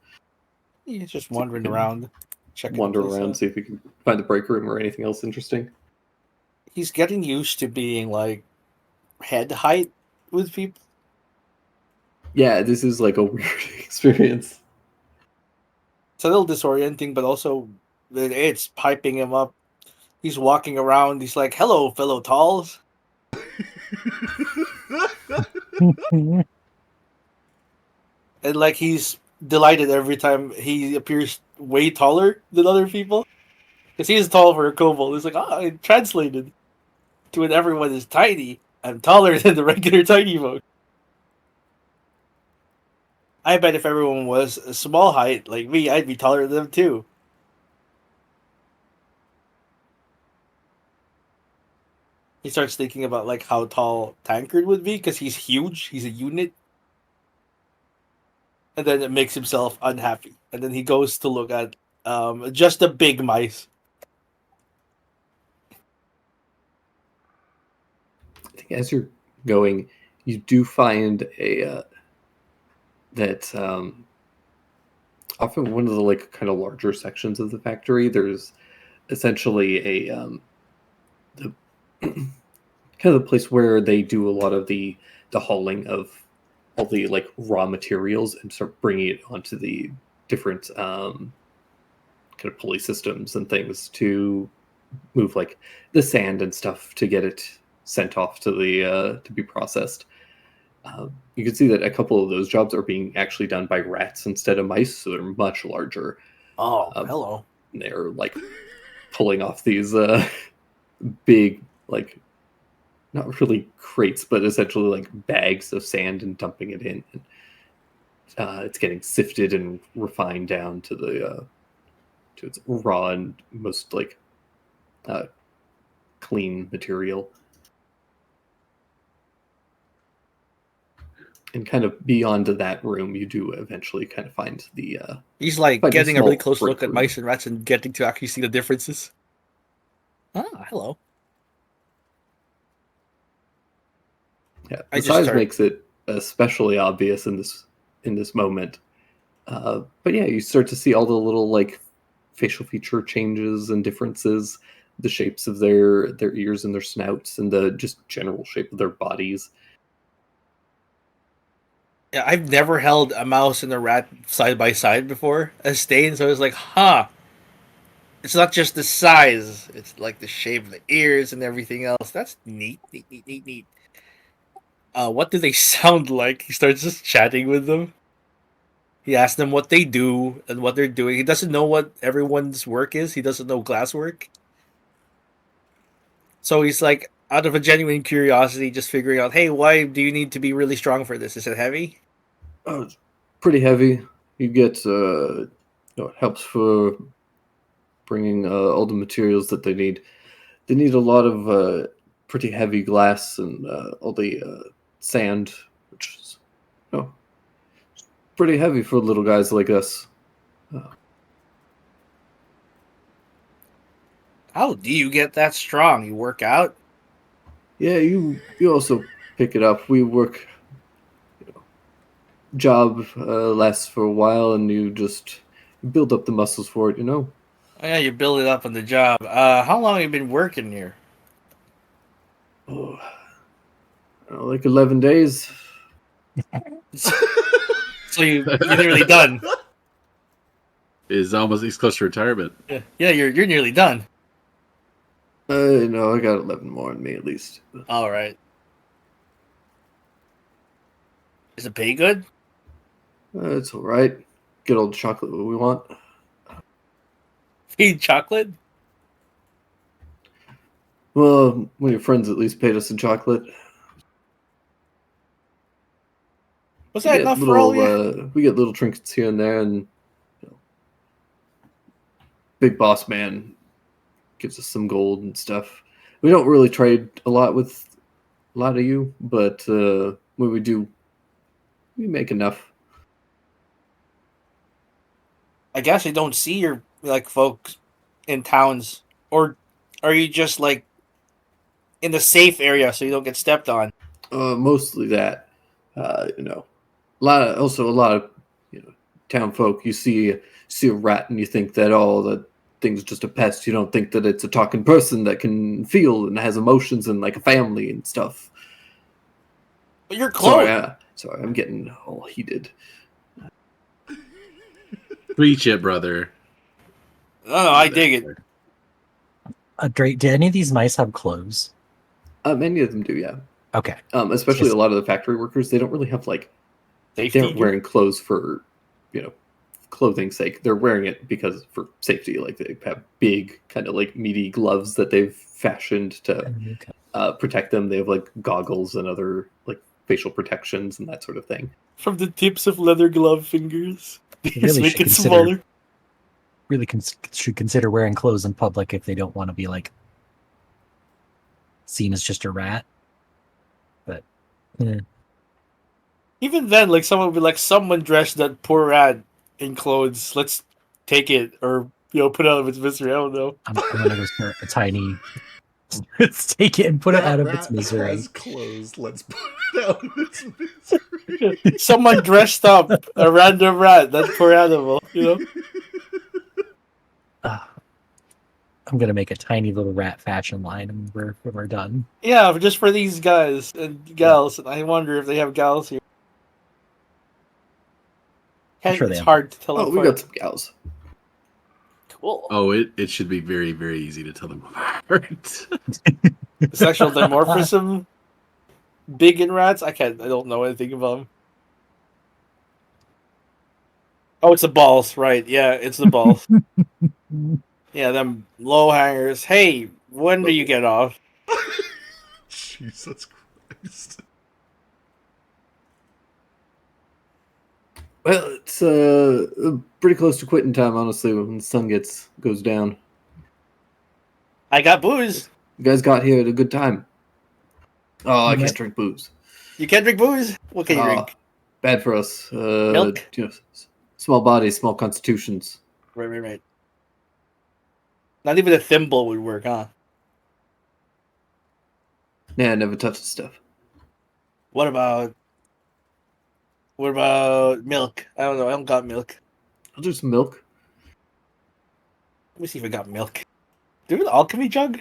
He's just wandering around, checking. Wander the place around, out. see if you can find the break room or anything else interesting. He's getting used to being like head height with people. Yeah, this is like a weird experience. It's a little disorienting, but also it's piping him up. He's walking around. He's like, "Hello, fellow talls." And like he's delighted every time he appears way taller than other people, because he's tall for a kobold. It's like, I translated to when everyone is tiny. I'm taller than the regular tiny folk. I bet if everyone was a small height like me, I'd be taller than them too. He starts thinking about like how tall Tancred would be, because he's huge. He's a unit. And then it makes himself unhappy. And then he goes to look at just the big mice. I think as you're going, you do find a that often one of the like kind of larger sections of the factory, there's essentially a the kind of the place where they do a lot of the hauling of all the like raw materials and start bringing it onto the different kind of pulley systems and things to move like the sand and stuff to get it sent off to the to be processed. You can see that a couple of those jobs are being actually done by rats instead of mice, so they're much larger. Oh, hello. They're like pulling off these big, like, not really crates, but essentially like bags of sand and dumping it in. And, it's getting sifted and refined down to the to its raw and most like clean material. And kind of beyond that room, you do eventually kind of find the. He's like find getting a really small close look break at room. mice and rats and getting to actually see the differences. Ah, hello. Yeah, I the just size start- makes it especially obvious in this moment. But yeah, you start to see all the little like facial feature changes and differences, the shapes of their ears and their snouts, and the just general shape of their bodies. Yeah, I've never held a mouse and a rat side by side before as Stain, so I was like, huh. It's not just the size, it's like the shape of the ears and everything else. That's neat, neat, neat, neat, neat. What do they sound like? He starts just chatting with them. He asks them what they do and what they're doing. He doesn't know what everyone's work is. He doesn't know glasswork. So he's like, out of a genuine curiosity, just figuring out, hey, why do you need to be really strong for this? Is it heavy? Oh, it's pretty heavy. You get it helps for bringing all the materials that they need. They need a lot of pretty heavy glass and all the sand, which is pretty heavy for little guys like us. How do you get that strong? You work out? Yeah, you also pick it up. We work. Job lasts for a while, and you just build up the muscles for it. Oh, yeah, you build it up on the job. How long have you been working here? Oh, like 11 days. So you're nearly done. He's close to retirement. Yeah, you're nearly done. No, I got 11 more in me at least. All right. Is it pay good? It's all right. Get all the chocolate we want. Feed chocolate? Well, one of your friends at least paid us in chocolate. Was that enough for all of you? We get little trinkets here and there, and Big Boss Man gives us some gold and stuff. We don't really trade a lot with a lot of you, but when we do, we make enough. I guess I don't see your folks in towns, or are you just like in the safe area so you don't get stepped on? Mostly that, a lot of town folk. You see a rat and you think that that thing's just a pest. You don't think that it's a talking person that can feel and has emotions and like a family and stuff. But you're close. Sorry, I'm getting all heated. Preach it, brother. No, I dig it. Drake, do any of these mice have clothes? Many of them do, yeah. Okay. Especially a lot of the factory workers, they don't really have they aren't wearing clothes for, clothing's sake. They're wearing it because for safety. Like they have big kind of like meaty gloves that they've fashioned to protect them. They have like goggles and other like facial protections and that sort of thing. From the tips of leather glove fingers. Really make it should smaller. Really should consider wearing clothes in public if they don't want to be seen as just a rat. But even then, someone would be like, someone dressed that poor rat in clothes. Let's take it or put it out of its misery. I don't know. I'm gonna go start a tiny. Let's take it and put it out of its misery. Has clothes. Let's put it out of its misery. Someone dressed up a random rat. That poor animal. I'm gonna make a tiny little rat fashion line when we're done. Yeah, just for these guys and gals. And I wonder if they have gals here. I'm sure It's they have. hard to tell Oh, we apart. got some gals. Cool. Oh, it should be very, very easy to tell them apart. Sexual dimorphism, big in rats. I don't know anything about them. Oh, it's the balls, right? Yeah, it's the balls. Yeah, them low hangers. Hey, when do you get off? Jesus Christ. Well, it's pretty close to quitting time, honestly, when the sun goes down. I got booze. You guys got here at a good time. Oh, I can't drink booze. You can't drink booze? What can you drink? Bad for us. Milk? Small bodies, small constitutions. Right. Not even a thimble would work, huh? Yeah, I never touch the stuff. What about What about milk? I don't know. I don't got milk. I'll do some milk. Let me see if I got milk. Do an alchemy jug?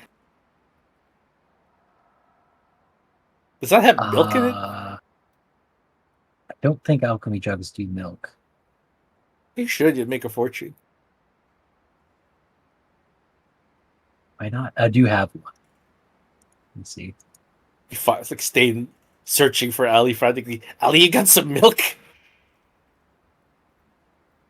Does that have milk in it? I don't think alchemy jugs do milk. You should. You'd make a fortune. Why not? I do have one. Let's see. It's like staying searching for Ali frantically. Ali, you got some milk?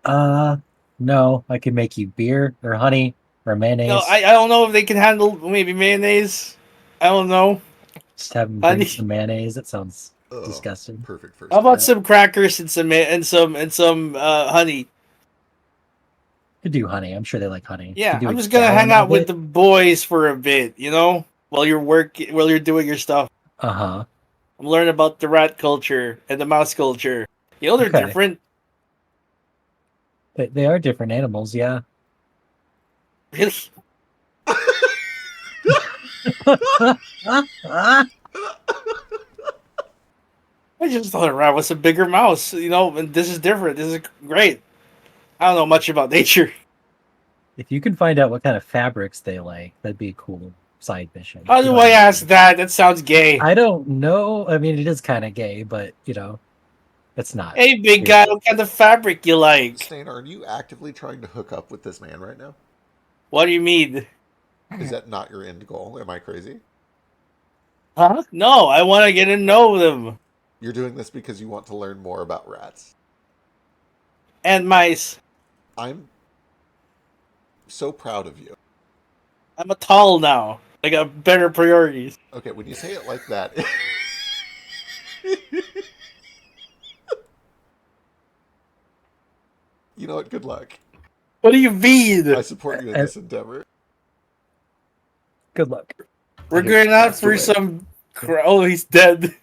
No. I can make you beer or honey or mayonnaise. No, I don't know if they can handle maybe mayonnaise. I don't know. Just have them Honey. drink some mayonnaise. That sounds Ugh, disgusting. perfect first. How about date. some crackers and some honey? Could do honey. I'm sure they like honey. Yeah, Could do I'm a just gonna gallon hang out of with it. the boys for a bit, you know, while you're doing your stuff. Uh-huh. I'm learning about the rat culture and the mouse culture. You know, they're Okay. different. They are different animals, yeah. Really? I just thought a rat was a bigger mouse, you know, and this is different. This is great. I don't know much about nature. If you can find out what kind of fabrics they like, that'd be a cool side mission. How do I ask that? That sounds gay. I don't know. I mean, it is kind of gay, but, you know, it's not. Hey, big guy, what kind of fabric you like? Stain, are you actively trying to hook up with this man right now? What do you mean? Is that not your end goal? Am I crazy? Huh? No, I want to get to know them. You're doing this because you want to learn more about rats. And mice. I'm so proud of you. I'm a tall now. I got better priorities. Okay, when you say it like that... You know what? Good luck. What do you mean? I support you in this endeavor. Good luck. We're I going out passed for away. some... Oh, he's dead.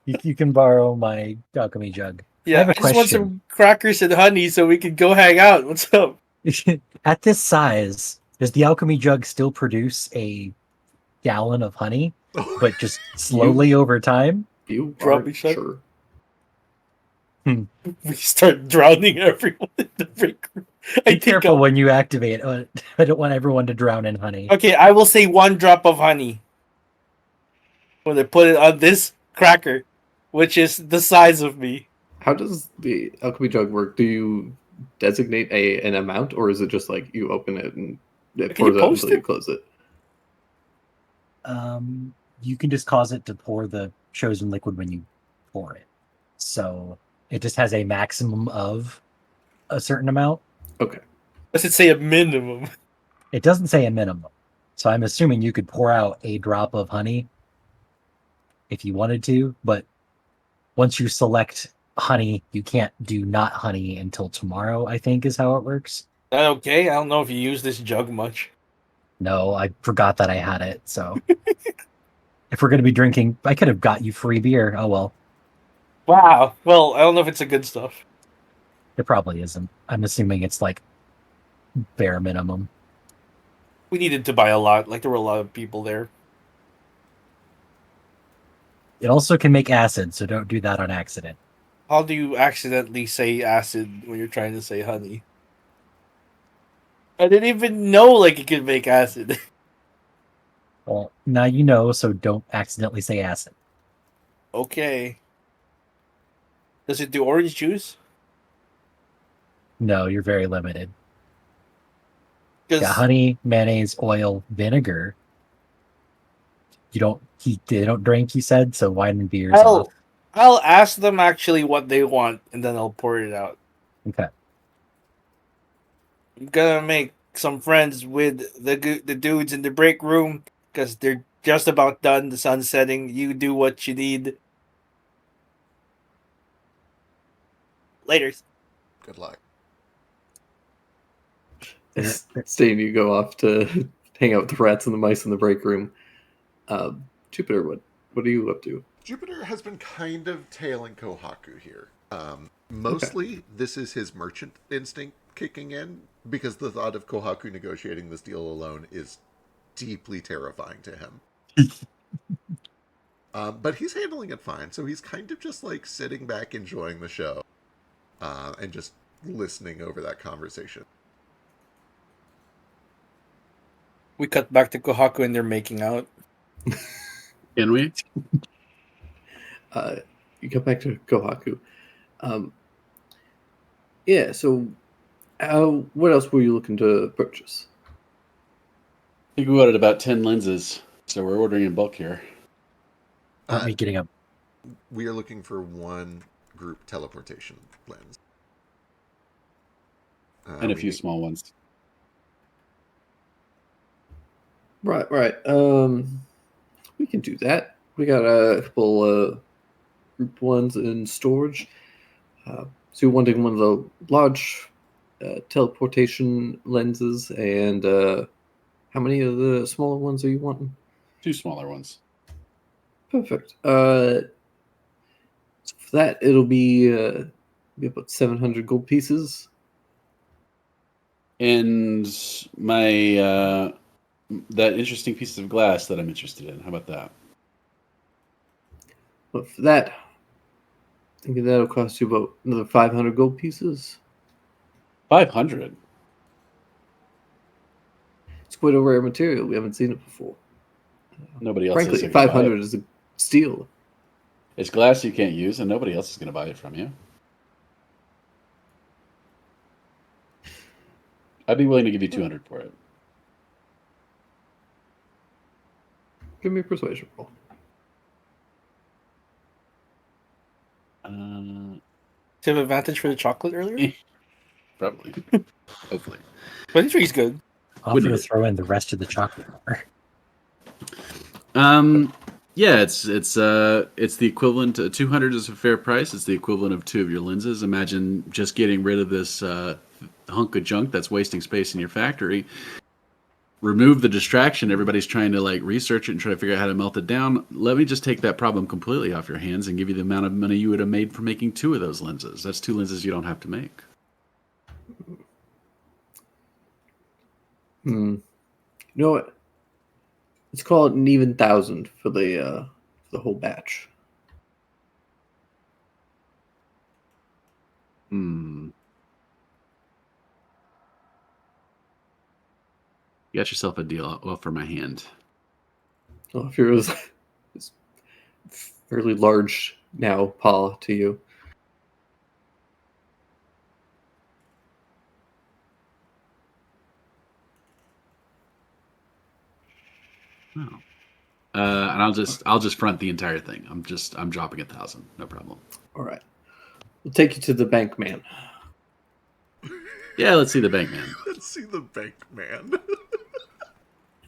You can borrow my alchemy jug. Yeah, have a I just want question. some crackers and honey so we can go hang out. What's up? At this size, does the alchemy jug still produce a gallon of honey, but just slowly over time? You Drop are me, shot. sure. We start drowning everyone in the break room. Be careful when you activate. I don't want everyone to drown in honey. Okay, I will say 1 drop of honey. When they put it on this cracker, which is the size of me. How does the alchemy jug work? Do you designate an amount, or is it just like you open it and it Can you pours out post until it? you close it? You can just cause it to pour the chosen liquid when you pour it. So it just has a maximum of a certain amount. Okay. Does it say a minimum? It doesn't say a minimum. So I'm assuming you could pour out a drop of honey if you wanted to, but once you select honey, you can't do not honey until tomorrow, I think is how it works. That okay? I don't know if you use this jug much. No, I forgot that I had it, so if we're gonna be drinking, I could have got you free beer. Oh well. Wow. Well, I don't know if it's the good stuff. It probably isn't. I'm assuming it's like bare minimum. We needed to buy a lot. Like, there were a lot of people there. It also can make acid, so don't do that on accident. How do you accidentally say acid when you're trying to say honey? I didn't even know, like, it could make acid. Well, now you know, so don't accidentally say acid. Okay. Does it do orange juice? No, you're very limited. 'Cause- Yeah, honey, mayonnaise, oil, vinegar. They don't drink, you said, so wine and beer is off. I'll ask them actually what they want, and then I'll pour it out. Okay. I'm gonna make some friends with the dudes in the break room, because they're just about done. The sun's setting. You do what you need. Later. Good luck. Stain, you go off to hang out with the rats and the mice in the break room. Jupiter, what are you up to? Jupiter has been kind of tailing Kohaku here. Mostly, this is his merchant instinct kicking in, because the thought of Kohaku negotiating this deal alone is deeply terrifying to him. But he's handling it fine, so he's kind of just like sitting back enjoying the show. and just listening over that conversation. We cut back to Kohaku and they're making out. Can we? You go back to Kohaku. Yeah, so what else were you looking to purchase? I think we ordered about 10 lenses, so we're ordering in bulk here. Aren't we getting up? We are looking for one group teleportation lens. And a we few need- small ones. Right. We can do that. We got a couple group ones in storage. So you're wanting one of the large teleportation lenses, and how many of the smaller ones are you wanting? 2 smaller ones. Perfect. So for that, it'll be about 700 gold pieces. And my that interesting piece of glass that I'm interested in. How about that? But for that, I think that'll cost you about another 500 gold pieces. 500. It's quite a rare material. We haven't seen it before. Nobody else Frankly, is gonna buy 500 it. is a steal. It's glass you can't use, and nobody else is going to buy it from you. I'd be willing to give you 200 for it. Give me a persuasion roll. Do you have advantage for the chocolate earlier? Probably. Hopefully. 23 is good. Offer Wouldn't to it? throw in the rest of the chocolate bar. Yeah, it's the equivalent. 200 is a fair price. It's the equivalent of 2 of your lenses. Imagine just getting rid of this hunk of junk that's wasting space in your factory. Remove the distraction. Everybody's trying to like research it and try to figure out how to melt it down. Let me just take that problem completely off your hands and give you the amount of money you would have made for making 2 of those lenses. That's 2 lenses you don't have to make. You know what? Let's call it an even 1,000 for the whole batch. You got yourself a deal. I'll offer my hand. Well, if you're it's fairly large now, paw to you. Oh. And I'll just front the entire thing. I'm dropping 1,000. No problem. All right. We'll take you to the bank man. Yeah, let's see the bank man. Let's see the bank man.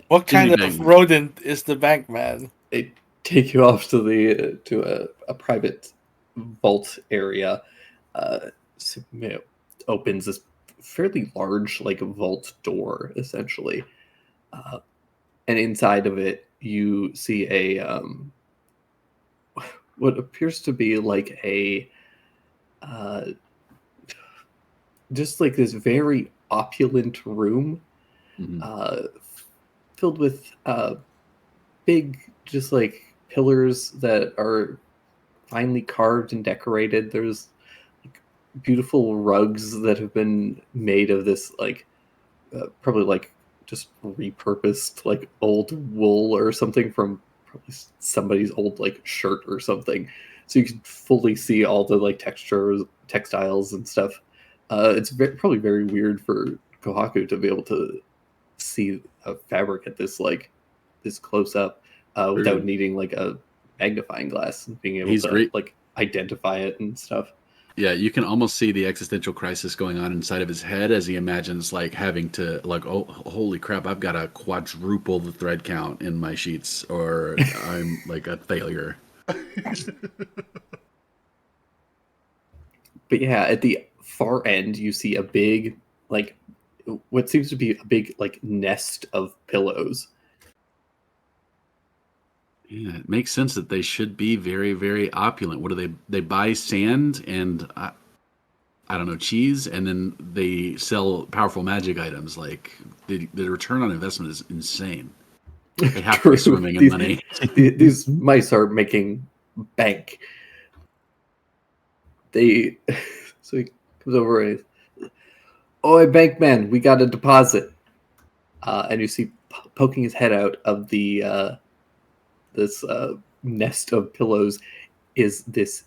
What kind Disney of bank. rodent is the bank man? They take you off to the to a private vault area. Opens this fairly large like vault door essentially, and inside of it you see a what appears to be like a just like this very opulent room Mhm. filled with big just like pillars that are finely carved and decorated. There's like beautiful rugs that have been made of this like probably like just repurposed like old wool or something from probably somebody's old like shirt or something, so you can fully see all the like textiles and stuff. It's probably very weird for Kohaku to be able to see a fabric at this like this close up without True. needing like a magnifying glass and being able He's to like identify it and stuff. Yeah, you can almost see the existential crisis going on inside of his head as he imagines like having to like, oh, holy crap, I've got to quadruple the thread count in my sheets or I'm like a failure. But yeah, at the far end you see a big like what seems to be a big like nest of pillows. Yeah, it makes sense that they should be very, very opulent. What do they buy sand and I don't know, cheese, and then they sell powerful magic items. Like the return on investment is insane. They have to be swimming in These- money. These mice are making bank. They so he comes over and he's, "Oi, Bankman, we got a deposit." And you see poking his head out of the this nest of pillows is this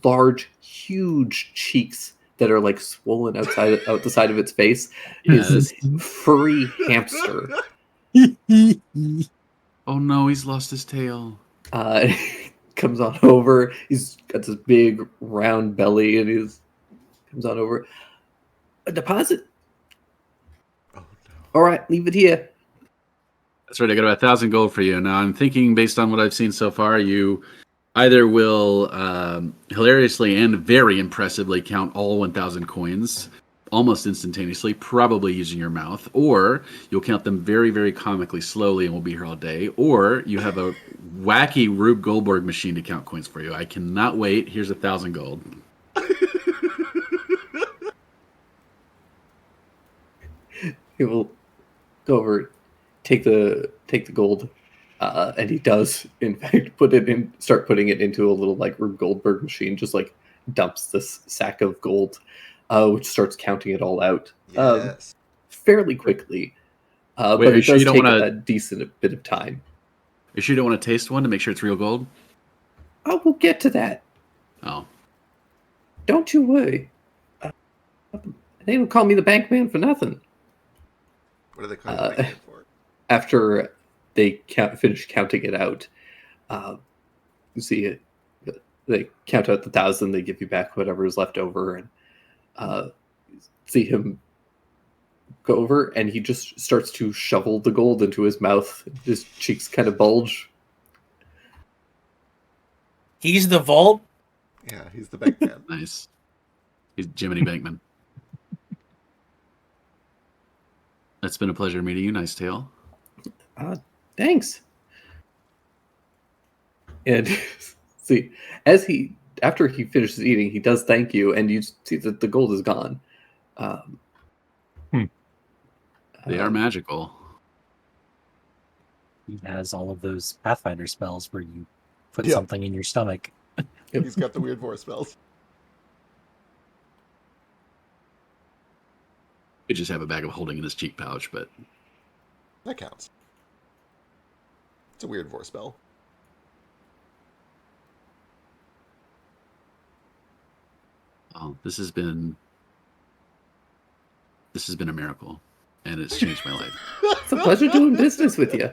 large, huge cheeks that are like swollen out the side of its face. Is this furry hamster? Oh no, he's lost his tail. Comes on over. He's got this big round belly, and he's comes on over. A deposit. Oh no. All right, leave it here. That's right. I got about 1,000 gold for you. Now I'm thinking, based on what I've seen so far, you either will hilariously and very impressively count all 1,000 coins almost instantaneously, probably using your mouth, or you'll count them very, very comically slowly and we'll be here all day, or you have a wacky Rube Goldberg machine to count coins for you. I cannot wait. Here's 1,000 gold. He will go over, take the gold, and he does in fact start putting it into a little like Rube Goldberg machine. Just like dumps this sack of gold, which starts counting it all out Yes. fairly quickly. Wait, But are you it sure does you don't take wanna- a decent bit of time. You sure you don't want to taste one to make sure it's real gold? Oh, we'll get to that. Oh. Don't you worry. They don't call me the Bankman for nothing. What do they call it for? After they finish counting it out, you see it. They count out the 1,000. They give you back whatever is left over, and see him go over, and he just starts to shovel the gold into his mouth. His cheeks kind of bulge. He's the vault. Yeah, he's the bank man. Nice. He's Jiminy Bankman. It's been a pleasure meeting you, Nice Tail. Thanks. And see, after he finishes eating, he does thank you, and you see that the gold is gone. They are magical. He has all of those Pathfinder spells where you put Yeah. something in your stomach. He's got the weird voice spells. Could just have a bag of holding in his cheek pouch, but That counts. It's a weird voice spell. oh, this has been a miracle, and it's changed my life. It's a pleasure doing business with you.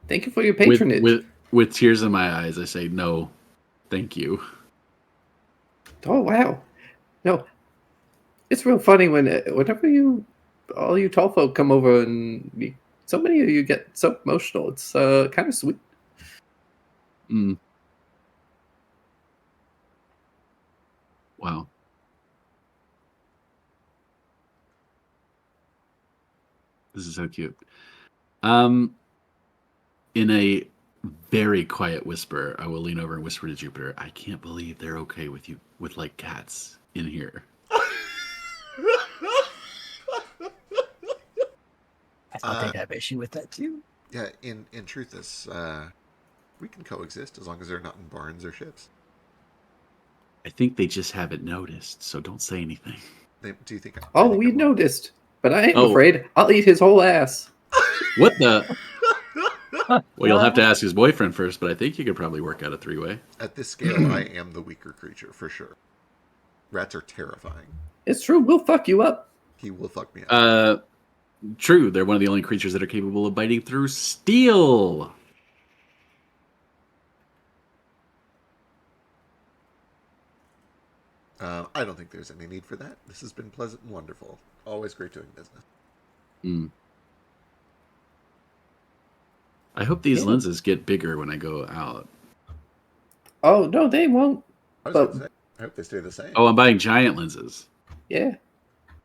Thank you for your patronage. With tears in my eyes, I say no, thank you. Oh wow, no, it's real funny whenever all you tall folk come over and so many of you get so emotional. It's kind of sweet. Mm. Wow. This is so cute. In a very quiet whisper, I will lean over and whisper to Jupiter, I can't believe they're okay with you with like cats in here. I thought they'd have issue with that too. Yeah, in truth, this we can coexist as long as they're not in barns or ships. I think they just haven't noticed, so don't say anything. Do you think? Oh, we noticed, but I ain't Oh. afraid. I'll eat his whole ass. What the? Well, you'll have to ask his boyfriend first, but I think you could probably work out a three-way. At this scale, I am the weaker creature for sure. Rats are terrifying. It's true. We'll fuck you up. He will fuck me up. True, they're one of the only creatures that are capable of biting through steel. I don't think there's any need for that. This has been pleasant and wonderful. Always great doing business. Mm. I hope these Yeah. lenses get bigger when I go out. Oh no, they won't. I was But- gonna say, I hope they stay the same. Oh, I'm buying giant lenses. Yeah,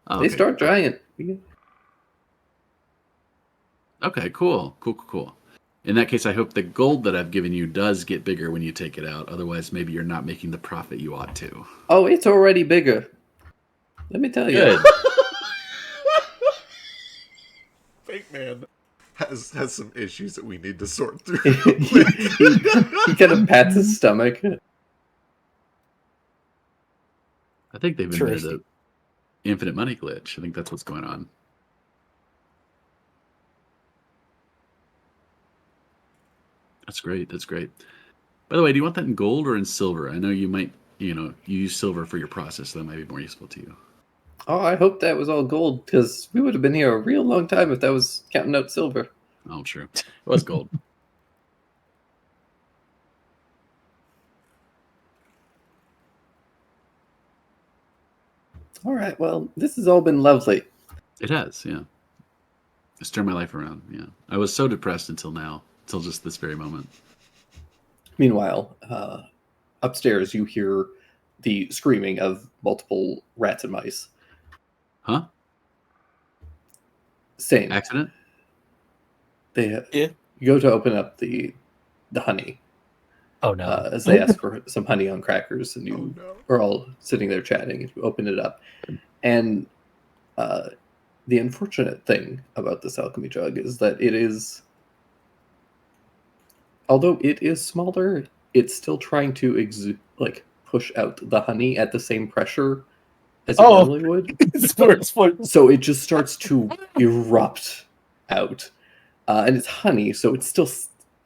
Oh, they okay. start giant. Okay, cool. In that case, I hope the gold that I've given you does get bigger when you take it out. Otherwise, maybe you're not making the profit you ought to. Oh, it's already bigger. Let me tell you. Good. Fake man has some issues that we need to sort through. He kind of pats his stomach. I think they've invented Seriously. an infinite money glitch. I think that's what's going on. That's great. That's great. By the way, do you want that in gold or in silver? I know you might, you use silver for your process. So that might be more useful to you. Oh, I hope that was all gold, because we would have been here a real long time if that was counting out silver. Oh, true. It was gold. All right, well, this has all been lovely. It has, yeah. It's turned my life around, yeah. I was so depressed until now, until just this very moment. Meanwhile, upstairs you hear the screaming of multiple rats and mice. Huh? Same. Accident? They Yeah. You go to open up the honey Oh no. as they ask for some honey on crackers, and you Oh, no. are all sitting there chatting, and you open it up. And the unfortunate thing about this alchemy jug is that it is, although it is smaller, it's still trying to push out the honey at the same pressure as it Oh. normally would. Spoiler. So it just starts to erupt out, and it's honey, so it's still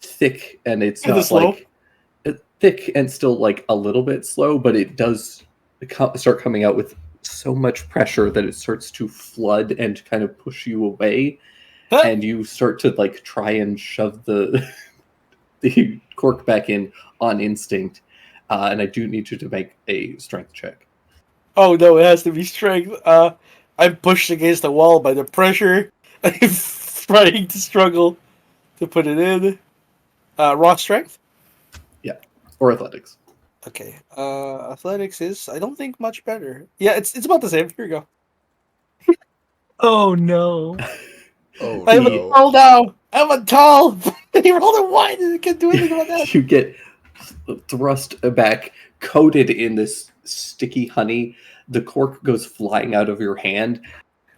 thick, and it's Is it not slow? like thick and still like a little bit slow, but it does start coming out with so much pressure that it starts to flood and kind of push you away, Huh? and you start to like try and shove the the cork back in on instinct. And I do need you to make a strength check. Oh no, it has to be strength. I'm pushed against the wall by the pressure. I'm trying to struggle to put it in. Raw strength? Or athletics. Okay. Athletics is, I don't think, much better. Yeah, it's about the same. Here we go. Oh no. Oh, I'm no. a tall now. I'm a tall. He rolled a one and I can't do anything about that. You get thrust back, coated in this sticky honey. The cork goes flying out of your hand.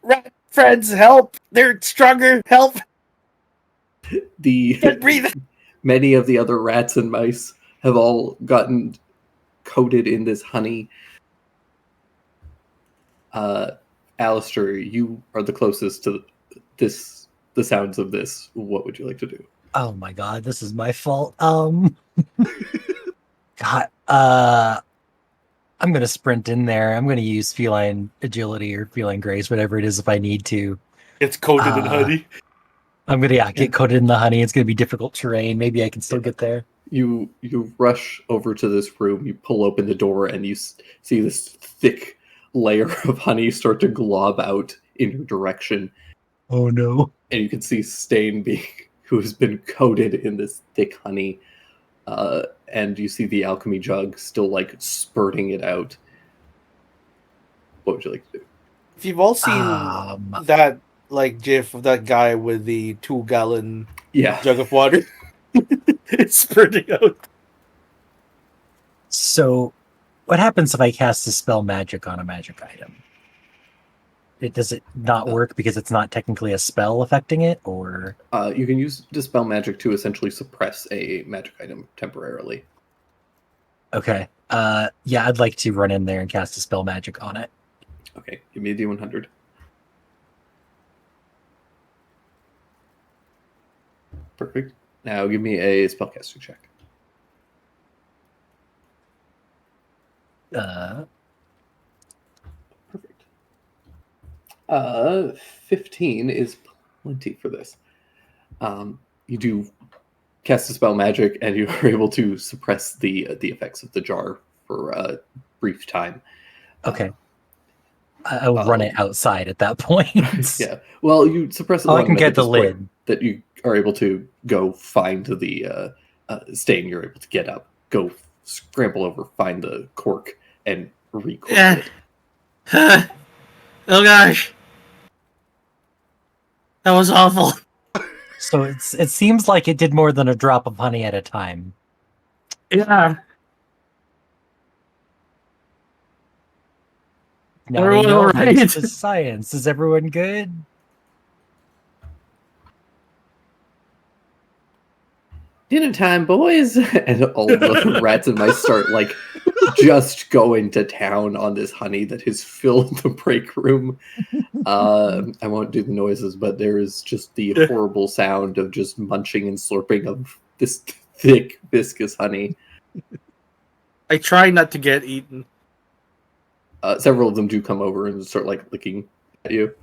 Rat friends, help! They're stronger. Help! The Can't breathe. many of the other rats and mice have all gotten coated in this honey. Alistair, you are the closest to the sounds of this. What would you like to do? Oh my god, this is my fault. God, I'm gonna sprint in there. I'm gonna use feline agility or feline grace, whatever it is, if I need to. It's coated in Ah. honey. I'm gonna get coated in the honey. It's gonna be difficult terrain. Maybe I can still get there. You rush over to this room. You pull open the door, and you see this thick layer of honey start to glob out in your direction. Oh no. And you can see Stain who has been coated in this thick honey, and you see the alchemy jug still like spurting it out. What would you like to do? If you've all seen that like GIF of that guy with the 2-gallon Yeah, jug of water, it's spurting out. So, what happens if I cast a spell magic on a magic item? Does it not work because it's not technically a spell affecting it, or? you can use dispel magic to essentially suppress a magic item temporarily. Okay. Yeah, I'd like to run in there and cast a spell magic on it. Okay, give me a D100. Perfect. Now give me a spellcaster check. Perfect. 15 is plenty for this. You do cast a spell magic, and you are able to suppress the effects of the jar for a brief time. Okay. I'll run it outside at that point. Yeah. Well, you suppress it. Oh, I long can enough get at the this point lid. that you are able to go find the Stain. You're able to get up, go scramble over, find the cork, and recork Yeah. it. Oh gosh, that was awful. So it seems like it did more than a drop of honey at a time. Yeah. Now we Everyone know all thanks right? to science. Is everyone good? Dinner time, boys! And all the rats and mice start like just going to town on this honey that has filled the break room. I won't do the noises, but there is just the horrible sound of just munching and slurping of this thick, viscous honey. I try not to get eaten. Several of them do come over and start like licking at you.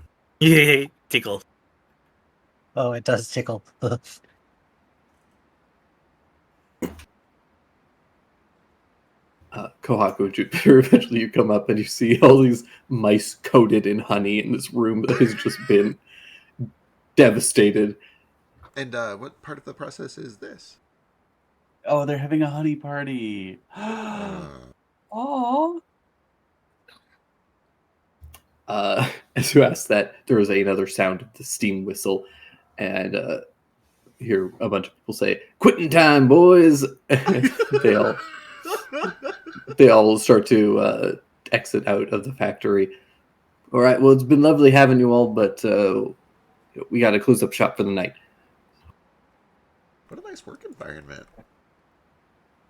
Yeah, tickle. Oh, it does tickle. Kohaku, Jupiter, eventually you come up and you see all these mice coated in honey in this room that has just been devastated. And what part of the process is this? Oh, they're having a honey party. Oh. As you ask that, there is another sound of the steam whistle, and hear a bunch of people say, "Quitting time, boys!" they all start to exit out of the factory. All right, well, it's been lovely having you all, but we got to close up shop for the night. What a nice work environment.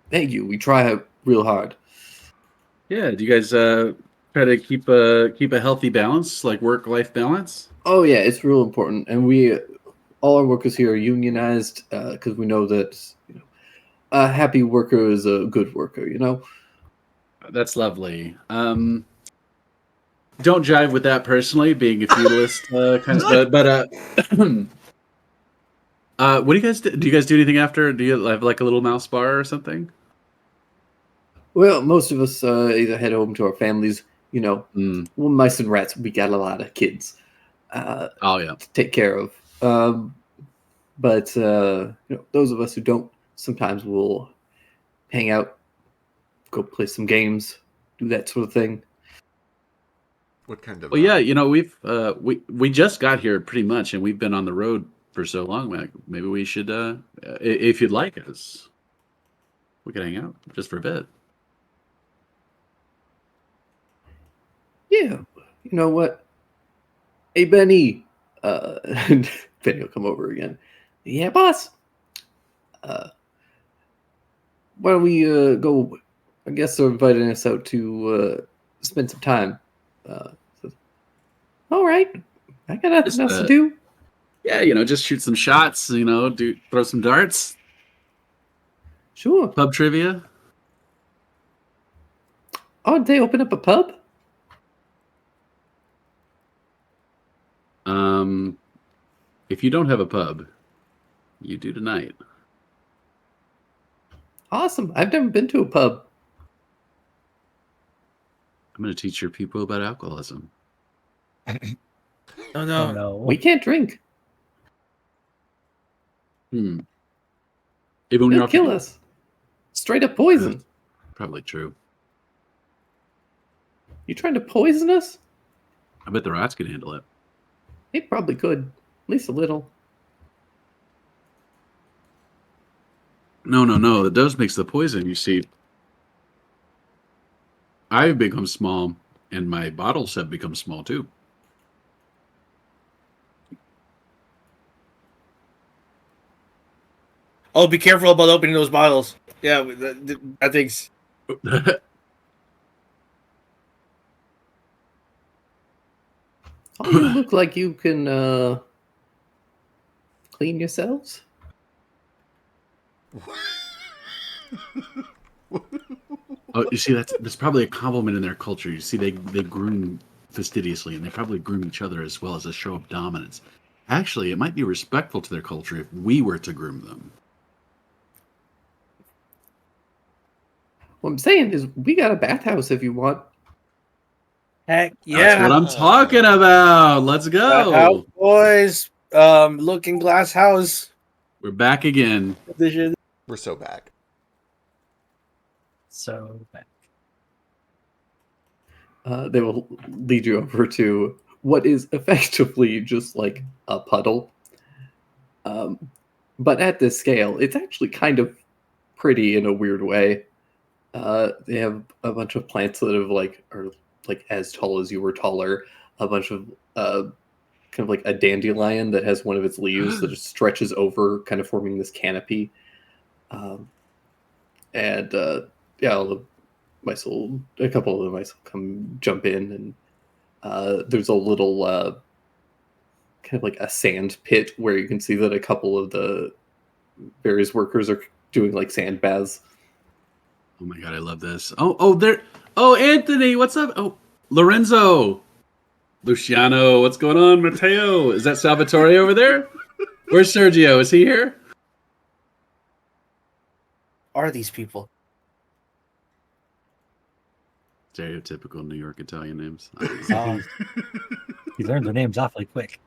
Thank you. We try real hard. Yeah, do you guys try to keep a healthy balance, like work-life balance? Oh yeah, it's real important, and all our workers here are unionized because we know that a happy worker is a good worker. That's lovely. Don't jive with that personally, being a feudalist kind of. But what do you guys do? Do you guys do anything after? Do you have like a little mouse bar or something? Well, most of us either head home to our families. Well, mice and rats, we got a lot of kids. Oh yeah, to take care of. But those of us who don't, sometimes we'll hang out, go play some games, do that sort of thing. What kind of? Well, yeah, we've we just got here pretty much, and we've been on the road for so long. Maybe we should, if you'd like us, we could hang out just for a bit. Yeah, you know what? Hey, Benny. Benny will come over again. Yeah, boss. Why don't we go? I guess they're inviting us out to spend some time. All right. I got nothing else to do. Yeah, just shoot some shots. Throw some darts. Sure. Pub trivia. Oh, did they open up a pub? If you don't have a pub, you do tonight. Awesome. I've never been to a pub. I'm going to teach your people about alcoholism. Oh Oh no. no. We can't drink. Even when They'll you're kill us. Straight up poison. Probably true. You trying to poison us? I bet the rats can handle it. They probably could. At least a little. No. The dose makes the poison. You see, I've become small, and my bottles have become small too. Oh, be careful about opening those bottles. Yeah, I think. Oh, you look like you can clean yourselves. Oh, you see, that's probably a compliment in their culture. You see, they groom fastidiously, and they probably groom each other as well as a show of dominance. Actually, it might be respectful to their culture if we were to groom them. What I'm saying is, we got a bathhouse if you want. Heck yeah. That's what I'm talking about. Let's go. Out, boys. Looking Glass House. We're back again. We're so back. So bad. They will lead you over to what is effectively just like a puddle. But at this scale, it's actually kind of pretty in a weird way. They have a bunch of plants that are as tall as you were taller. A bunch of kind of like a dandelion that has one of its leaves that just stretches over, kind of forming this canopy. All the a couple of the mice will come jump in, and there's a little kind of like a sand pit where you can see that a couple of the various workers are doing like sand baths. Oh my god, I love this. Oh, there. Oh, Anthony, what's up? Oh, Lorenzo, Luciano, what's going on? Matteo, is that Salvatore over there? Where's Sergio? Is he here? Are these people? Stereotypical New York Italian names. He learned their names awfully quick.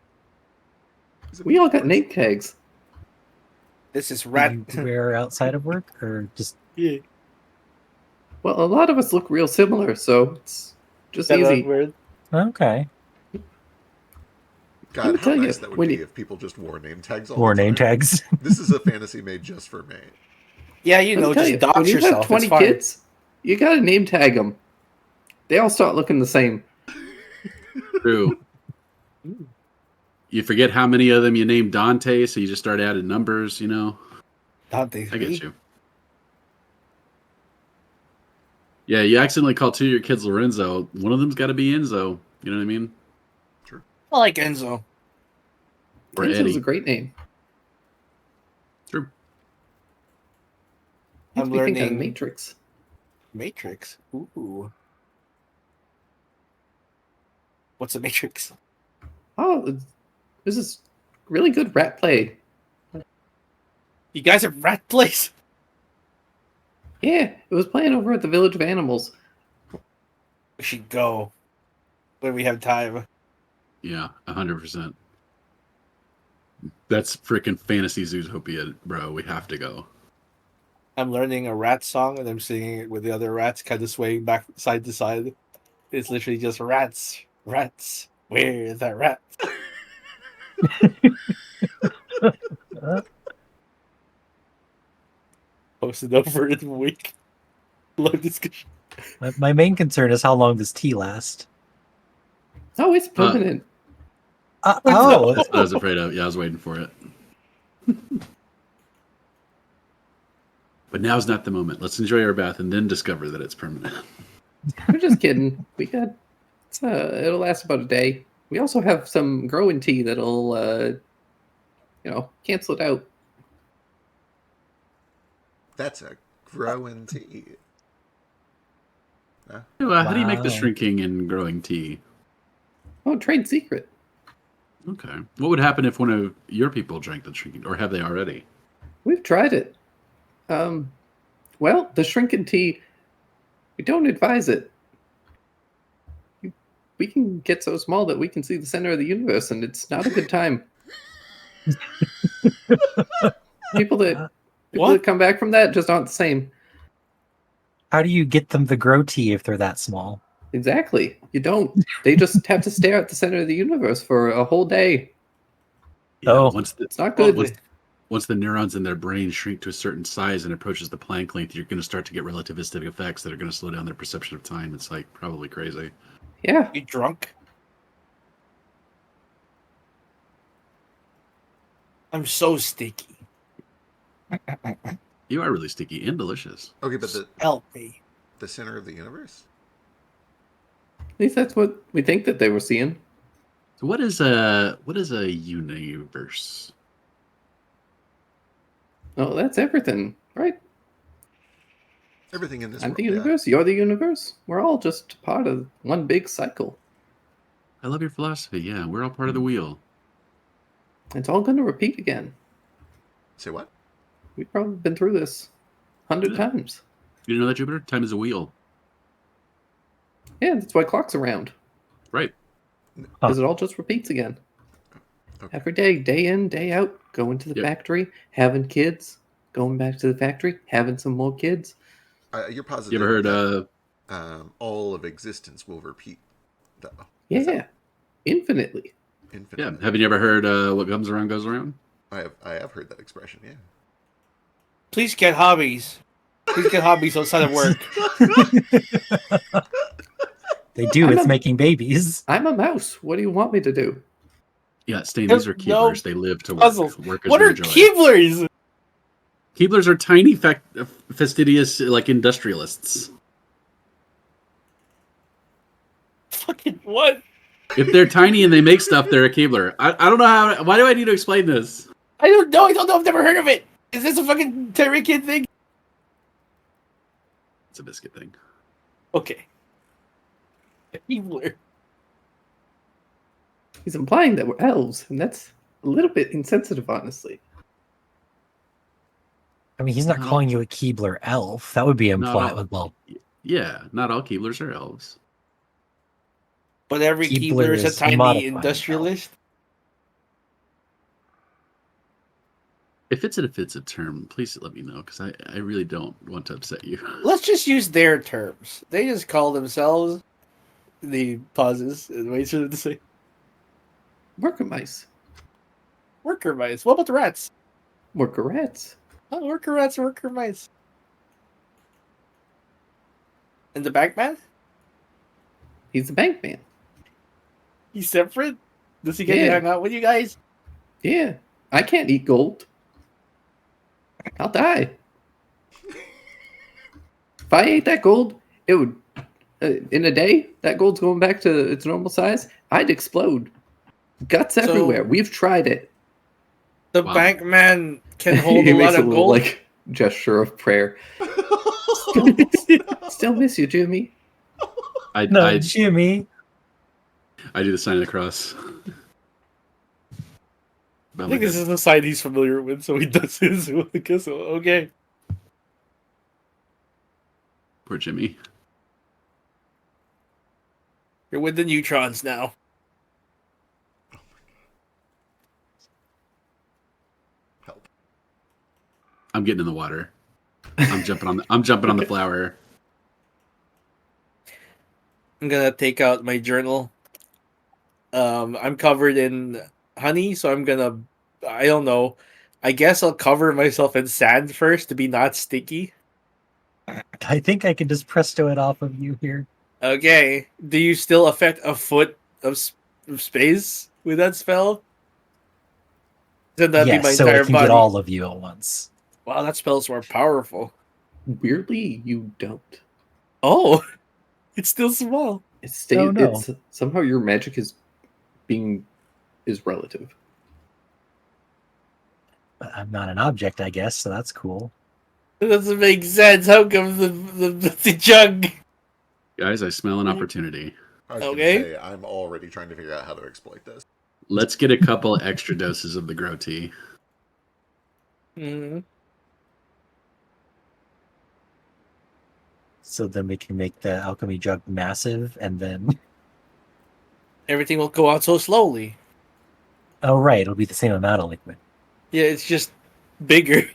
We all got name tags. This is Do rat. you wear outside of work or just Yeah. Well, a lot of us look real similar, so it's just easy. okay? God, me how tell you, nice that would when be you- if people just wore name tags all Or the time. name tags. This is a fantasy made just for me. Yeah, you Let me know, tell just you, dox when you yourself. have 20 it's fine. kids, you gotta name tag them. They all start looking the same. True. You forget how many of them you named Dante, so you just start adding numbers, you know? Dante. I get you. Yeah, you accidentally call two of your kids Lorenzo. One of them's got to be Enzo. You know what I mean? I like Enzo. Or Enzo's Eddie. a great name. True. Makes I'm me think of learning- Matrix. Matrix. Ooh. What's a Matrix? Oh, this is really good rat play. You guys have rat place. Yeah, it was playing over at the Village of Animals. We should go when we have time. Yeah, 100%. That's freaking Fantasy Zootopia, bro. We have to go. I'm learning a rat song and I'm singing it with the other rats, kind of swaying back side to side. It's literally just rats, rats. Where the rats? Posted over in a week. Long discussion. My main concern is how long does tea last? Oh, it's permanent. Oh, That's what I was afraid of. Yeah, I was waiting for it. But now's not the moment. Let's enjoy our bath and then discover that it's permanent. We're just kidding. We got it'll last about a day. We also have some growing tea that'll cancel it out. That's a growing tea. How do you make the Wow. shrinking and growing tea? Oh, trade secret. Okay. What would happen if one of your people drank the shrinking, or have they already? We've tried it. Well, the shrinking tea, we don't advise it. We can get so small that we can see the center of the universe, and it's not a good time. People that come back from that just aren't the same. how do you get them to grow tea if they're that small? Exactly. You don't. They just have to stare at the center of the universe for a whole day. Oh. It's not good. Once the neurons in their brain shrink to a certain size and approaches the Planck length, you're going to start to get relativistic effects that are going to slow down their perception of time. It's like probably crazy. Yeah. You drunk? I'm so sticky. You are really sticky and delicious. Okay, but Help me. the center of the universe? At least that's what we think that they were seeing. So what is a universe? Oh, that's everything, right? Everything in this I'm world. the yeah. universe. You're the universe. We're all just part of one big cycle. I love your philosophy. Yeah, we're all part of the wheel. It's all going to repeat again. Say what? We've probably been through this 100 Yeah. times. You know that, Jupiter? Time is a wheel. Yeah, that's why clock's around. Right. Because it all just repeats again. Okay. Every day, day in, day out, going to the Yep. factory, having kids, going back to the factory, having some more kids. You're positive. You ever heard that, all of existence will repeat, though. Yeah, Is that infinitely. infinite? yeah. Haven't you ever heard what comes around goes around? I have heard that expression. Yeah. Please get hobbies. Please get hobbies outside of work. They do. I'm It's a- making babies. I'm a mouse. What do you want me to do? Yeah, Stain, these are No Keeblers. They live to work. puzzles. Work is What their are joy. Keeblers? Keeblers are tiny, fastidious, like industrialists. Fucking what? If they're tiny and they make stuff, they're a Keebler. I don't know how. Why do I need to explain this? I don't know. I've never heard of it. Is this a fucking Tyrican thing? It's a biscuit thing. Okay. Keebler. He's implying that we're elves, and that's a little bit insensitive, honestly. I mean, he's not No. calling you a Keebler elf. That would be No, implied. no. Well, Yeah, not all Keeblers are elves. But every Keebler Keebler is a is tiny modified industrialist. If it's a term, please let me know because I really don't want to upset you. Let's just use their terms. They just call themselves the pauses and waits for them to say Worker mice. worker mice. What about the rats? Worker rats. Oh, worker rats, worker mice. And the Bankman? He's the bank man. He's separate? Does he get to Yeah. hang out with you guys? Yeah. I can't eat gold. I'll die. If I ate that gold, it would, in a day, that gold's going back to its normal size. I'd explode. Guts everywhere. We've tried it. The Wow. Bankman can hold He a makes lot of little, gold. like, gesture of prayer. Still miss you, Jimmy. I Jimmy. I do the sign of the cross. I think this is the side he's familiar with, so he does his. I guess, okay. Poor Jimmy. You're with the neutrons now. Help. I'm getting in the water. I'm jumping on the flower. I'm gonna take out my journal. I'm covered in honey, so I don't know. I guess I'll cover myself in sand first to be not sticky. I think I can just presto it off of you here. Okay. Do you still affect a foot of space with that spell? Then that'd be my Yes, so entire I can body. get all of you at once. Wow, that spell's more powerful. Weirdly, you don't. Oh, it's still small. It's stay, Oh, no. It's somehow your magic is relative. But I'm not an object, I guess, so that's cool. That doesn't make sense. How come the jug? Guys, I smell an opportunity. I was Okay. gonna say, I'm already trying to figure out how to exploit this. Let's get a couple extra doses of the grow tea. Mm-hmm. So then we can make the alchemy jug massive, and then Everything will go out so slowly. oh right, it'll be the same amount of liquid. Yeah, it's just bigger.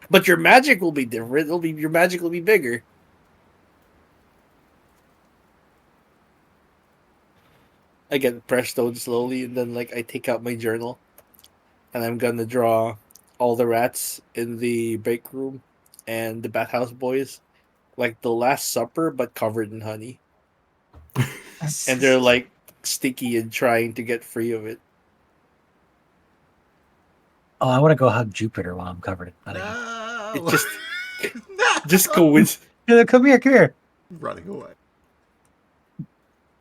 But your magic will be different. Your magic will be bigger. I get prestoed slowly, and then I take out my journal, and I'm gonna draw all the rats in the break room and the bathhouse boys, like the Last Supper, but covered in honey, and they're like sticky and trying to get free of it. Oh, I want to go hug Jupiter while I'm covered in honey. No! It just No! just coincidence. Come here. Running away.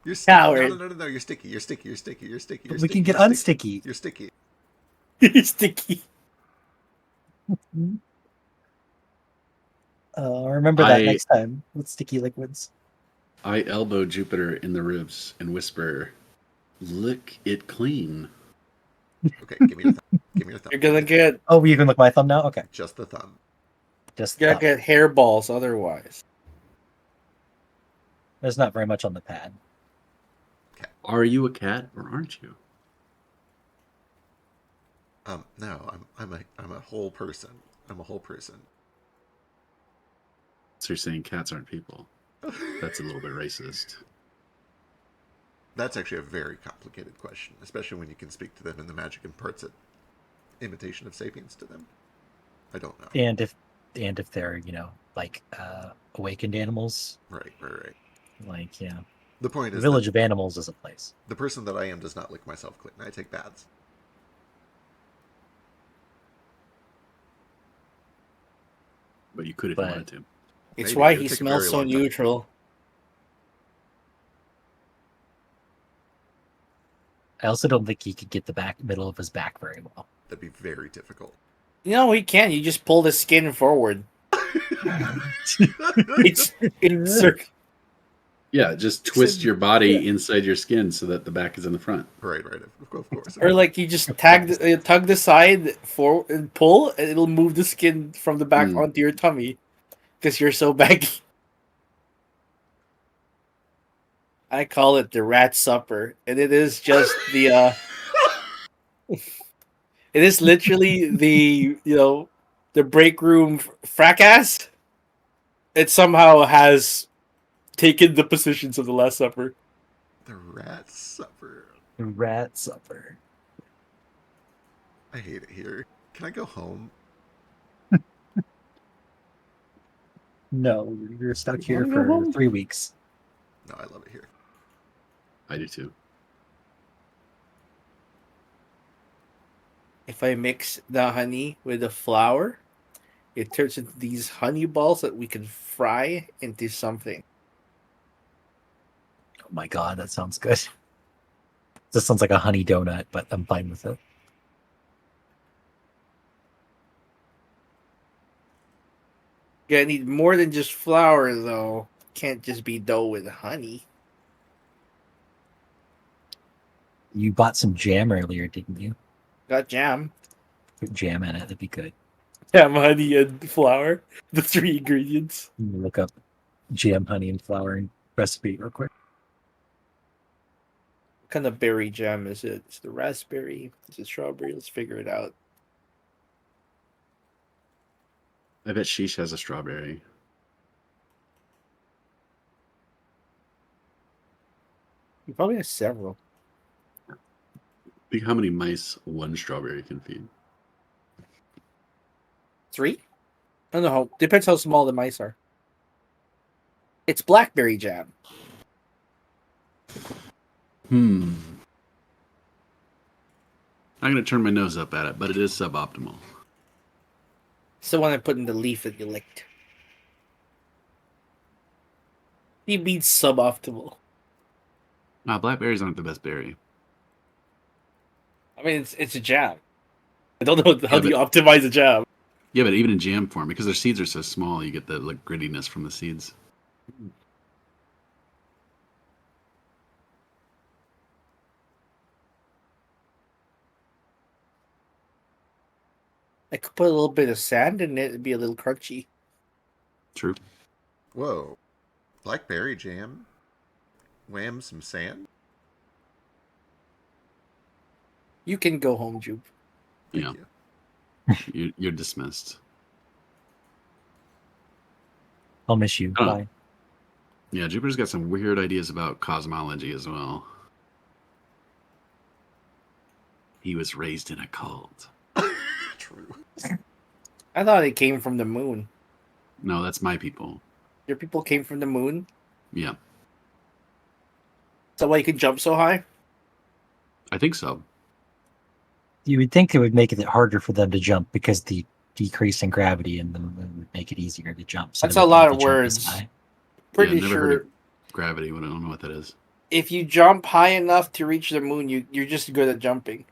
You're sticky. Coward. No, you're sticky. You're sticky. You're sticky. You're sticky. You're We sticky. can get You're sticky. unsticky. You're sticky. Sticky. Remember that I- next time with sticky liquids. I elbow Jupiter in the ribs and whisper, "Lick it clean." Okay, give me your thumb. Give me your thumb. You're gonna get Oh, you can look my thumb now? Okay. Just the thumb. Just you're thumb. gonna get hairballs otherwise. There's not very much on the pad. Are you a cat or aren't you? No, I'm a whole person. I'm a whole person. So you're saying cats aren't people? That's a little bit racist. That's actually a very complicated question, especially when you can speak to them and the magic imparts it imitation of sapience to them. I don't know. And if they're, awakened animals, Right. The point the is village that of animals is a place. the person that I am does not lick myself clean. I take baths. But you could if But- you wanted to. It's Maybe. why It he took a smells very so long time. neutral. I also don't think he could get the middle of his back very well. That'd be very difficult. No, he can. You just pull the skin forward. It's Yeah, just twist your body inside your skin so that the back is in the front. Right. Of course. or like you just tug the side forward and pull, and it'll move the skin from the back onto your tummy because you're so baggy. I call it the rat supper, and it is just the. It is literally the the break room fracas. It somehow has taken the positions of the Last Supper. The Rat Supper. Rat supper. I hate it here. Can I go home? No, you're stuck here wanna go for home? 3 weeks. No, I love it here. I do too. If I mix the honey with the flour, it turns into these honey balls that we can fry into something. Oh my god, that sounds good. This sounds like a honey donut, but I'm fine with it. You're gonna need more than just flour, though. Can't just be dough with honey. You bought some jam earlier, didn't you? Got jam. Put jam in it, that'd be good. Jam, honey, and flour. The 3 ingredients. Let me look up jam, honey, and flour recipe real quick. What kind of berry jam is it? It's the raspberry. Is it strawberry? Let's figure it out. I bet Sheesh has a strawberry. He probably has several. Think how many mice one strawberry can feed. 3? I don't know. Depends how small the mice are. It's blackberry jam. I'm going to turn my nose up at it, but it is suboptimal. It's the one I put in the leaf that you licked. He means suboptimal. Blackberries aren't the best berry. I mean, it's a jam. I don't know how Yeah, do you optimize a jam. Yeah, but even in jam form, because their seeds are so small, you get the grittiness from the seeds. I could put a little bit of sand in it; it'd be a little crunchy. True. Whoa. Blackberry jam? Wham some sand? You can go home, Jupe. Thank Yeah. you. You're dismissed. I'll miss you. Oh. Bye. Yeah, Jupiter's got some weird ideas about cosmology as well. He was raised in a cult. True. I thought it came from the moon. No, that's my people. Your people came from the moon. Yeah, Is that why you can jump so high? I think so. You would think it would make it harder for them to jump because the decrease in gravity in them would make it easier to jump. So That's they a would lot need of to jump as words. high. Pretty never heard sure of gravity. I don't know what that is. if you jump high enough to reach the moon, you're just good at jumping.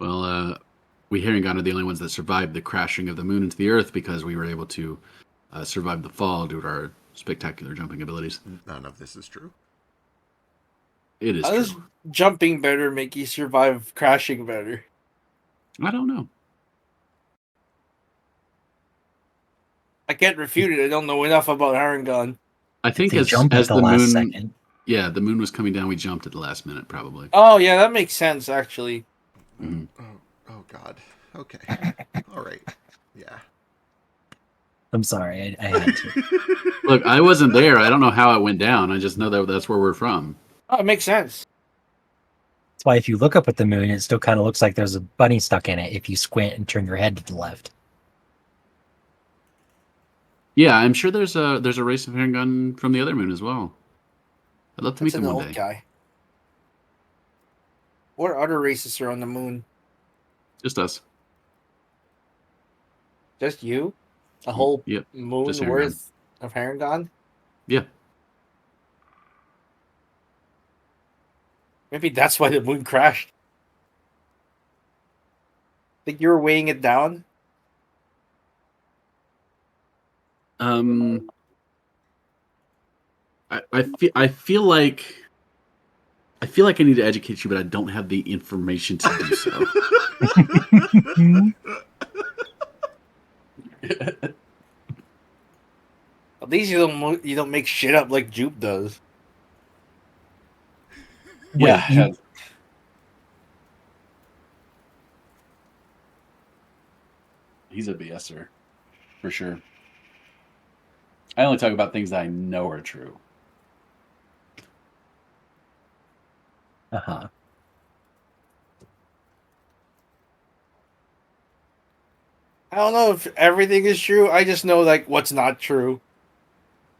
Well, we Harengon are the only ones that survived the crashing of the moon into the Earth because we were able to survive the fall due to our spectacular jumping abilities. None of this is true. It is How does true. jumping better make you survive crashing better? I don't know. I can't refute it. I don't know enough about Harengon. I think They as jumped at the the last moon, second. yeah, the moon was coming down, we jumped at the last minute, probably. Oh yeah, that makes sense actually. Mhm. Oh God. Okay. All right. Yeah. I'm sorry, I had to. Look, I wasn't there. I don't know how it went down. I just know that that's where we're from. Oh, it makes sense. That's why if you look up at the moon, it still kind of looks like there's a bunny stuck in it if you squint and turn your head to the left. Yeah, I'm sure there's a race of Harengon from the other moon as well. I'd love to meet That's them an one old day. guy. What other races are on the moon? Just us. Just you? A whole Yep. moon just Harengon. worth? Of Harengon? Yeah. Yeah. That's a, no, okay. Yeah. Maybe that's why the moon crashed. Think you were weighing it down? I feel like I need to educate you, but I don't have the information to do so. At least you don't make shit up like Jupe does. Yeah. you- He's a BSer, for sure. I only talk about things that I know are true. Uh-huh. I don't know if everything is true. I just know like what's not true.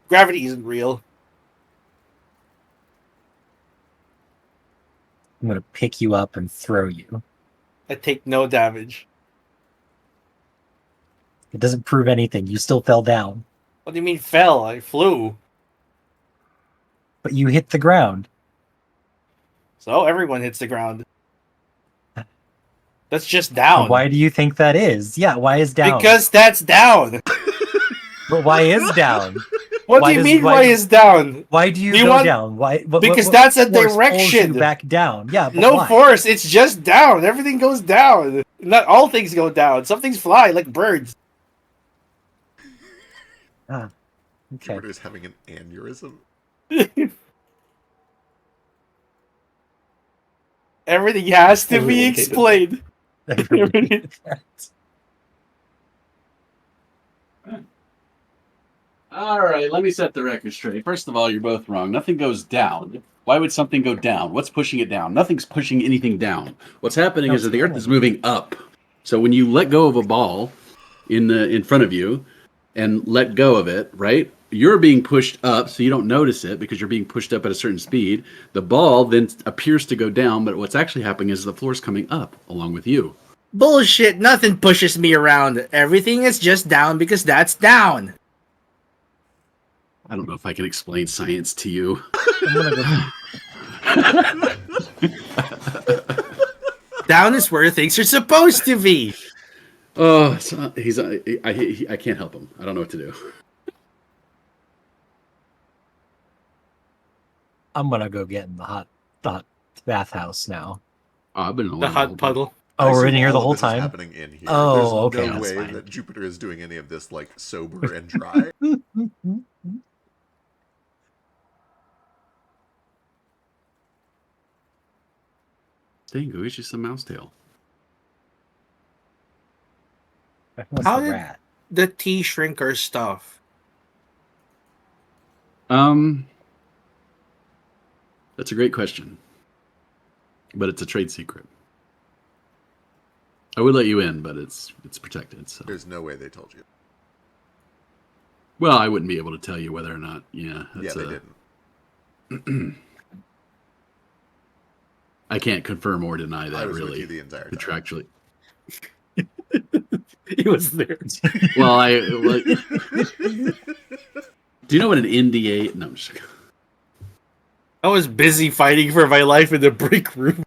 Gravity isn't real. I'm gonna pick you up and throw you. I take no damage. It doesn't prove anything. You still fell down, What do you mean fell? I flew. but you hit the ground. So everyone hits the ground. That's just down. Why do you think that is? Yeah, why is down? Because that's down. But why is down? What Why do you does- mean? why- Why is down? Why do you Do you go want- down? Why? Because that's a force pulls direction. you back down. Yeah, but No why? force. It's just down. Everything goes down. Not all things go down. Some things fly like birds. Okay. Jupiter's having an aneurysm. Everything has to be Everyone hated explained. All right, let me set the record straight. First of all, you're both wrong. Nothing goes down. Why would something go down? What's pushing it down? Nothing's pushing anything down. What's happening No, is that the it's Earth is moving up. So when you let go of a ball in front of you and let go of it, right? You're being pushed up, so you don't notice it because you're being pushed up at a certain speed. The ball then appears to go down, but what's actually happening is the floor's coming up along with you. Bullshit. Nothing pushes me around. Everything is just down because that's down. I don't know if I can explain science to you. Down is where things are supposed to be. Oh, I can't help him. I don't know what to do. I'm gonna go get in the hot bathhouse now. Oh, I've been alone The whole hot time. puddle. Oh, I we're in assume here the all of whole this is time. happening in here. Oh, There's okay, no that's way fine. that Jupiter is doing any of this like sober and dry. Dingo, it's just a mouse tail. What's How the did- rat? The tea shrinker stuff. That's a great question, but it's a trade secret. I would let you in, but it's protected. So, There's no way they told you. well, I wouldn't be able to tell you whether or not. Yeah, Yeah, that's they didn't. I can't confirm or deny I that was with really you the entire time. contractually. He was there. Well, do you know what an NDA? No, I'm just kidding. I was busy fighting for my life in the break room.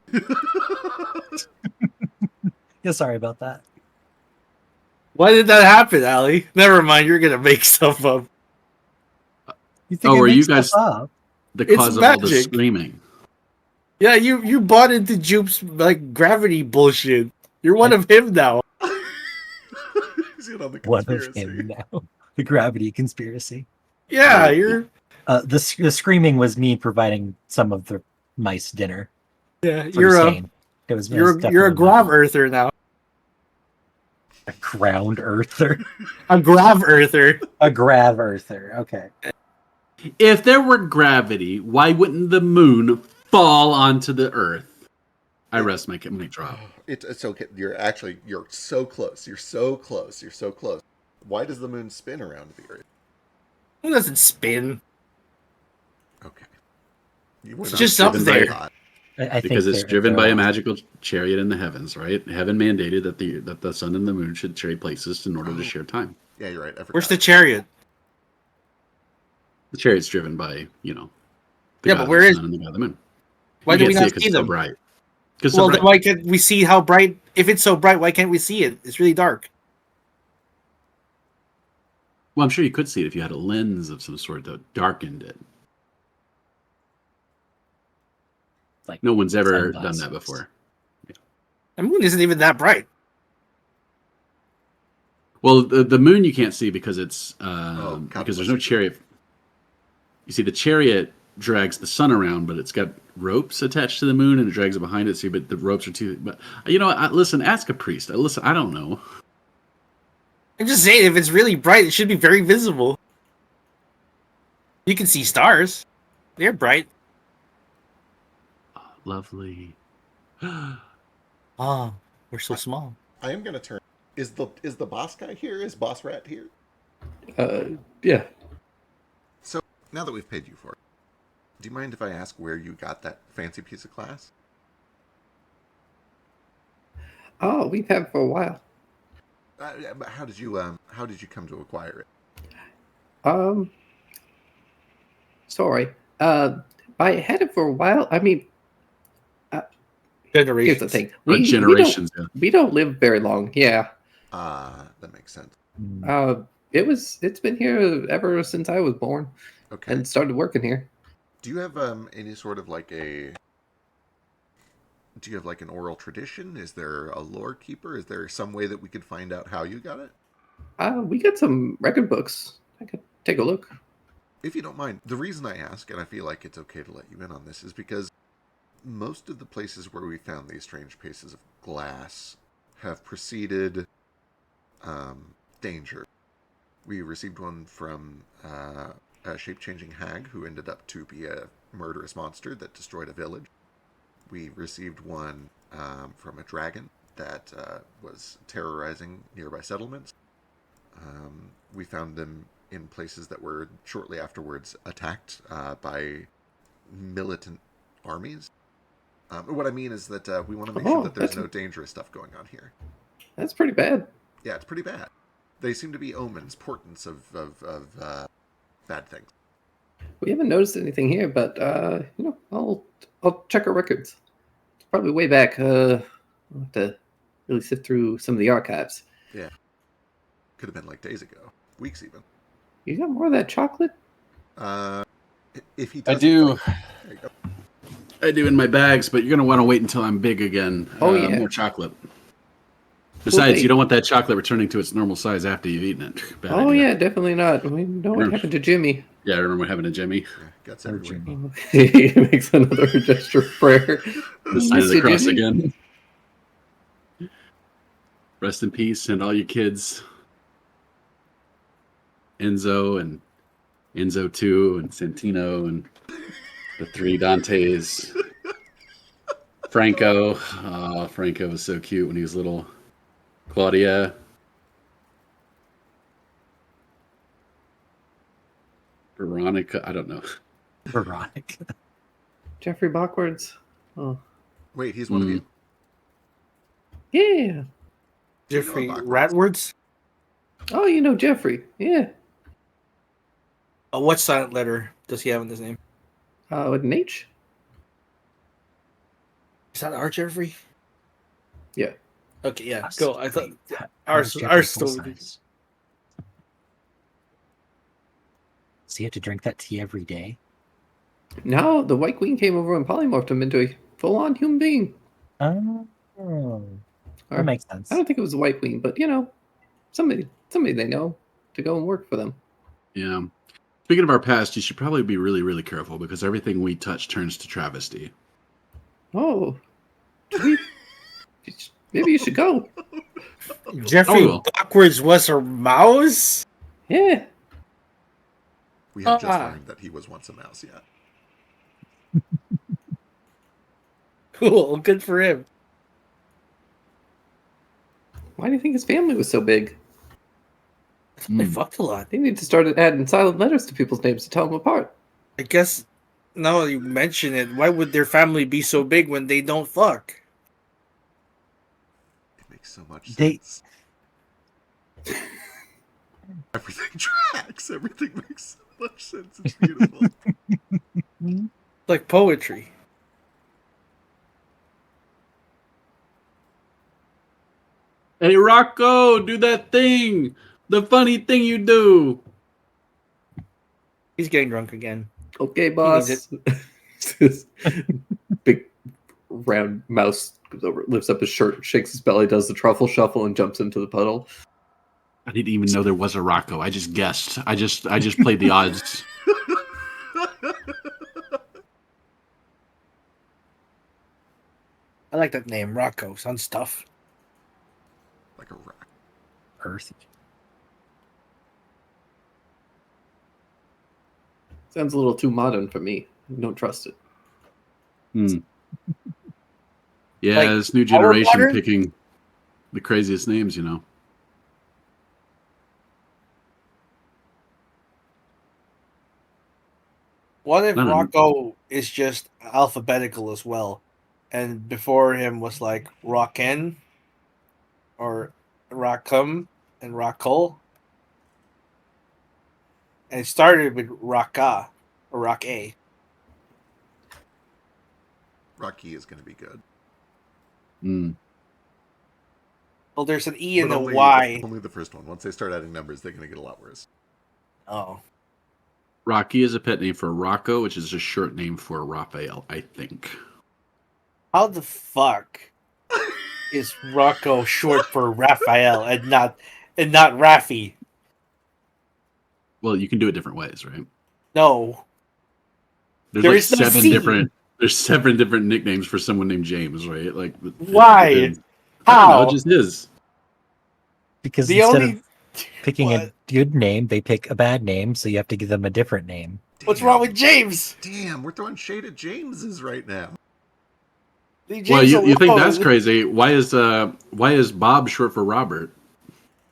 Yeah, sorry about that. Why did that happen, Allie? Never mind. You're gonna make stuff up. You think Oh, I were make you stuff guys- up? The It's cause of all the magic. screaming. Yeah, you bought into Jupe's like gravity bullshit. You're one of him now. He's in on the One of conspiracy. him now. The gravity conspiracy. Yeah, you're. The screaming was me providing some of the mice dinner. Yeah, For you're a. Sane. It was You're definitely a grav earther now. a ground earther, A grav earther. a grav earther. Okay. If there were gravity, why wouldn't the moon fall onto the Earth? I rest my drop. It's okay. You're so close. You're so close. You're so close. Why does the moon spin around the Earth? Who doesn't spin? Okay. You were It's not just driven up by there. thought. I Because think it's they're- driven they're by a all- magical chariot in the heavens, right? Heaven mandated that the sun and the moon should trade places in order to share time. Yeah, you're right. I forgot. Where's the chariot? The chariot's driven by, the Yeah, god but of where the is- sun and the god of the moon. Why do we can't not it 'cause see it's so them? bright. Because Well, then why can't we see how bright? If it's so bright, why can't we see it? It's really dark. well, I'm sure you could see it if you had a lens of some sort that darkened it. Like No one's ever done sunglasses. that before. The moon isn't even that bright. Well, the moon you can't see because it's God because there's bless no you. chariot. You see, the chariot drags the sun around, but it's got ropes attached to the moon, and it drags it behind it. See, but the ropes are too. But listen, ask a priest. Listen, I don't know. I'm just saying, if it's really bright, it should be very visible. You can see stars; they're bright. Lovely. Oh, we're so small. I am gonna turn. Is the boss guy here? Is Boss Rat here? Yeah. So now that we've paid you for it, do you mind if I ask where you got that fancy piece of glass? Oh, we've had it for a while. But how did you come to acquire it? Sorry. I had it for a while. I mean, here's Generations. the thing. For generations. Yeah. We don't live very long. Yeah. That makes sense. It's been here ever since I was born Okay. and started working here. Do you have any sort of like a? Do you have like an oral tradition? Is there a lore keeper? Is there some way that we could find out how you got it? We got some record books. I could take a look. If you don't mind, the reason I ask, and I feel like it's okay to let you in on this, is because most of the places where we found these strange pieces of glass have preceded danger. We received one from a shape-changing hag who ended up to be a murderous monster that destroyed a village. We received one from a dragon that was terrorizing nearby settlements. We found them in places that were shortly afterwards attacked by militant armies. What I mean is that we want to make sure that there's no dangerous stuff going on here. That's pretty bad. Yeah, it's pretty bad. They seem to be omens, portents of bad things. We haven't noticed anything here, but I'll check our records. It's probably way back. I'll have to really sift through some of the archives. Yeah. Could have been like days ago. Weeks even. You got more of that chocolate? If he I does, do. There you go. I do in my bags, but you're gonna want to wait until I'm big again. Oh, yeah. More chocolate. Besides, wait. you don't want that chocolate returning to its normal size after you've eaten it. Bad Oh idea. yeah, definitely not. We know what happened to Jimmy. Yeah, I remember what happened to Jimmy. Yeah, guts Or everywhere. Jimmy. He makes another gesture of prayer. The sign of the Mr. cross Jimmy? again. Rest in peace, and all you kids. Enzo and Enzo 2 and Santino and the three Dantes. Franco. Oh, Franco was so cute when he was little. Claudia. Veronica. I don't know. Veronica. Jeffrey Backwards. Oh Wait, he's one of you? yeah. Jeffrey Backwards. Ratwords. Oh, you know Jeffrey. Yeah. What silent letter does he have in his name? With an H. Is that our Jeffrey? Yeah. Okay, yeah. Go. I thought How ours. does Ours Jeffrey still. full size? Does he have to drink that tea every day? No, the White Queen came over and polymorphed him into a full-on human being. Oh, Or- that makes sense. I don't think it was the White Queen, but somebody they know to go and work for them. Yeah. Speaking of our past, you should probably be really, really careful because everything we touch turns to travesty. Oh, maybe you should go. Jeffrey Oh. Backwards was a mouse. Yeah. We have just Ah. learned that he was once a mouse, yeah. Cool. Good for him. Why do you think his family was so big? They fucked a lot. They need to start adding silent letters to people's names to tell them apart. I guess now that you mention it, why would their family be so big when they don't fuck? It makes so much They- sense. Everything tracks. Everything makes so much sense. It's beautiful. Like poetry. Hey, Rocco, do that thing. The funny thing you do. He's getting drunk again. Okay, needs boss. This big round mouse goes over, lifts up his shirt, shakes his belly, does the truffle shuffle, and jumps into the puddle. I didn't even know there was a Rocco. I just guessed. I just played the odds. I like that name, Rocco. Sounds tough. Like a rock. Earth. Sounds a little too modern for me. Don't trust it. Yeah, Like, this new our generation water? picking the craziest names, you know. What if I don't know. Rocco is just alphabetical as well, and before him was like Rockin, or Rockum and Rockol, and it started with Rocka or Rock A. Rocky is going to be good. Mm. Well, there's an E and But a only, Y. only the first one. Once they start adding numbers, they're going to get a lot worse. Oh, Rocky is a pet name for Rocco, which is a short name for Raphael, I think. how the fuck is Rocco short for Raphael and not Raffy? Well, you can do it different ways, right? No, There's There like is no seven C. different. There's 7 different nicknames for someone named James, right? Like Why? I don't How? know, it just is. Because The instead only of picking a What? good name, they pick a bad name, so you have to give them a different name. What's wrong with James? Damn, we're throwing shade at James's right now. Leave Well, James you think that's alone. crazy? Why is Bob short for Robert?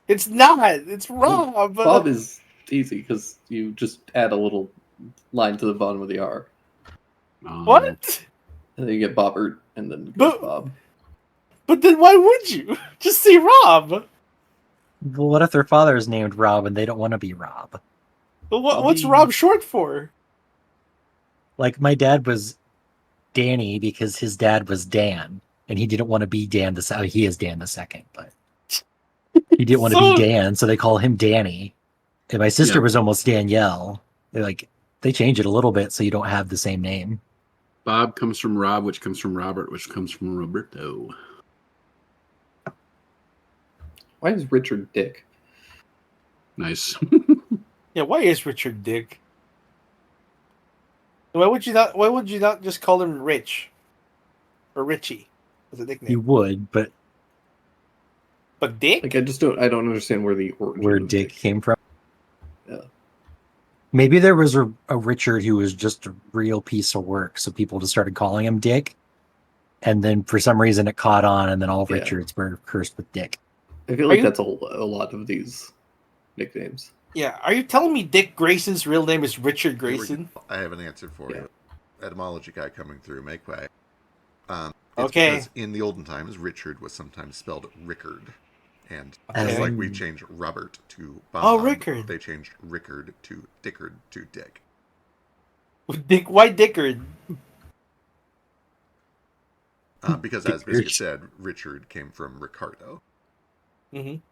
It's not. It's Rob. Bob is easy because you just add a little line to the bottom of the R. What? And then you get Bobbert, and then But- goes Bob. But then why would you? Just say Rob. Well, what if their father is named Rob and they don't want to be Rob? But what's Bobby. Rob short for? Like, my dad was Danny because his dad was Dan, and he didn't want to be Dan the second. He is Dan the second, but he didn't want to So- be Dan, so they call him Danny. And my sister Yeah. was almost Danielle. They change it a little bit so you don't have the same name. Bob comes from Rob, which comes from Robert, which comes from Roberto. Why is Richard Dick? Nice. Yeah, why is Richard Dick? Why would you not just call him Rich? Or Richie as a nickname? You would, but But Dick? Like, I don't understand where the origin where of Dick came from. Yeah. Maybe there was a Richard who was just a real piece of work, so people just started calling him Dick. And then for some reason it caught on, and then all Yeah. Richards were cursed with Dick. I feel Are like you- that's a lot of these nicknames. Yeah, are you telling me Dick Grayson's real name is Richard Here we Grayson? go. I have an answer for Yeah. you. Etymology guy coming through. Make way. It's Okay. Because in the olden times, Richard was sometimes spelled Rickard. And Okay. just like we changed Robert to Bob, Oh, Rickard. they changed Rickard to Dickard to Dick. Dick, why Dickard? Because as Biscuit said, Richard came from Ricardo.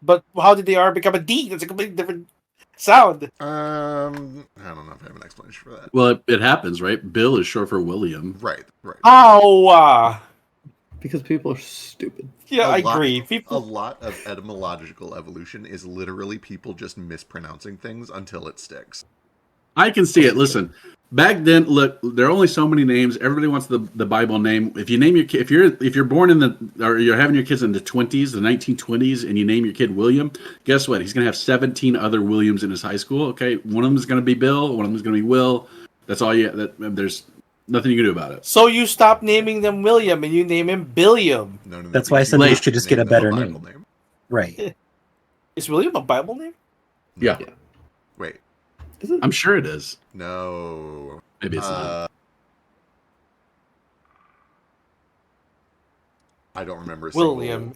But how did the R become a D? That's a completely different sound. I don't know if I have an explanation for that. Well, it happens, right? Bill is short for William. Right. Oh, Because people are stupid. yeah, A I lot- agree. A People, lot of etymological evolution is literally people just mispronouncing things until it sticks. I can see it. Listen, back then, look, there are only so many names. Everybody wants the Bible name. If you name your kid, if you're born in or you're having your kids in the 20s, the 1920s, and you name your kid William, guess what? He's going to have 17 other Williams in his high school. Okay, one of them is going to be Bill. One of them is going to be Will. That's all you. There's nothing you can do about it. so you stop naming them William and you name him Billiam. Known in That's the why I said PG they should just get a name them better Bible name. name. Right. Is William a Bible name? Yeah, Wait, Is it? I'm sure it is. no. Maybe it's not. I don't remember. A single William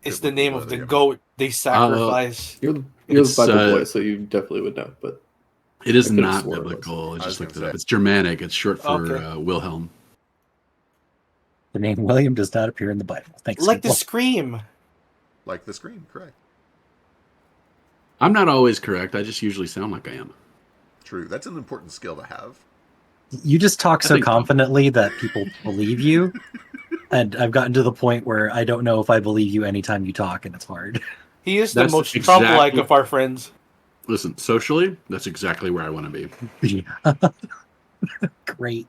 is the biblical name of the William. goat they sacrifice. You're the It's, Bible boy, uh, so you definitely would know. But It is I could've not sworn it was. biblical. I I just was looked it gonna up. say. It's Germanic. It's short for Okay. Wilhelm. The name William does not appear in the Bible. Thanks. Like the Google. Scream. Like the screen, correct. I'm not always correct. I just usually sound like I am. True. That's an important skill to have. You just talk I so think so. confidently that people believe you. And I've gotten to the point where I don't know if I believe you anytime you talk, and it's hard. He is That's the most exactly- Trump-like of our friends. Listen, socially, that's exactly where I want to be. Great.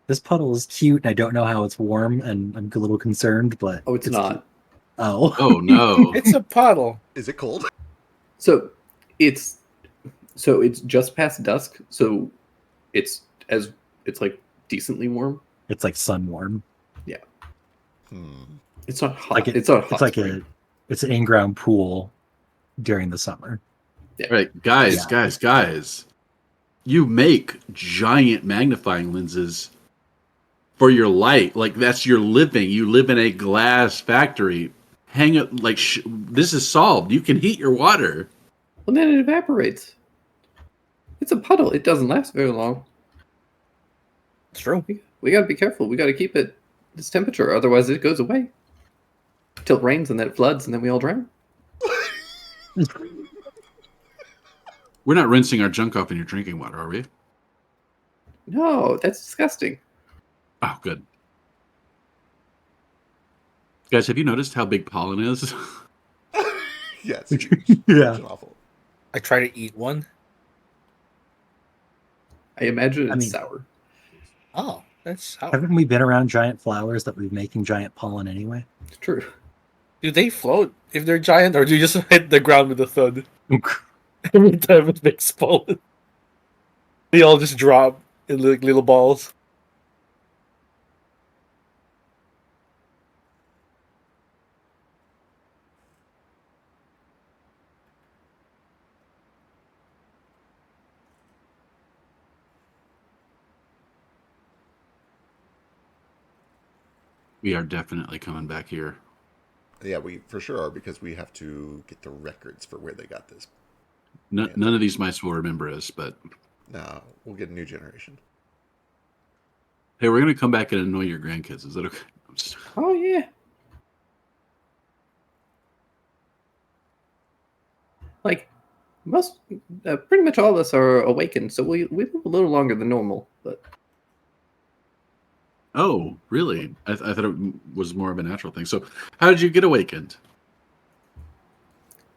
This puddle is cute, and I don't know how it's warm, and I'm a little concerned, but Oh, it's not. cute. Oh. Oh no! It's a puddle. Is it cold? So it's just past dusk, so it's like decently warm. It's like sun warm. It's not hot. Like it's not hot. It's like spring. it's an in-ground pool during the summer. All right, guys, Yeah. guys. You make giant magnifying lenses for your light. Like that's your living. You live in a glass factory. Hang it like this is solved. You can heat your water. Well, then it evaporates. It's a puddle. It doesn't last very long. It's true. We got to be careful. We got to keep it this temperature, otherwise it goes away. Till it rains and then it floods and then we all drown. We're not rinsing our junk off in your drinking water, are we? No, that's disgusting. Oh, good. Guys, have you noticed how big pollen is? Yes. Yeah. It's awful. I try to eat one. I imagine I it's mean- sour. Oh, that's how. Haven't we been around giant flowers that we're making giant pollen anyway? It's true. Do they float if they're giant, or do you just hit the ground with a thud every time it makes pollen? They all just drop in like little balls. We are definitely coming back here. Yeah, we for sure are because we have to get the records for where they got this. None of these mice will remember us, but No, we'll get a new generation. hey, we're gonna come back and annoy your grandkids. Is that okay? I'm just- Oh yeah. Like most, pretty much all of us are awakened, so we live a little longer than normal. But Oh, really? I thought it was more of a natural thing. So, how did you get awakened?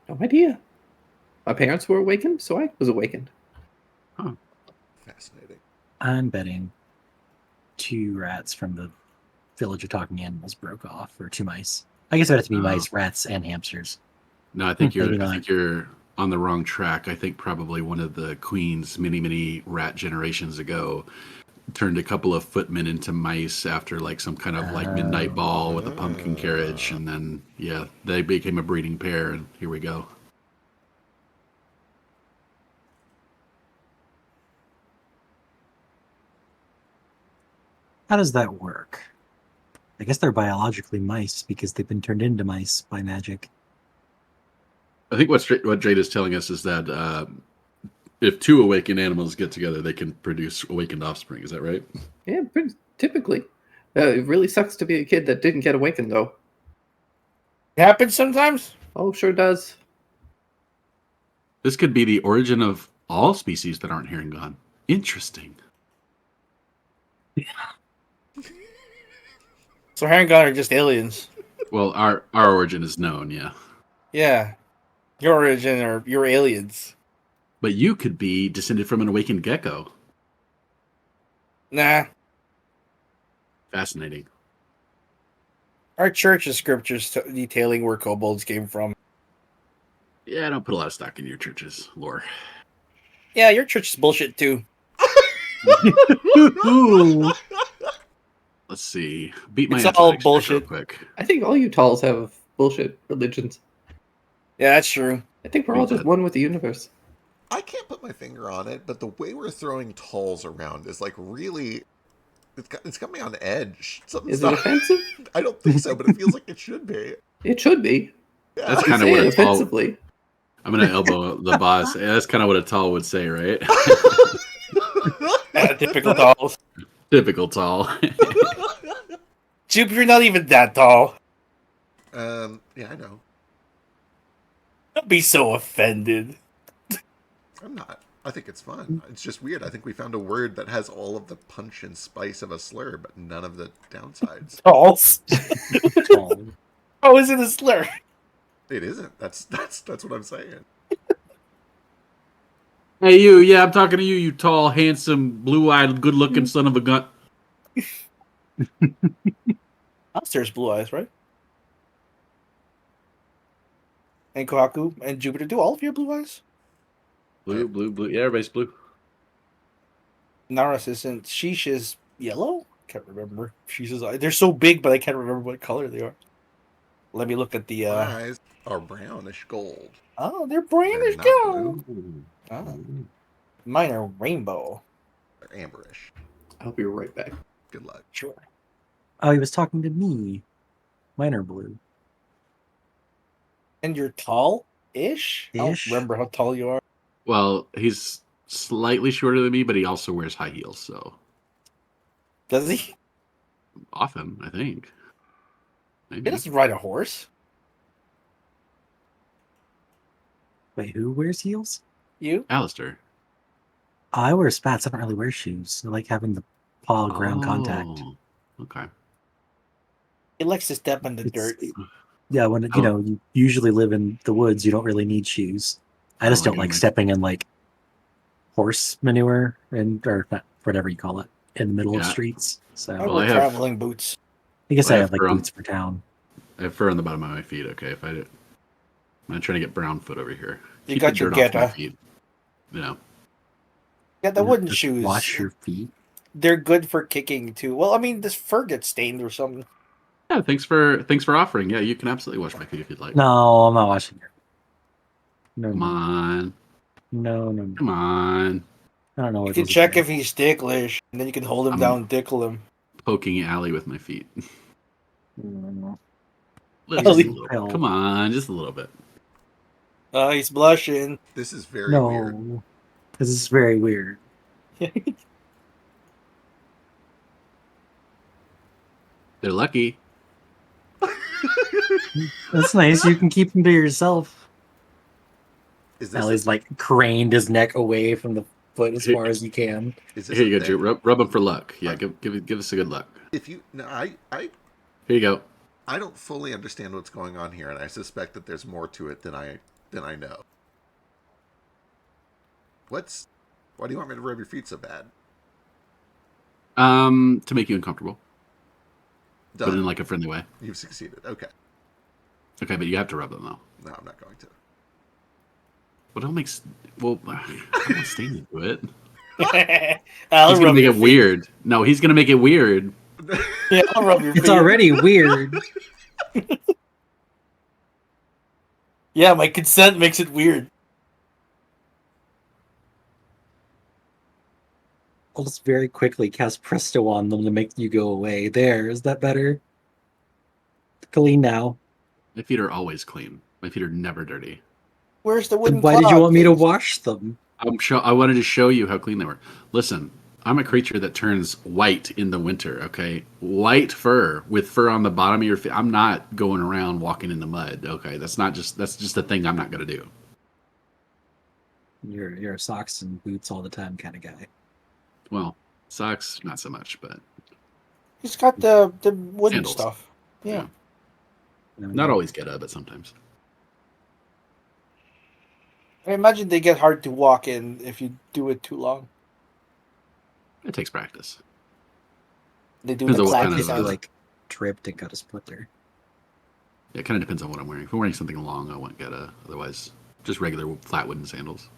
no idea. My parents were awakened, so I was awakened. Fascinating. I'm betting 2 rats from the Village of Talking Animals broke off, or 2 mice. I guess it would have to be Oh. mice, rats, and hamsters. No, I think Maybe I think you're on the wrong track. I think probably one of the queens many rat generations ago turned a couple of footmen into mice after like some kind of like midnight ball with a pumpkin carriage, and then yeah, they became a breeding pair, and here we go. How does that work? I guess they're biologically mice because they've been turned into mice by magic. I think what Jade is telling us is that if 2 awakened animals get together, they can produce awakened offspring. Is that right? Yeah, pretty, typically. It really sucks to be a kid that didn't get awakened, though. It happens sometimes. Oh, sure does. This could be the origin of all species that aren't here and gone. Interesting. So Harengon are just aliens. Well, our origin is known, yeah. Yeah. Your origin are your aliens. But you could be descended from an awakened gecko. Nah. Fascinating. Our church has scriptures detailing where kobolds came from. Yeah, I don't put a lot of stock in your church's lore. Yeah, your church is bullshit too. Ooh. Let's see. Beat my It's intellect all check bullshit. real quick. I think all you talls have bullshit religions. Yeah, that's true. I think we're all just one with the universe. I can't put my finger on it, but the way we're throwing talls around is like really. It's got me on edge. Something's Is it not- offensive? I don't think so, but it feels like it should be. It should be. Yeah. That's I kind of say what it a tall. offensively. I'm gonna elbow the boss. Yeah, that's kind of what a tall would say, right? Typical tall. Typical tall. Jupiter, not even that tall. Yeah, I know. Don't be so offended. I'm not. I think it's fun. It's just weird. I think we found a word that has all of the punch and spice of a slur, but none of the downsides. Talls. Tall. How is it a slur? It isn't. That's what I'm saying. Hey, you. Yeah, I'm talking to you, you tall, handsome, blue-eyed, good-looking son of a gun. Alistair's blue eyes, right? And Kohaku and Jupiter, do all of your blue eyes? Blue. Yeah, everybody's blue. Naras isn't. Sheesh is yellow? Can't remember. Sheesh is. They're so big, but I can't remember what color they are. Let me look at the. My eyes are brownish gold. Oh, they're They're brownish not gold. blue. Oh. Mine are rainbow. They're amberish. I'll be right back. Good luck. Sure. Oh, he was talking to me. Mine are blue. And you're tall-ish? I don't Ish. remember how tall you are. Well, he's slightly shorter than me, but he also wears high heels, so Does he? often, I think. He Maybe. doesn't ride a horse. Wait, who wears heels? You? Alistair. I wear spats. I don't really wear shoes. I like having the paw ground contact. Oh, okay. He likes to step in the It's- dirt. Yeah, when Oh. you know you usually live in the woods, you don't really need shoes. I just Oh, don't I like know. stepping in like horse manure and or not, whatever you call it in the middle of Yeah. streets. So I Well, wear I have- traveling boots. I guess well, I I have have like fur on- boots for town. I have fur on the bottom of my feet. Okay, if I did, I'm trying to get brown foot over here. You Keep got the your dirt off my Geta. feet. You know. Yeah, the You wooden just shoes. Wash your feet. They're good for kicking too. Well, I mean, this fur gets stained or something. Yeah. Thanks for offering. Yeah, you can absolutely wash my feet if you'd like. No, I'm not washing your. No, Come no, on. no. Come on. I don't know You what can those check are. if he's ticklish, and then you can hold him I'm- down and tickle him. Poking Allie with my feet. Mm, Just Allie. a little bit. Come on, just a little bit. He's blushing. This is very weird. No, this is very weird. They're lucky. That's nice. You can keep them to yourself. Is this Ellie's like craned his neck away from the foot as Here- far as he can. is this Here you a go, Drew. thing? Rub them for luck. Yeah, give us a good luck. If you, no, Here you go. I don't fully understand what's going on here, and I suspect that there's more to it than I know. Why do you want me to rub your feet so bad? To make you uncomfortable, but in Done. like a friendly way. You've succeeded. Okay. Okay, but you have to rub them though. No, I'm not going to. But don't make. Well, I'm not staying into it. I'll He's gonna rub make your it feet. weird. No, he's gonna make it weird. Yeah, I'll rub your feet. It's already weird. Yeah, my consent makes it weird. I'll just very quickly cast Presto on them to make you go away. There, is that better? Clean now. My feet are always clean. My feet are never dirty. Where's the wooden Then why did you clock? want me to wash them? I wanted to show you how clean they were. Listen, I'm a creature that turns white in the winter. Okay, white fur with fur on the bottom of your feet. I'm not going around walking in the mud. Okay, that's just a thing I'm not gonna do. You're a socks and boots all the time kind of guy. Well, socks not so much, but He's got the wooden Sandals. stuff. Yeah. not always get up, but sometimes. I imagine they get hard to walk in if you do it too long. It takes practice. They do Depends the on what clappy kind of, If you sound. like tripped and got a split there. It kind of depends on what I'm wearing. If I'm wearing something long, I won't get a. Otherwise, just regular flat wooden sandals.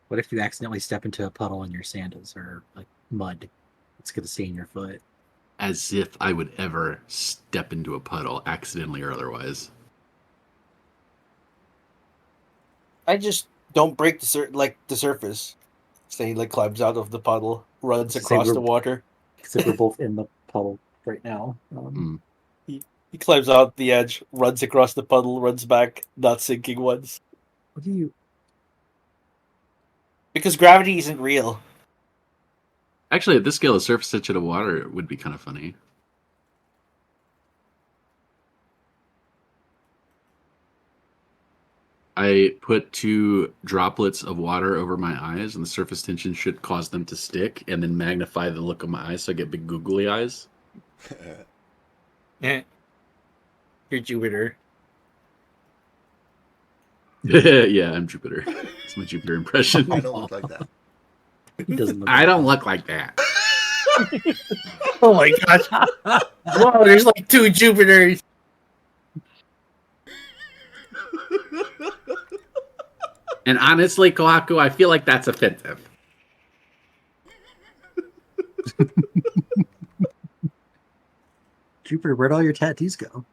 What if you accidentally step into a puddle in your sandals or like mud? It's gonna stain your foot. As if I would ever step into a puddle, accidentally or otherwise. I just don't break the surface. So he like climbs out of the puddle, runs Say across we're- the water. Except we're both in the puddle right now. He climbs out the edge, runs across the puddle, runs back, not sinking once. What do you? Because gravity isn't real. Actually, at this scale, a surface tension of water would be kind of funny. I put 2 droplets of water over my eyes, and the surface tension should cause them to stick, and then magnify the look of my eyes, so I get big googly eyes. Yeah. You're Jupiter. Yeah, I'm Jupiter. It's my Jupiter impression. I don't look like that. He doesn't look I like don't look like that. Oh my gosh. Whoa, there's like 2 Jupiters. And honestly, Kohaku, I feel like that's offensive. Jupiter, where'd all your tattoos go?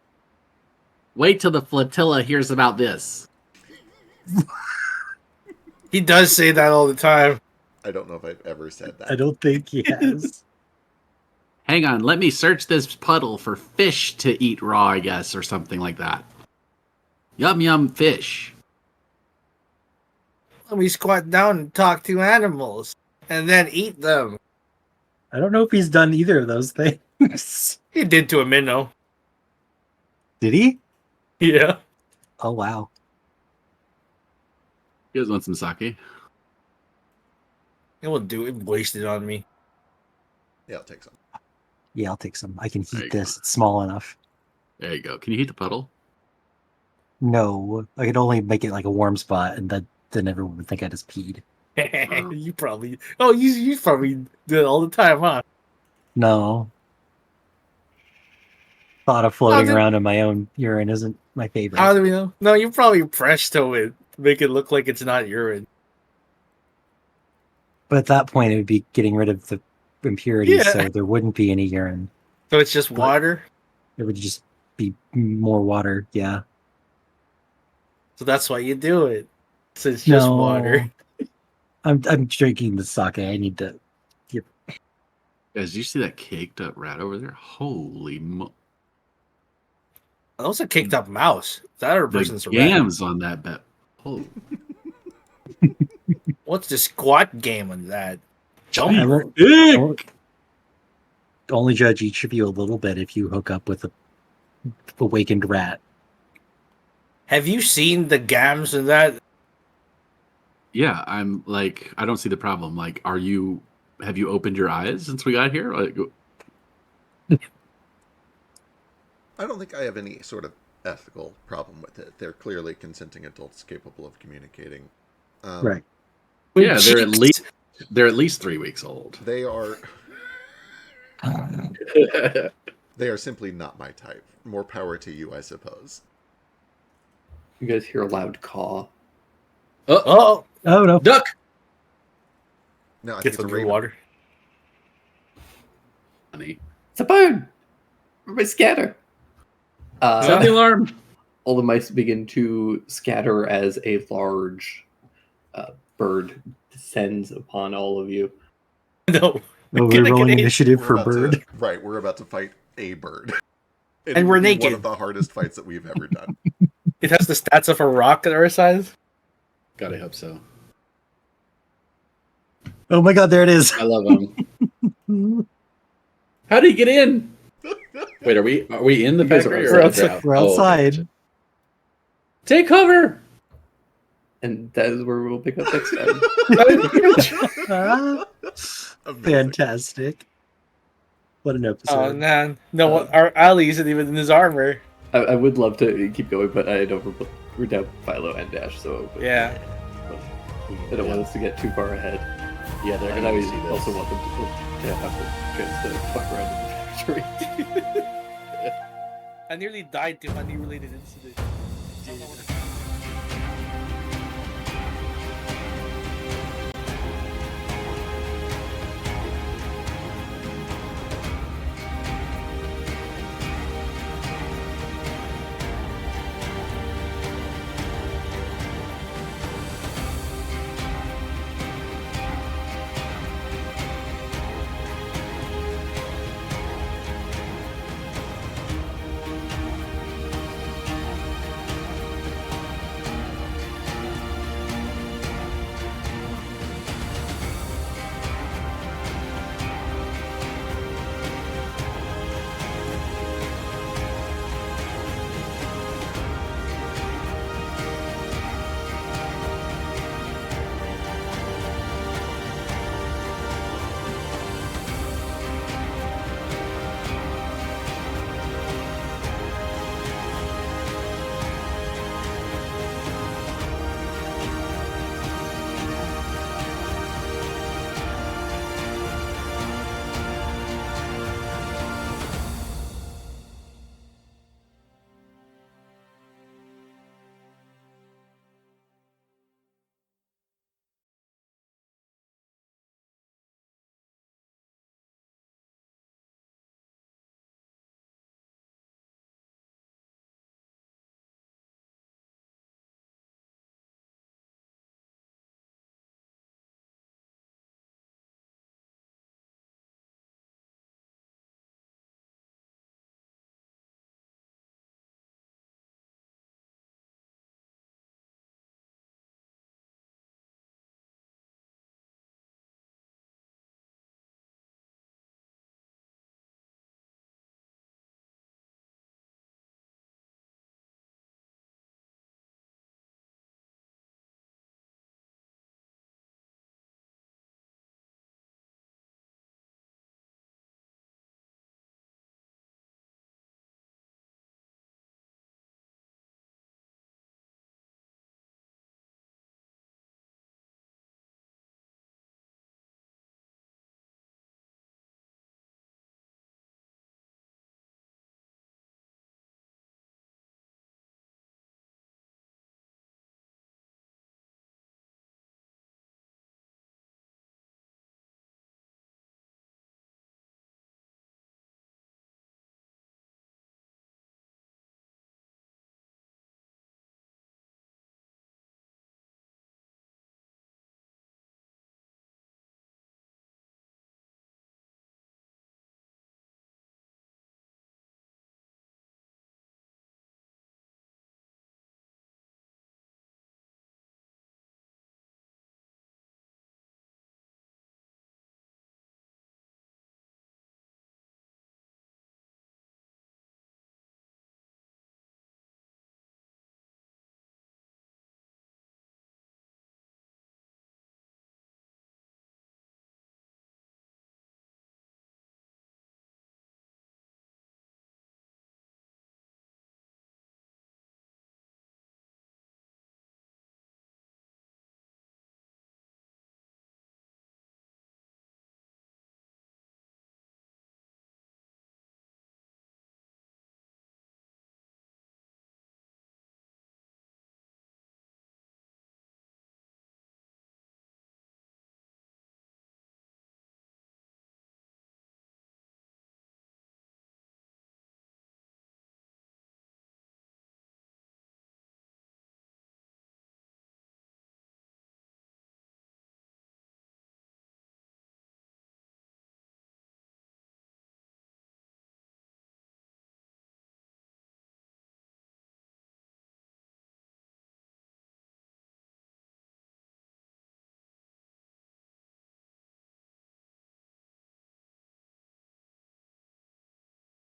Wait till the flotilla hears about this. He does say that all the time. I don't know if I've ever said that. I don't think he has. Hang on, let me search this puddle for fish to eat raw, I guess, or something like that. Yum yum fish. Let me squat down and talk to animals. And then eat them. I don't know if he's done either of those things. He did to a minnow. Did he? Yeah. Oh wow. You guys want some sake? It will do it. Wasted on me. Yeah, I'll take some. Yeah, I'll take some. I can There you heat go. this. It's small enough. There you go. Can you heat the puddle? No, I could only make it like a warm spot, and then everyone would think I just peed. You probably. Oh, you probably do it all the time, huh? No. Thought of floating then- around in my own urine isn't my favorite. How do we know? No, you probably presto it. Make it look like it's not urine. But at that point, it would be getting rid of the impurities, Yeah. so there wouldn't be any urine. So it's just water. It would just be more water. Yeah. So that's why you do it. So it's just No. water. I'm drinking the sake. I need to. Guys, do you see that caked up rat over there? Holy That was a kicked up mouse. That or a person's the a rat. gams on that bet. Oh, What's the squat game on that? I won't- I won't only judge each of you a little bit if you hook up with a awakened rat. Have you seen the gams in that? yeah. I'm like, I don't see the problem. Like, have you opened your eyes since we got here? Like, I don't think I have any sort of ethical problem with it. They're clearly consenting adults capable of communicating. Right. yeah, they're at least 3 weeks old. They are they are simply not my type. More power to you, I suppose. You guys hear a loud caw. Oh, Oh no! Duck. No, I get think it's a some good raven. water. Honey, It's a bird! Everybody scatter! sound the alarm. All the mice begin to scatter as a large bird descends upon all of you. No. Oh, we're Gonna rolling get initiative We're for about bird. right, we're about to fight a bird. It And would we're be naked. One of the hardest fights that we've ever done. It has the stats of a rock at our size. Gotta hope so. Oh my god, there it is. I love him. How do you get in? Wait, are we in the You guys factory? are or outside. out? We're Oh, okay, outside. gotcha. Take cover. And that is where we'll pick up next time. Ah, Amazing. fantastic. What an Oh episode. man, no, our ally isn't even in his armor. I would love to keep going, but I don't. We're down Philo and Dash, so Yeah. I don't want us to get too far ahead. Yeah, they're And gonna I see this. also want them to have the chance to fuck around in the factory. I nearly died to an unrelated incident.